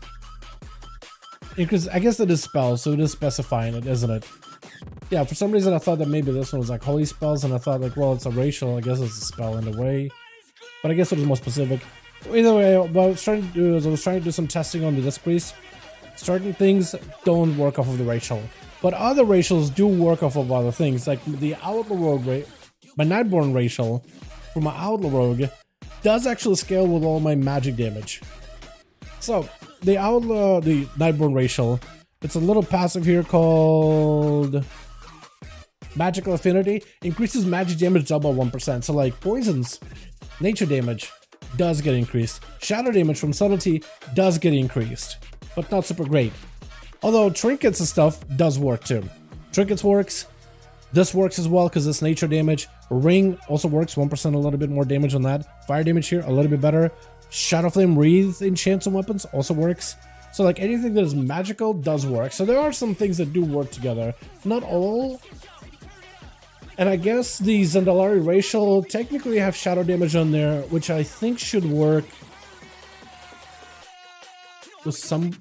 increases. I guess it is spells, so it is specifying it, isn't it? Yeah, for some reason I thought that maybe this one was like holy spells, and I thought like, well, it's a racial. I guess it's a spell in a way. But I guess it was more specific. Either way, what I was trying to do is I was trying to do some testing on the Disc Priest. Certain things don't work off of the racial, but other racials do work off of other things. Like the Outlaw Rogue, my Nightborn racial for my Outlaw Rogue does actually scale with all my magic damage. So the Nightborn racial, it's a little passive here called Magical Affinity, increases magic damage double 1%. So like poisons, nature damage, does get increased. Shadow damage from subtlety does get increased, but not super great. Although trinkets and stuff does work too. Trinkets works. This works as well because it's nature damage. Ring also works, 1% a little bit more damage on that. Fire damage here, a little bit better. Shadow Flame Wreath enchants and weapons also works. So like anything that is magical does work. So there are some things that do work together. Not all. And I guess the Zandalari Racial technically have shadow damage on there, which I think should work with some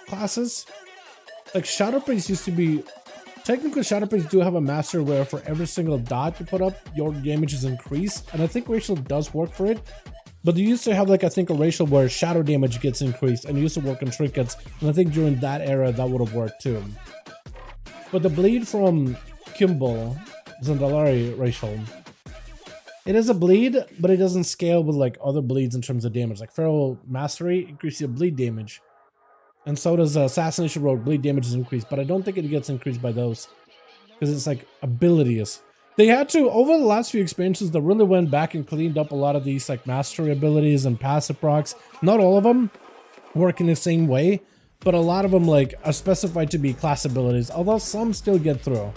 classes. Like Shadow Priest used to be... Technically, Shadow Priest do have a master where for every single dot you put up, your damage is increased. And I think Racial does work for it. But they used to have, like, I think a Racial where shadow damage gets increased. And it used to work on trinkets. And I think during that era, that would have worked too. But the bleed from Kimball, Zandalari Racial, it is a bleed, but it doesn't scale with, like, other bleeds in terms of damage. Like, Feral Mastery increases your bleed damage. And so does Assassination Rogue. Bleed damage is increased, but I don't think it gets increased by those. Because it's like abilities. They had to, over the last few expansions, they really went back and cleaned up a lot of these like mastery abilities and passive procs. Not all of them work in the same way, but a lot of them like are specified to be class abilities, although some still get through.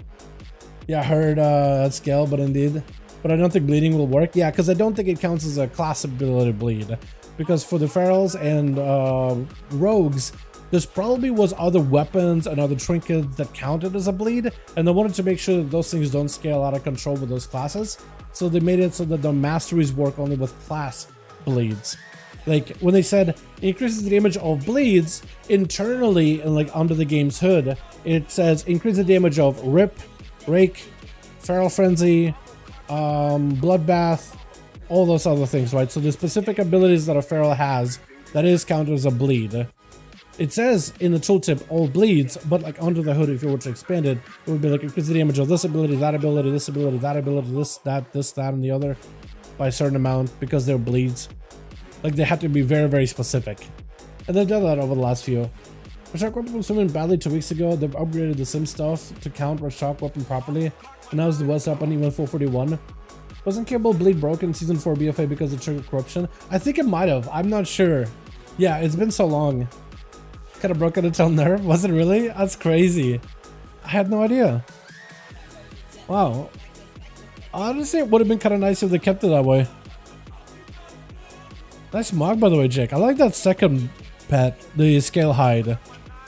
Yeah, I heard that scale, but indeed. But I don't think bleeding will work. Yeah, because I don't think it counts as a class ability bleed. Because for the Ferals and Rogues, there probably was other weapons and other trinkets that counted as a bleed, and they wanted to make sure that those things don't scale out of control with those classes. So they made it so that the masteries work only with class bleeds. Like when they said increases the damage of bleeds internally and like under the game's hood, it says increase the damage of Rip, Rake, Feral Frenzy, Bloodbath, all those other things, right? So the specific abilities that a Feral has, that is counted as a bleed. It says in the tooltip all bleeds, but like under the hood, if you were to expand it, it would be like increase the damage of this ability, that ability, this ability, that ability, this, that, and the other by a certain amount because they're bleeds. Like they have to be very, very specific. And they've done that over the last few. Shock Weapon was swimming badly 2 weeks ago. They've upgraded the sim stuff to count Shock Weapon properly. And now it's the West up on even 441. Wasn't Cable Bleed broken in Season 4 BFA because of trigger corruption? I think it might have. I'm not sure. Yeah, it's been so long. Kind of broken until nerf? Was it really? That's crazy. I had no idea. Wow. Honestly, it would have been kind of nice if they kept it that way. Nice mog, by the way, Jake. I like that second pet, the Scale Hide.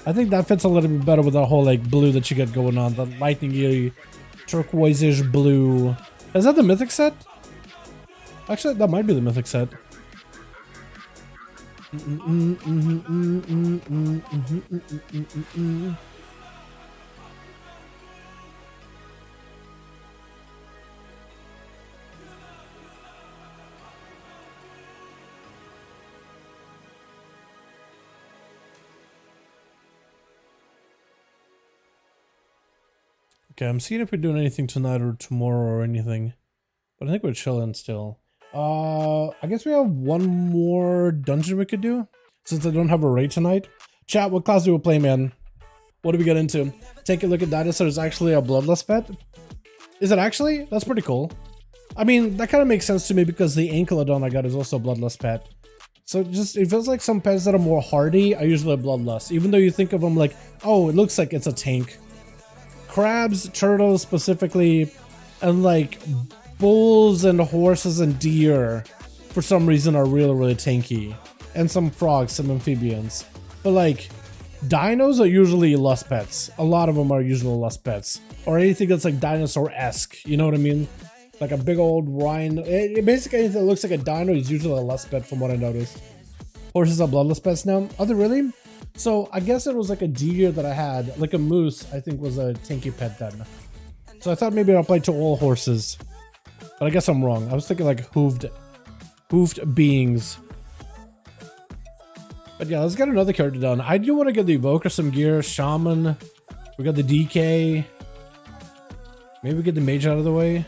I think that fits a little bit better with that whole like blue that you get going on. The lightning-y, turquoise-ish blue. Is that the Mythic set? Actually, that might be the Mythic set. Okay, I'm seeing if we're doing anything tonight or tomorrow or anything, but I think we're chilling still. I guess we have one more dungeon we could do since I don't have a raid tonight. Chat, what class do we play, man? What do we get into? Take a look at Dinosaur is actually a bloodless pet. Is it actually? That's pretty cool. I mean, that kind of makes sense to me because the Ankylodon I got is also a bloodless pet. So it feels like some pets that are more hardy are usually bloodless, even though you think of them like, oh, it looks like it's a tank. Crabs, turtles specifically, and like bulls and horses and deer for some reason are really, really tanky. And some frogs, some amphibians. But like dinos are usually lust pets. A lot of them are usually lust pets. Or anything that's like dinosaur-esque, you know what I mean? Like a big old rhino. Basically anything that looks like a dino is usually a lust pet from what I noticed. Horses are bloodless pets now. Are they really? So I guess it was like a deer that I had. Like a moose, I think was a tanky pet then. So I thought maybe I'll play to all horses. But I guess I'm wrong. I was thinking like hoofed beings. But yeah, let's get another character done. I do want to get the Evoker some gear. Shaman. We got the DK. Maybe we get the Mage out of the way.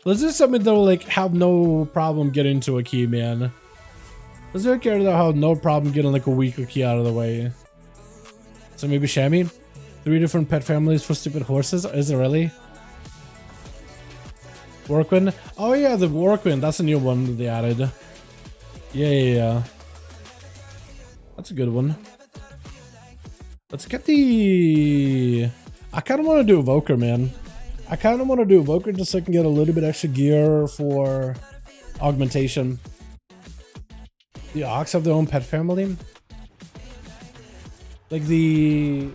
Let's do something that will like have no problem getting to a key, man. Let's do a character that will have no problem getting like a weaker key out of the way. So maybe Shammy. 3 different pet families for stupid horses. Is it really? Workwind. Oh yeah, the Workwind. That's a new one that they added. Yeah. That's a good one. Let's get the... I kind of want to do Evoker, man. I kind of want to do Evoker just so I can get a little bit extra gear for augmentation. The Ox have their own pet family. Like the...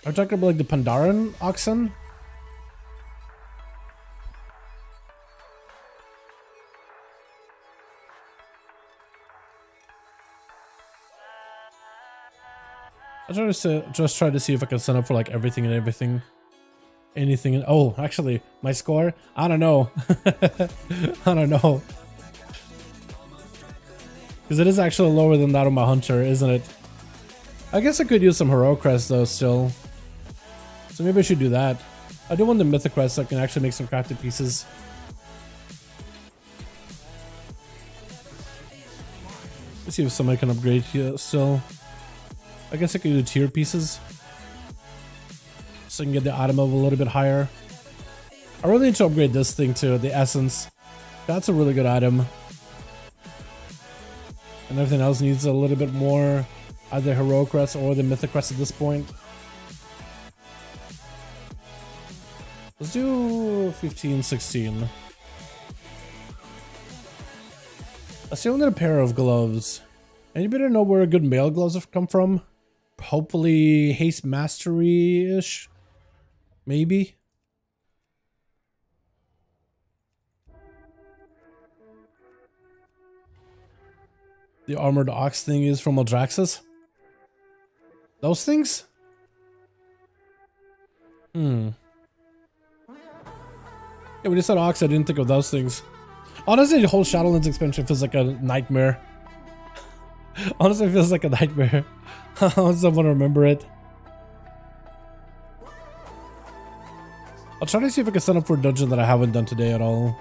I'm talking about like the Pandaren oxen. I'm trying to just try to see if I can sign up for like everything and everything. Anything. Oh, actually, my score? I don't know. I don't know. Because it is actually lower than that of my hunter, isn't it? I guess I could use some hero crest though still. So maybe I should do that. I do want the mythic crest so I can actually make some crafted pieces. Let's see if somebody can upgrade here still. I guess I could do tier pieces. So I can get the item level a little bit higher. I really need to upgrade this thing too, the essence. That's a really good item. And everything else needs a little bit more, either heroic crest or the mythic crest at this point. Let's do 15, 16. I still need a pair of gloves. Anybody know where good male gloves have come from? Hopefully haste mastery-ish? Maybe? The armored ox thing is from Aldraxis? Those things? Yeah, when you said ox, I didn't think of those things. Honestly, the whole Shadowlands expansion feels like a nightmare. Honestly, it feels like a nightmare. I want someone to remember it. I'll try to see if I can sign up for a dungeon that I haven't done today at all.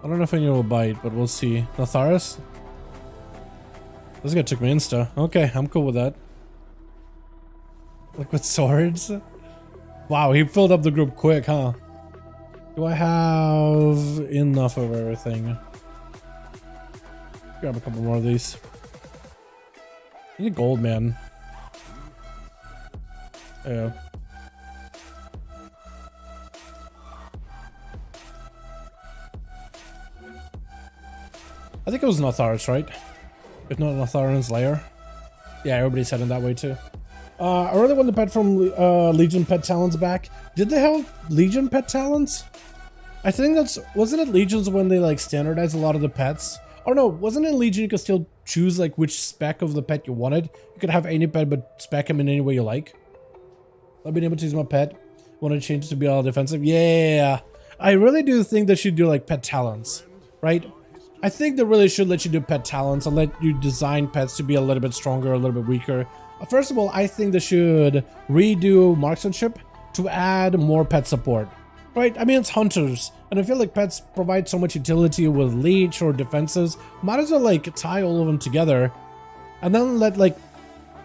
I don't know if any will bite, but we'll see. Natharis? This guy took my Insta. Okay, I'm cool with that. Like with swords? Wow, he filled up the group quick, huh? Do I have enough of everything? Grab a couple more of these. I need gold, man. Yeah. I think it was Natharis, right? If not Natharan's lair. Yeah, everybody's heading that way too. I really want the pet from Legion Pet Talents back. Did they have Legion Pet Talents? I think that's... Wasn't it Legions when they like standardized a lot of the pets? Oh no, wasn't it Legion you could still choose like which spec of the pet you wanted? You could have any pet but spec him in any way you like. I've been able to use my pet. Want to change it to be all defensive? Yeah. I really do think they should do like pet talents, right? I think they really should let you do pet talents and let you design pets to be a little bit stronger, a little bit weaker. First of all, I think they should redo marksmanship to add more pet support, right? I mean, it's hunters, and I feel like pets provide so much utility with leech or defenses. Might as well like tie all of them together, and then let like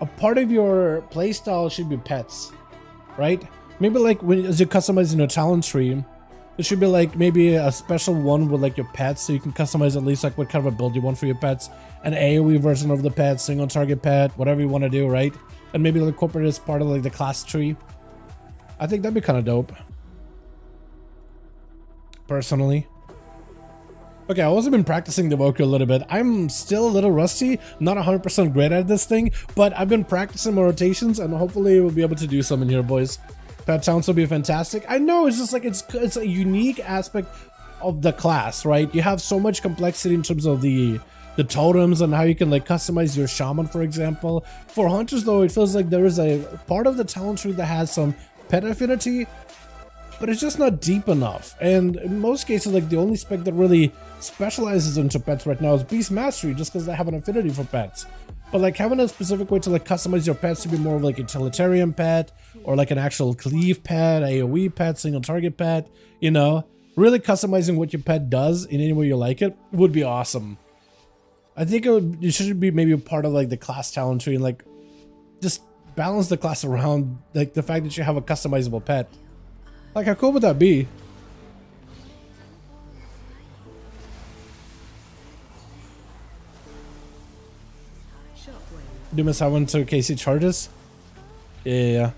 a part of your playstyle should be pets, right? Maybe like when as you're customizing your talent tree, there should be like maybe a special one with like your pets, so you can customize at least like what kind of a build you want for your pets. An AoE version of the pet, single target pet, whatever you want to do, right? And maybe incorporate it as part of like the class tree. I think that'd be kind of dope. Personally. Okay, I've also been practicing the Evoker a little bit. I'm still a little rusty, not 100% great at this thing, but I've been practicing my rotations and hopefully we'll be able to do some in here, boys. Pet sounds will be fantastic. I know it's just like it's a unique aspect of the class, right? You have so much complexity in terms of the totems and how you can like customize your shaman, for example. For hunters though, it feels like there is a part of the talent tree that has some pet affinity, but it's just not deep enough. And in most cases, like the only spec that really specializes into pets right now is Beast Mastery, just because they have an affinity for pets. But like having a specific way to like customize your pets to be more of like a utilitarian pet, or like an actual cleave pet, AoE pet, single target pet, you know, really customizing what your pet does in any way you like it would be awesome. I think it should be maybe a part of like the class talent tree and like just balance the class around like the fact that you have a customizable pet. Like how cool would that be? Shockwave. Do miss I went to KC charges? Yeah.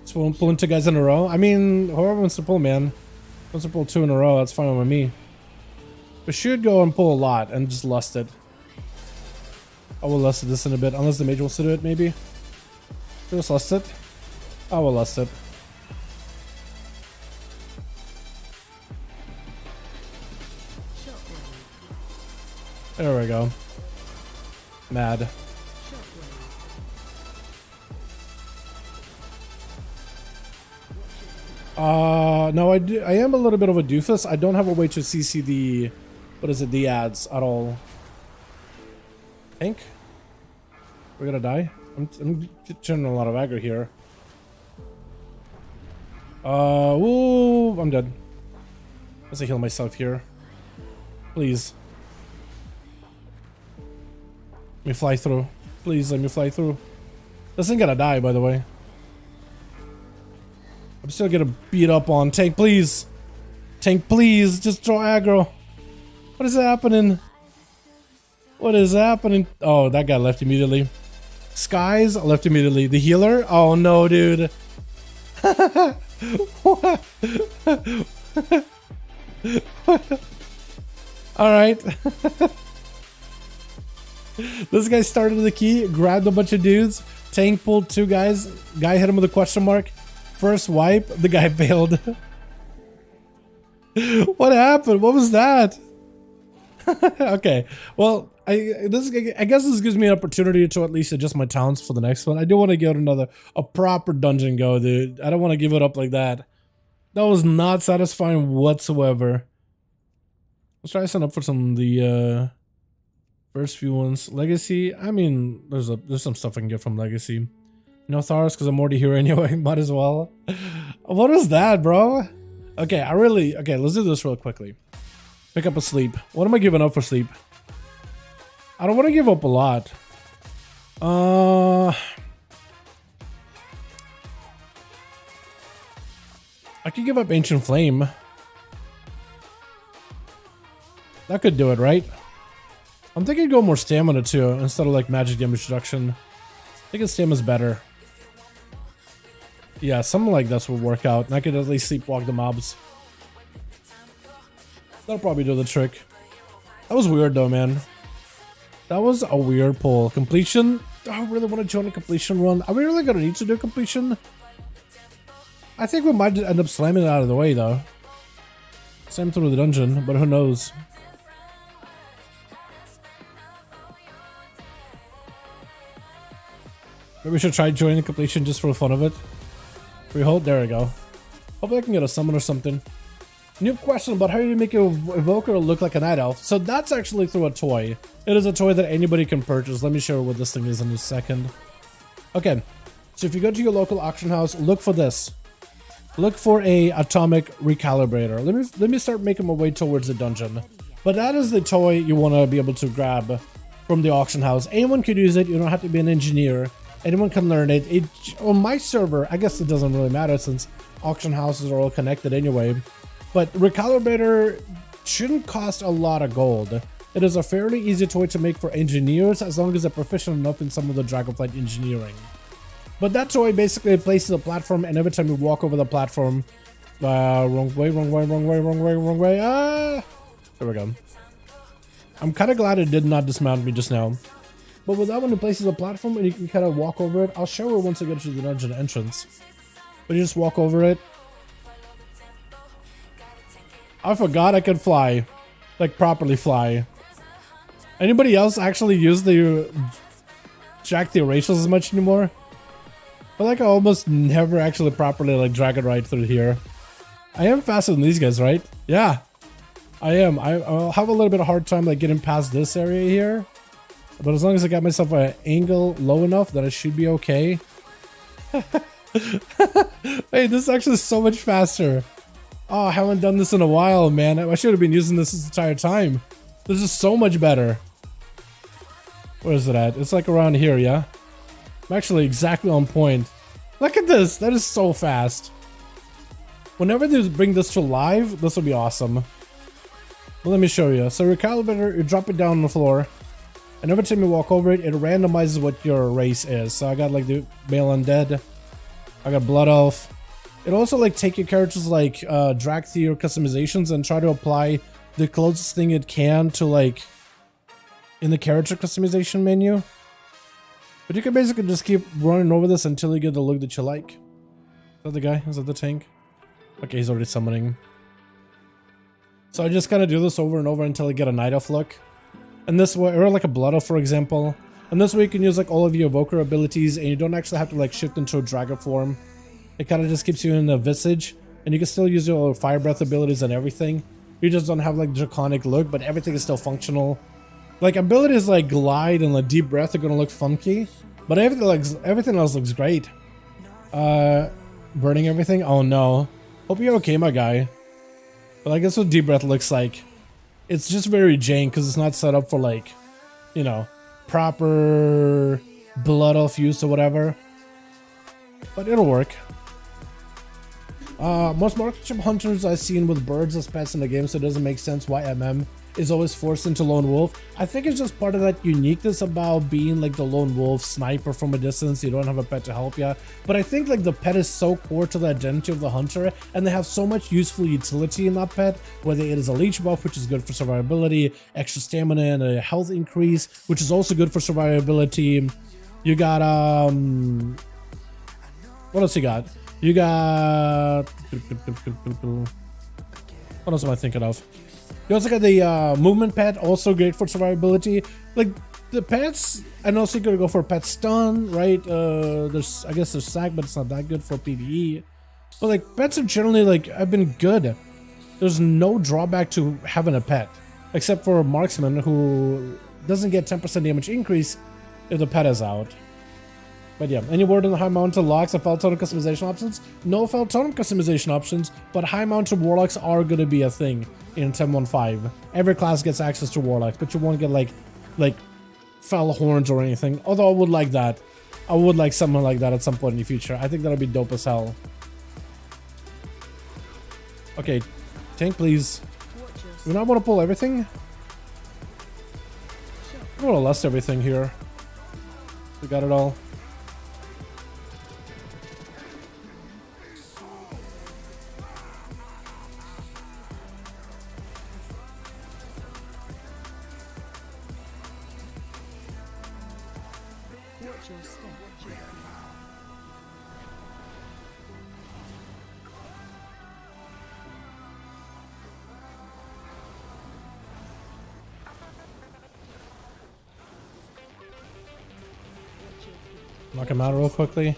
So we're pulling 2 guys in a row. I mean, whoever wants to pull, man. Wants to pull 2 in a row, that's fine with me. We should go and pull a lot and just lust it. I will lust this in a bit, unless the mage wants to do it, maybe. Just lust it. I will lust it. Shockwave. There we go. Mad. Shockwave. No, I am a little bit of a doofus. I don't have a way to CC the, what is it, the ads at all. Tank? We're gonna die? I'm generating a lot of aggro here. Ooh, I'm dead. Let's heal myself here. Please. Let me fly through. Please let me fly through. This ain't gonna die, by the way. I'm still gonna beat up on tank, please. Tank, please, just draw aggro. What is happening? What is happening? Oh, that guy left immediately. Skies left immediately. The healer? Oh no, dude. Alright. This guy started the key, grabbed a bunch of dudes. Tank pulled 2 guys. Guy hit him with a question mark. First wipe, the guy failed. What happened? What was that? Okay, well, I guess this gives me an opportunity to at least adjust my talents for the next one. I do want to get a proper dungeon go, dude. I don't want to give it up like that. That was not satisfying whatsoever. Let's try to sign up for some of the first few ones. Legacy. I mean, there's some stuff I can get from Legacy. No Tharos because I'm already here anyway. Might as well. What was that, bro? Okay, okay, let's do this real quickly. Pick up a sleep. What am I giving up for sleep? I don't want to give up a lot. I could give up Ancient Flame. That could do it, right? I'm thinking go more stamina too, instead of like magic damage reduction. I think stamina's better. Yeah, something like this will work out. And I could at least sleepwalk the mobs. That'll probably do the trick. That was weird though, man. That was a weird pull. Completion? Do I really want to join a completion run? Are we really gonna need to do completion? I think we might end up slamming it out of the way though. Slam through the dungeon, but who knows? Maybe we should try joining completion just for the fun of it. We hold? There we go. Hopefully I can get a summon or something. New question about how do you make a evoker look like a night elf? So that's actually through a toy. It is a toy that anybody can purchase. Let me show you what this thing is in a second. Okay, so if you go to your local auction house, look for this. Look for a atomic recalibrator. Let me start making my way towards the dungeon. But that is the toy you want to be able to grab from the auction house. Anyone could use it. You don't have to be an engineer. Anyone can learn it. On my server, I guess it doesn't really matter since auction houses are all connected anyway. But recalibrator shouldn't cost a lot of gold. It is a fairly easy toy to make for engineers as long as they're proficient enough in some of the Dragonflight engineering. But that toy basically places a platform, and every time you walk over the platform, wrong way, wrong way, wrong way, wrong way, wrong way. There we go. I'm kind of glad it did not dismount me just now. But with that one, it places a platform and you can kind of walk over it. I'll show you once I get to the dungeon entrance. But you just walk over it. I forgot I could fly. Like, properly fly. Anybody else actually use the jack the erasers as much anymore? I feel like I almost never actually properly like drag it right through here. I am faster than these guys, right? Yeah. I am. I'll have a little bit of hard time like getting past this area here. But as long as I got myself an angle low enough that I should be okay. Hey, this is actually so much faster. Oh, I haven't done this in a while, man. I should have been using this entire time. This is so much better. Where is it at? It's like around here, yeah? I'm actually exactly on point. Look at this. That is so fast. Whenever they bring this to live, this will be awesome. But let me show you. So recalibrator, you drop it down on the floor. and every time you walk over it, it randomizes what your race is. So I got like the male undead, I got blood elf. It also like take your characters like drag through your customizations and try to apply the closest thing it can to like in the character customization menu. But you can basically just keep running over this until you get the look that you like. Is that the guy? Is that the tank? Okay, he's already summoning. So I just kind of do this over and over until I get a night elf look. And this way, or like a blood elf, for example. And this way you can use like all of your evoker abilities and you don't actually have to like shift into a dragon form. It kind of just keeps you in the visage, and you can still use your fire breath abilities and everything. You just don't have like draconic look, but everything is still functional. Like abilities like glide and like deep breath are gonna look funky, but everything else looks great. Burning everything? Oh no. Hope you're okay, my guy. But I guess what deep breath looks like, it's just very jank because it's not set up for like, you know, proper blood elf use or whatever. But it'll work. Most marksmanship hunters I've seen with birds as pets in the game, so it doesn't make sense why MM is always forced into lone wolf. I think it's just part of that uniqueness about being like the lone wolf sniper from a distance. You don't have a pet to help you. But I think like the pet is so core to the identity of the hunter, and they have so much useful utility in that pet, whether it is a leech buff, which is good for survivability, extra stamina and a health increase, which is also good for survivability. You got what else you got? You got... What else am I thinking of? You also got the movement pet, also great for survivability. Like, the pets, and also you gotta go for pet stun, right? I guess there's sack, but it's not that good for PvE. But like, pets are generally like, have been good. There's no drawback to having a pet, except for a marksman who doesn't get 10% damage increase if the pet is out. But yeah, any word on the high mountain locks of Feltotem customization options? No Feltotem customization options, but high mountain warlocks are gonna be a thing in 10.15. Every class gets access to warlocks, but you won't get like fell horns or anything. Although I would like that. I would like something like that at some point in the future. I think that'll be dope as hell. Okay, tank please. Do not want to pull everything? I want to lust everything here. We got it all. Knock him out real quickly.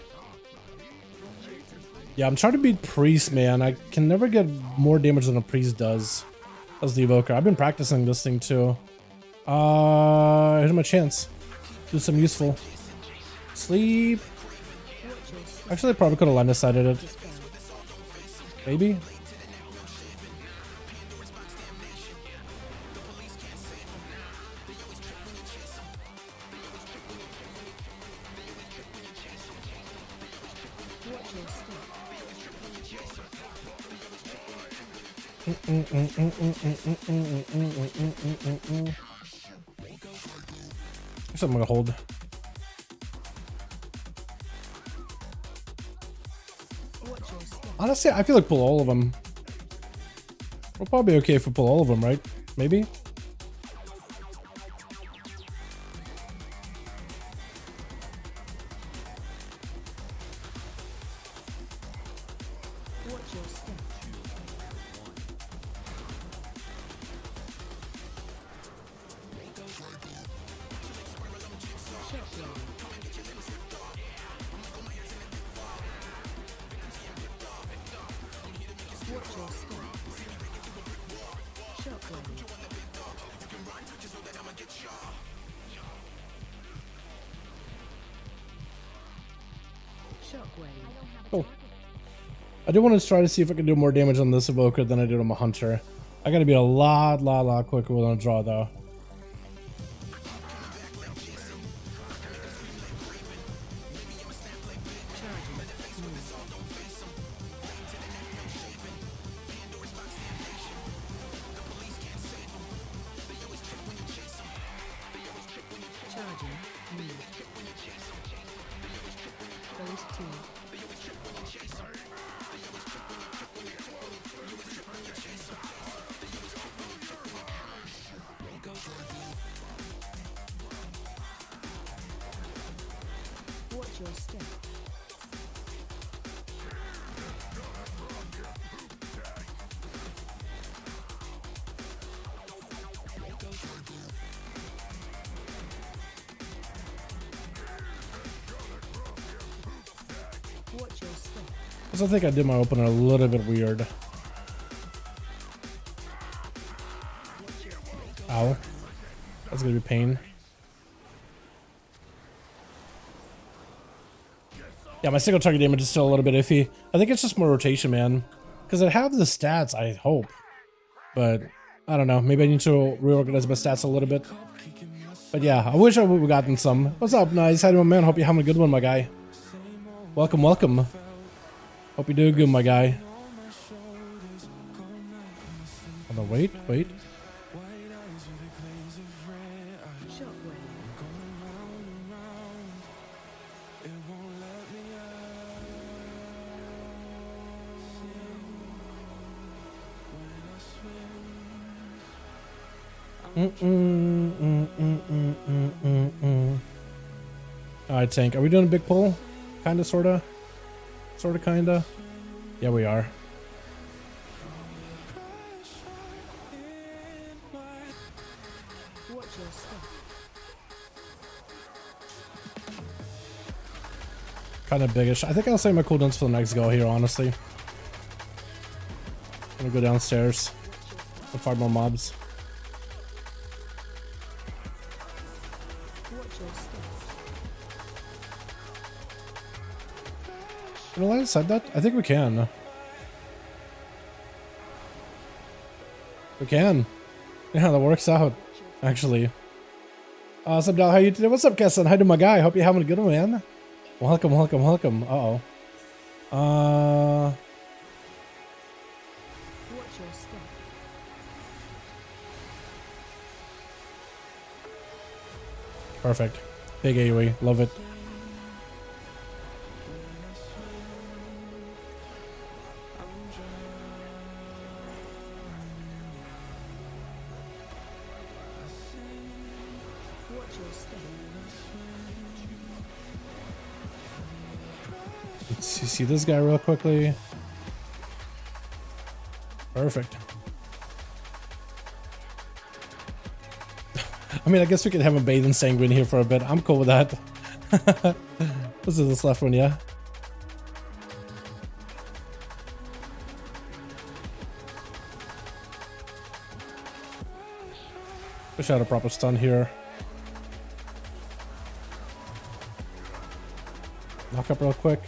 Yeah, I'm trying to beat Priest, man. I can never get more damage than a Priest does as the Evoker. I've been practicing this thing too. Here's my chance. Do some useful. Sleep. Actually, I probably could have line of sighted it. Maybe. Guess I'm gonna hold. Honestly, I feel like pull all of them. We'll probably be okay if we pull all of them, right? Maybe? Oh. I do want to try to see if I can do more damage on this evoker than I did on my hunter. I gotta be a lot quicker with a draw though. lead. Phase 2. Watch your step. Watch your step. I think I did my opener a little bit weird. Ow. That's gonna be pain. Yeah, my single target damage is still a little bit iffy. I think it's just more rotation, man. Because I have the stats, I hope. But, I don't know. Maybe I need to reorganize my stats a little bit. But yeah, I wish I would have gotten some. What's up, Nice? How you doing, man? Hope you're having a good one, my guy. Welcome, welcome. Hope you're doing good, my guy. Hold on, wait. Shockwave. Alright, Tank. Are we doing a big pull? Kinda, sorta? Sorta, kinda? Yeah, we are. Watch your step. Kinda biggish. I think I'll save my cooldowns for the next go here, honestly. I'm gonna go downstairs and find more mobs. Watch your step. You know why I said that? I think we can. We can. Yeah, that works out. Actually. What's up, Dal? How you today? What's up, Kesson? How you doing, my guy? Hope you're having a good one, man. Welcome. Uh-oh. Watch your step. Perfect. Big AoE. Love it. Watch your step. Let's see this guy real quickly. Perfect. I mean, I guess we could have a bathe in sanguine here for a bit. I'm cool with that. This is this left one, yeah? Wish I had a proper stun here. Knock up real quick.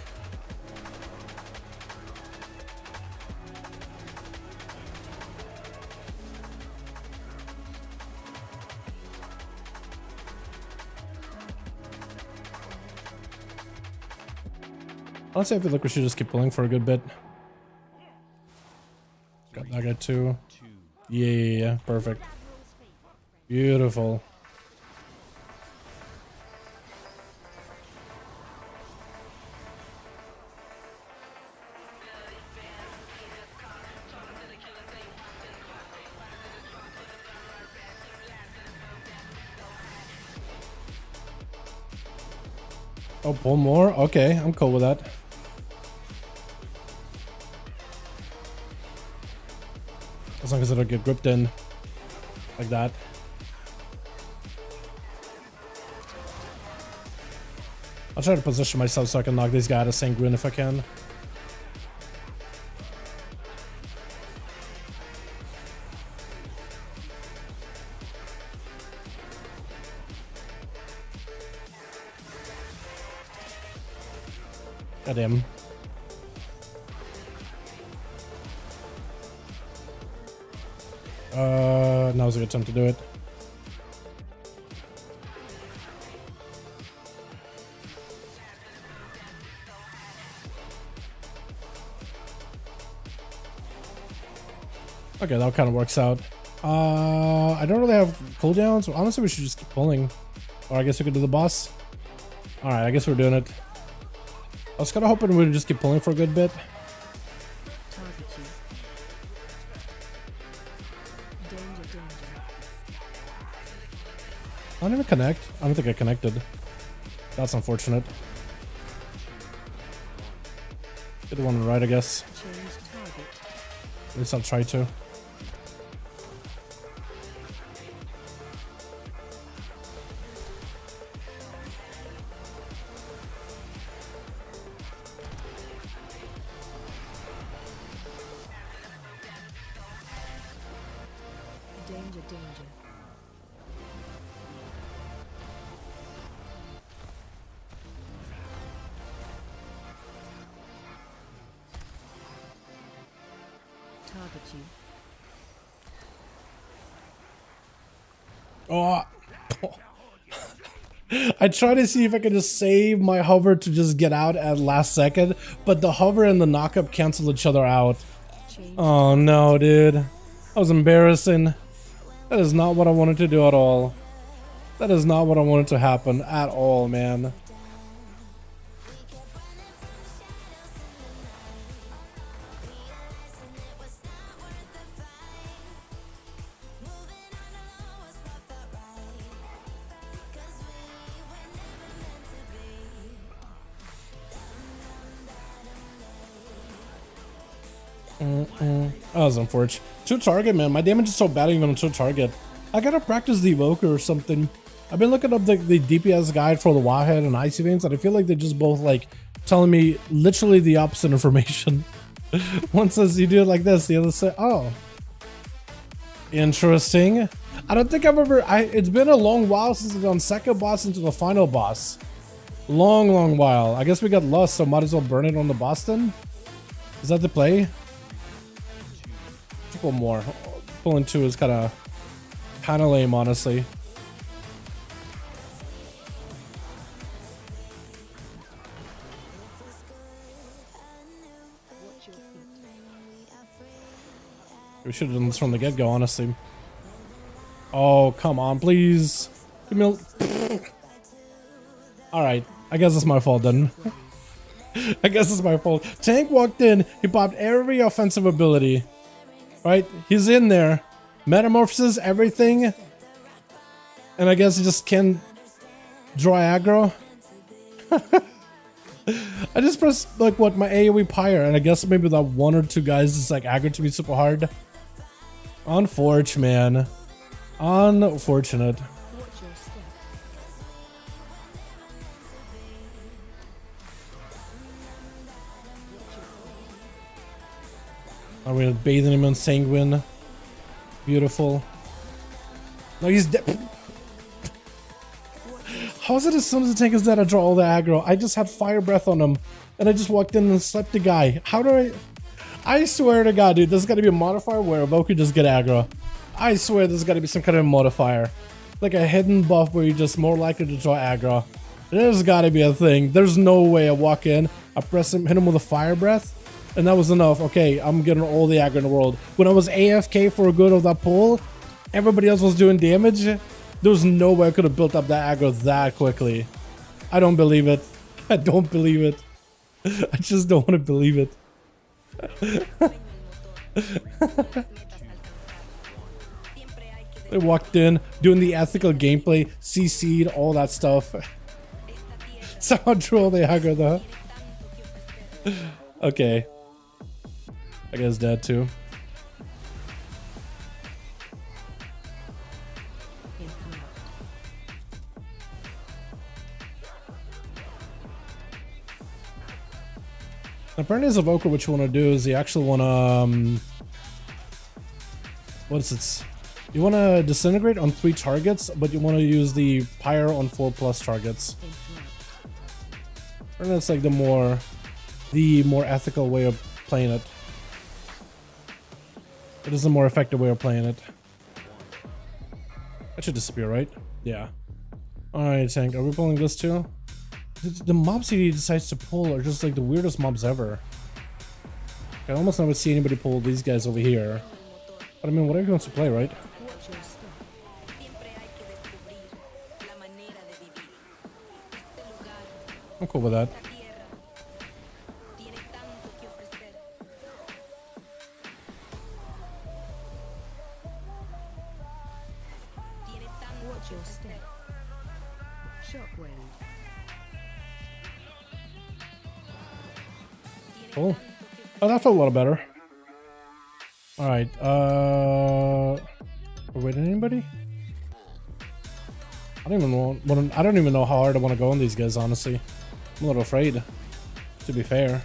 Honestly, I feel like we should just keep pulling for a good bit. Got that guy too. Yeah, perfect. Beautiful. Oh, pull more? Okay, I'm cool with that. As long as it'll get gripped in like that. I'll try to position myself so I can knock this guy out of sanguine if I can. Got him. Now's a good time to do it. Okay, that kind of works out. I don't really have cooldowns. Honestly, we should just keep pulling. Or I guess we could do the boss. Alright, I guess we're doing it. I was kind of hoping we'd just keep pulling for a good bit. Target you. Danger, danger. I didn't even connect. I don't think I connected. That's unfortunate. Get the one right, I guess. Change target. At least I'll try to. Danger, danger. Target you. Oh. I try to see if I can just save my hover to just get out at last second, but the hover and the knockup cancel each other out. Change. Oh no, dude. That was embarrassing. That is not what I wanted to do at all. That is not what I wanted to happen at all, man. That was unfortunate. 2 target, man. My damage is so bad even on 2 target. I gotta practice the evoker or something. I've been looking up the DPS guide for the Wowhead and Icy Veins, and I feel like they're just both like telling me literally the opposite information. One says you do it like this, the other says, oh, interesting. I don't think I've ever. It's been a long while since I've gone second boss into the final boss. Long while. I guess we got lost, so might as well burn it on the boss then. Is that the play? Couple more. Pulling 2 is kind of lame, honestly. Watch your feet. We should have done this from the get-go, honestly. Oh, come on, please. Give me a... Alright, I guess it's my fault then. I guess it's my fault. Tank walked in, he popped every offensive ability. Right? He's in there. Metamorphosis, everything. And I guess he just can't draw aggro. I just pressed, like, what, my AoE pyre, and I guess maybe that 1 or 2 guys just, like, aggro to me super hard. Unfortunate, man. Unfortunate. Watch your step. Are we bathing him in sanguine? Beautiful. No, he's dead. How is it as soon as the tank is dead I draw all the aggro? I just had fire breath on him and I just walked in and slept the guy. How do I swear to God, dude, there's gotta be a modifier where a Evoker just get aggro. I swear there's gotta be some kind of modifier. Like a hidden buff where you're just more likely to draw aggro. There's gotta be a thing. There's no way I walk in, I press him, hit him with a fire breath, and that was enough. Okay, I'm getting all the aggro in the world. When I was AFK for a good of that pull, everybody else was doing damage. There was no way I could have built up that aggro that quickly. I don't believe it. I don't believe it. I just don't want to believe it. They walked in, doing the ethical gameplay, CC'd, all that stuff. Somehow drew all the aggro though. Okay. I guess dead too. Apparently as a Evoker, what you want to do is you actually want to... what is it? You want to disintegrate on 3 targets, but you want to use the pyre on 4+ targets. And that's like the more ethical way of playing it. It is a more effective way of playing it. That should disappear, right? Yeah. Alright, Tank, are we pulling this too? The mobs he decides to pull are just like the weirdest mobs ever. I almost never see anybody pull these guys over here. But I mean, whatever he wants to play, right? I'm cool with that. Watch your step. Shockwave. Cool. Oh, that felt a little better. All right. We're waiting anybody? I don't even know how hard I want to go on these guys, honestly. I'm a little afraid, to be fair.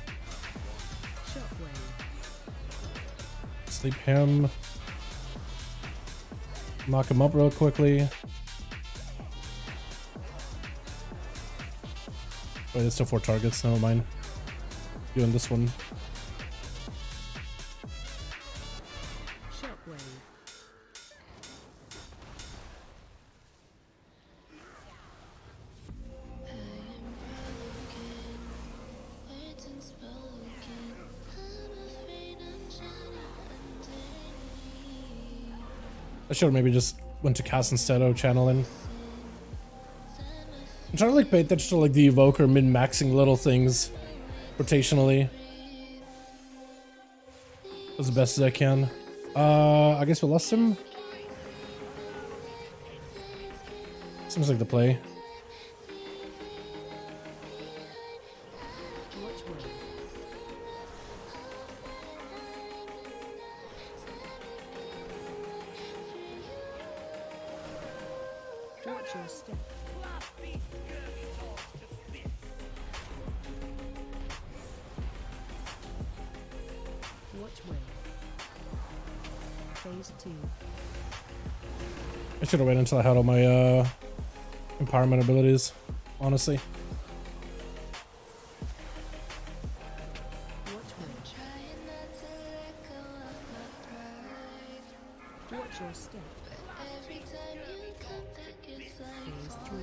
Shockwave. Sleep him. Knock him up real quickly. Wait, there's still 4 targets. Never mind. Doing this one. Shockwave. I should have maybe just went to cast instead of channeling. I'm trying to like pay attention to like the evoker min-maxing little things rotationally as best as I can. I guess we lost him. Seems like the play. Watch wave. Watch your step. Watch wave. Phase 2. I should have waited until I had all my empowerment abilities, honestly. Watch wave. Watch your step. Phase 3.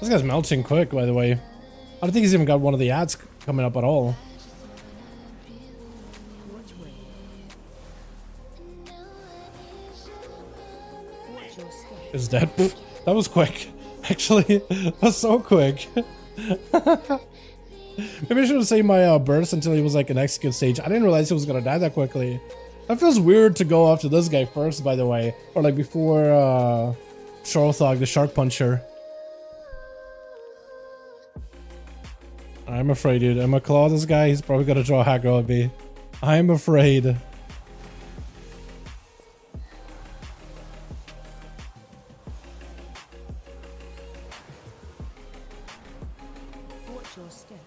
This guy's melting quick, by the way. I don't think he's even got one of the ads coming up at all. Watch wave. Watch your step. Is dead. That was quick. Actually, that's so quick. Maybe I should have saved my burst until he was like an execute stage. I didn't realize he was gonna die that quickly. That feels weird to go after this guy first, by the way. Or like before Shorthog, the Shark Puncher. I'm afraid, dude. I'm gonna claw this guy. He's probably gonna draw a hacker at me. I'm afraid. Watch your step.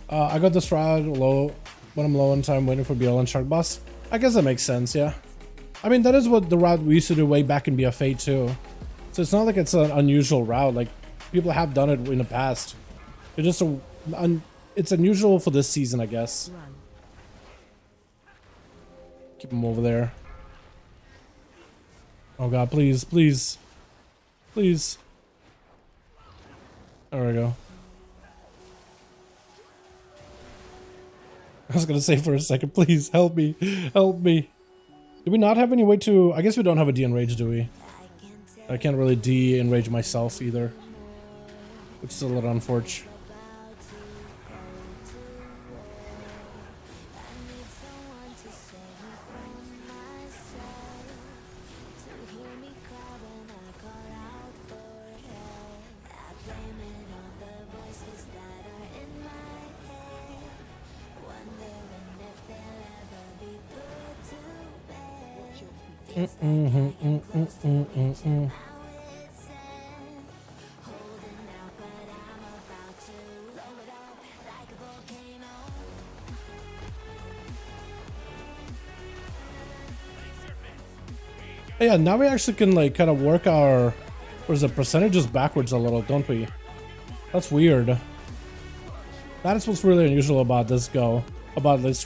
I got this route low when I'm low on time waiting for BL and Shark Boss. I guess that makes sense, yeah. I mean, that is what the route we used to do way back in BFA too. So it's not like it's an unusual route. Like, people have done it in the past. It's just it's unusual for this season, I guess. Run. Keep him over there. Oh god, please, please. Please. There we go. I was gonna say for a second, please help me, help me. Do we not have any way to? I guess we don't have a de-enrage, do we? I can't really de-enrage myself either, which is a little unfortunate. Yeah, now we actually can like kind of work our percentages backwards a little, don't we? That's weird. That is what's really unusual about this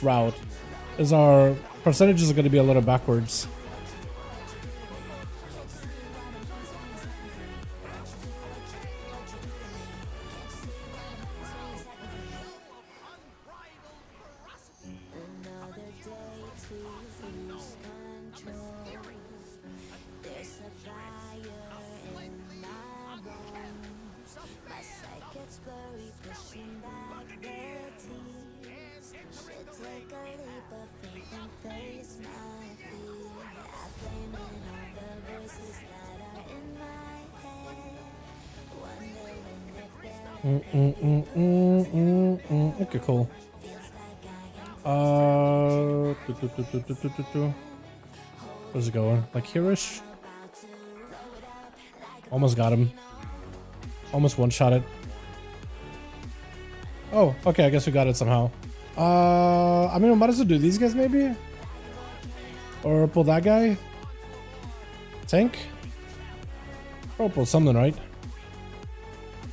route, is our percentages are going to be a little backwards. Okay, cool. Where's it going? Like here-ish? Almost got him. Almost one-shot it. Oh, okay, I guess we got it somehow. I mean, we might as well do these guys maybe? Or pull that guy? Tank? Oh, pull something, right?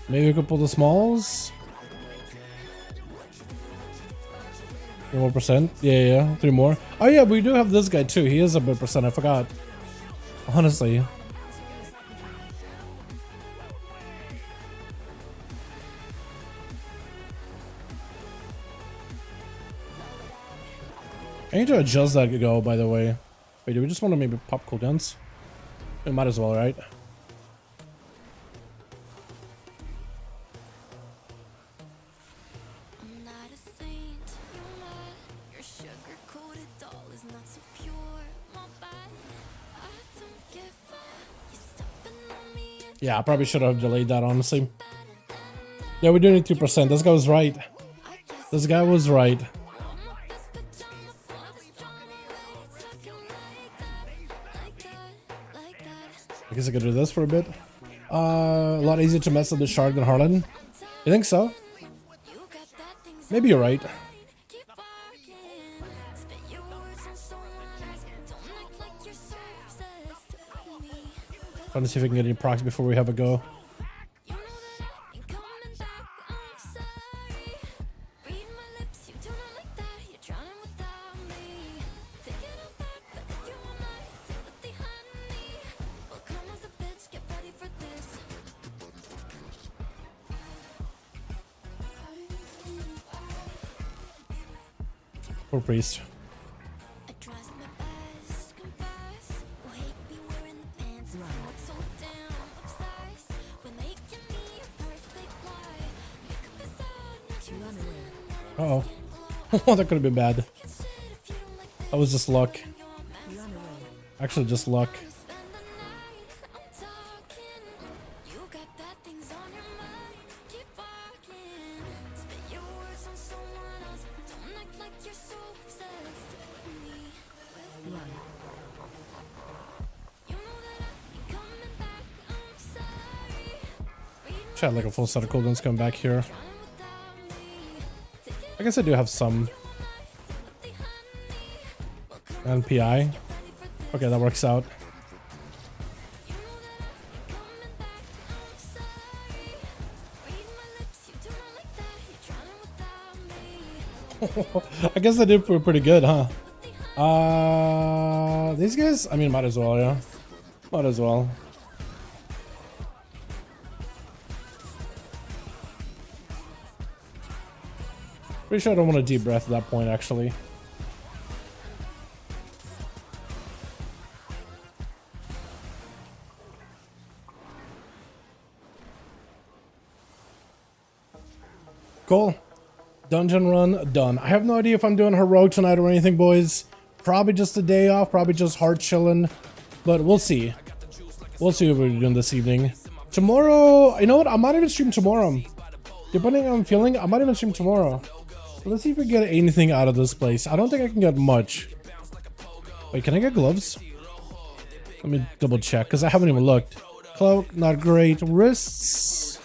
Maybe we could pull the smalls? 3 more percent? Yeah, 3 more. Oh yeah, we do have this guy too. He is a bit percent, I forgot. Honestly. I need to adjust that go, by the way. Wait, do we just want to maybe pop cooldowns? We might as well, right? I'm not a saint, you're not. Your sugar-coated doll is not so pure. My bad, I don't give up. You're stepping on me and Yeah, I probably should have delayed that, honestly. Yeah, we do need 2%. This guy was right. This guy was right. I guess I could do this for a bit. A lot easier to mess with the shark than Harlan. You think so? Maybe you're right. Trying to see if we can get any procs before we have a go. Poor priest. Uh-oh. Oh, that could have been bad. That was just luck. Actually, just luck. Should have like a full set of cooldowns coming back here. I guess I do have some. And PI. Okay, that works out. I guess I did pretty good, huh? These guys? I mean, might as well, yeah. Might as well. Pretty sure I don't want a deep breath at that point, actually. Cool. Dungeon run done. I have no idea if I'm doing heroic tonight or anything, boys. Probably just a day off, probably just hard chilling. But we'll see. We'll see what we're doing this evening. Tomorrow, you know what? I might even stream tomorrow. Depending on how I'm feeling, I might even stream tomorrow. Let's see if we get anything out of this place. I don't think I can get much. Wait, can I get gloves? Let me double check, because I haven't even looked. Cloak, not great. Wrists.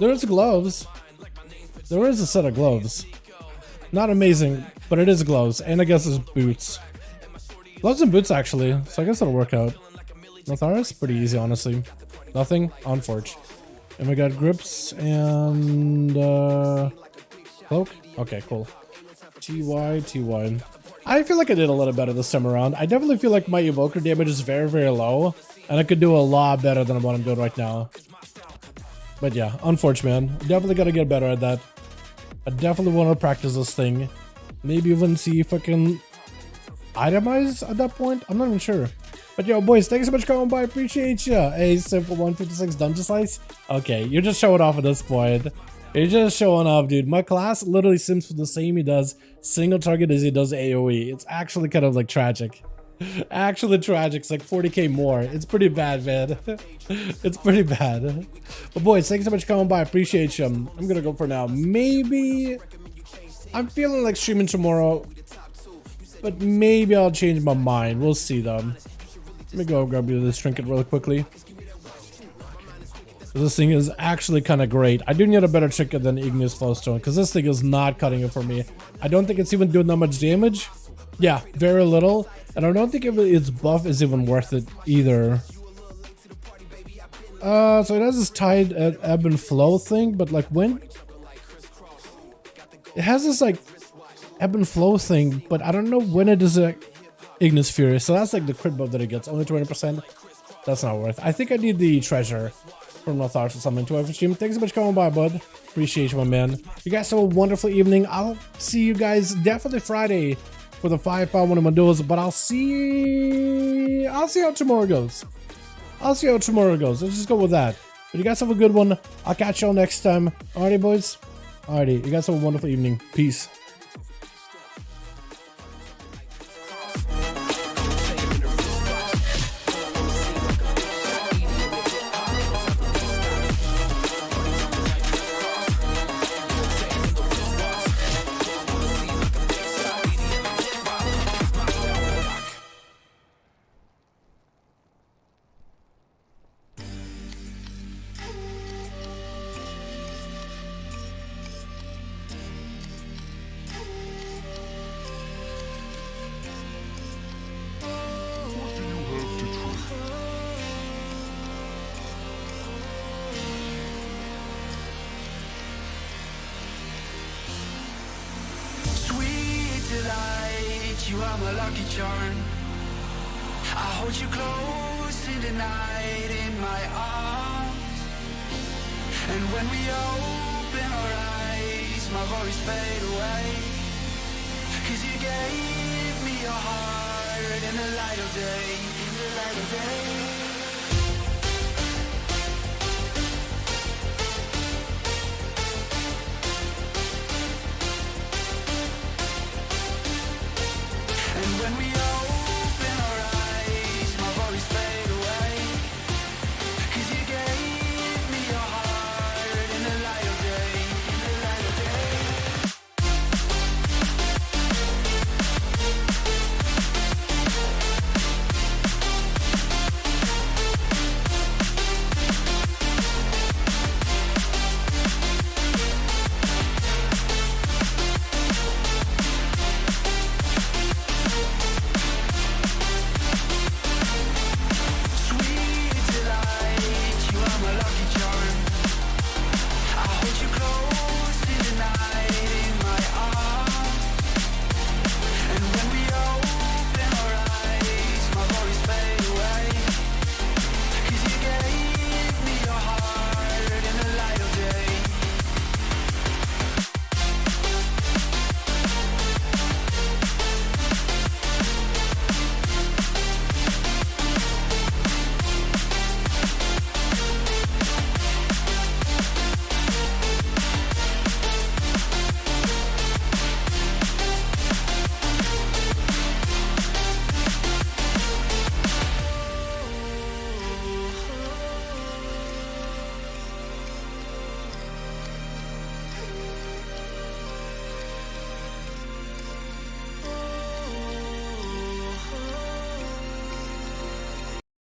There's gloves. There is a set of gloves. Not amazing, but it is gloves. And I guess it's boots. Gloves and boots, actually. So I guess it'll work out. Notharis? Pretty easy, honestly. Nothing? Unforge. And we got grips and cloak. Okay, cool. TY. I feel like I did a little better this time around. I definitely feel like my evoker damage is very, very low, and I could do a lot better than what I'm doing right now. But yeah, unfortunate, man. Definitely gotta get better at that. I definitely want to practice this thing. Maybe even see if I can itemize at that point. I'm not even sure. But yo, boys, thanks so much for coming by. Appreciate you. Hey, simple 156 dungeon slice. Okay, you're just showing off at this point. You're just showing off, dude. My class literally sims for the same he does single target as he does AoE. It's actually kind of like tragic. Actually tragic. It's like 40k more. It's pretty bad, man. It's pretty bad. But boys, thanks so much for coming by. Appreciate you. I'm gonna go for now. Maybe I'm feeling like streaming tomorrow, but maybe I'll change my mind. We'll see though. Let me go grab you this trinket really quickly. This thing is actually kind of great. I do need a better trinket than Igneous Flowstone because this thing is not cutting it for me. I don't think it's even doing that much damage. Yeah, very little. And I don't think its buff is even worth it either. So it has this tied ebb and flow thing, but like when... It has this like ebb and flow thing, but I don't know when it is a Ignis Fury. So that's like the crit buff that it gets, only 20%. That's not worth. I think I need the treasure from my thoughts or something to every stream. Thanks so much for coming by, bud. Appreciate you, my man. You guys have a wonderful evening. I'll see you guys definitely Friday for the 5-5 one of my duels, but I'll see how tomorrow goes. I'll see how tomorrow goes. Let's just go with that. But you guys have a good one. I'll catch y'all next time. Alrighty, boys. Alrighty, you guys have a wonderful evening. Peace. You are my lucky charm. I hold you close in the night in my arms. And when we open our eyes, my worries fade away. 'Cause you gave me your heart in the light of day, in the light of day.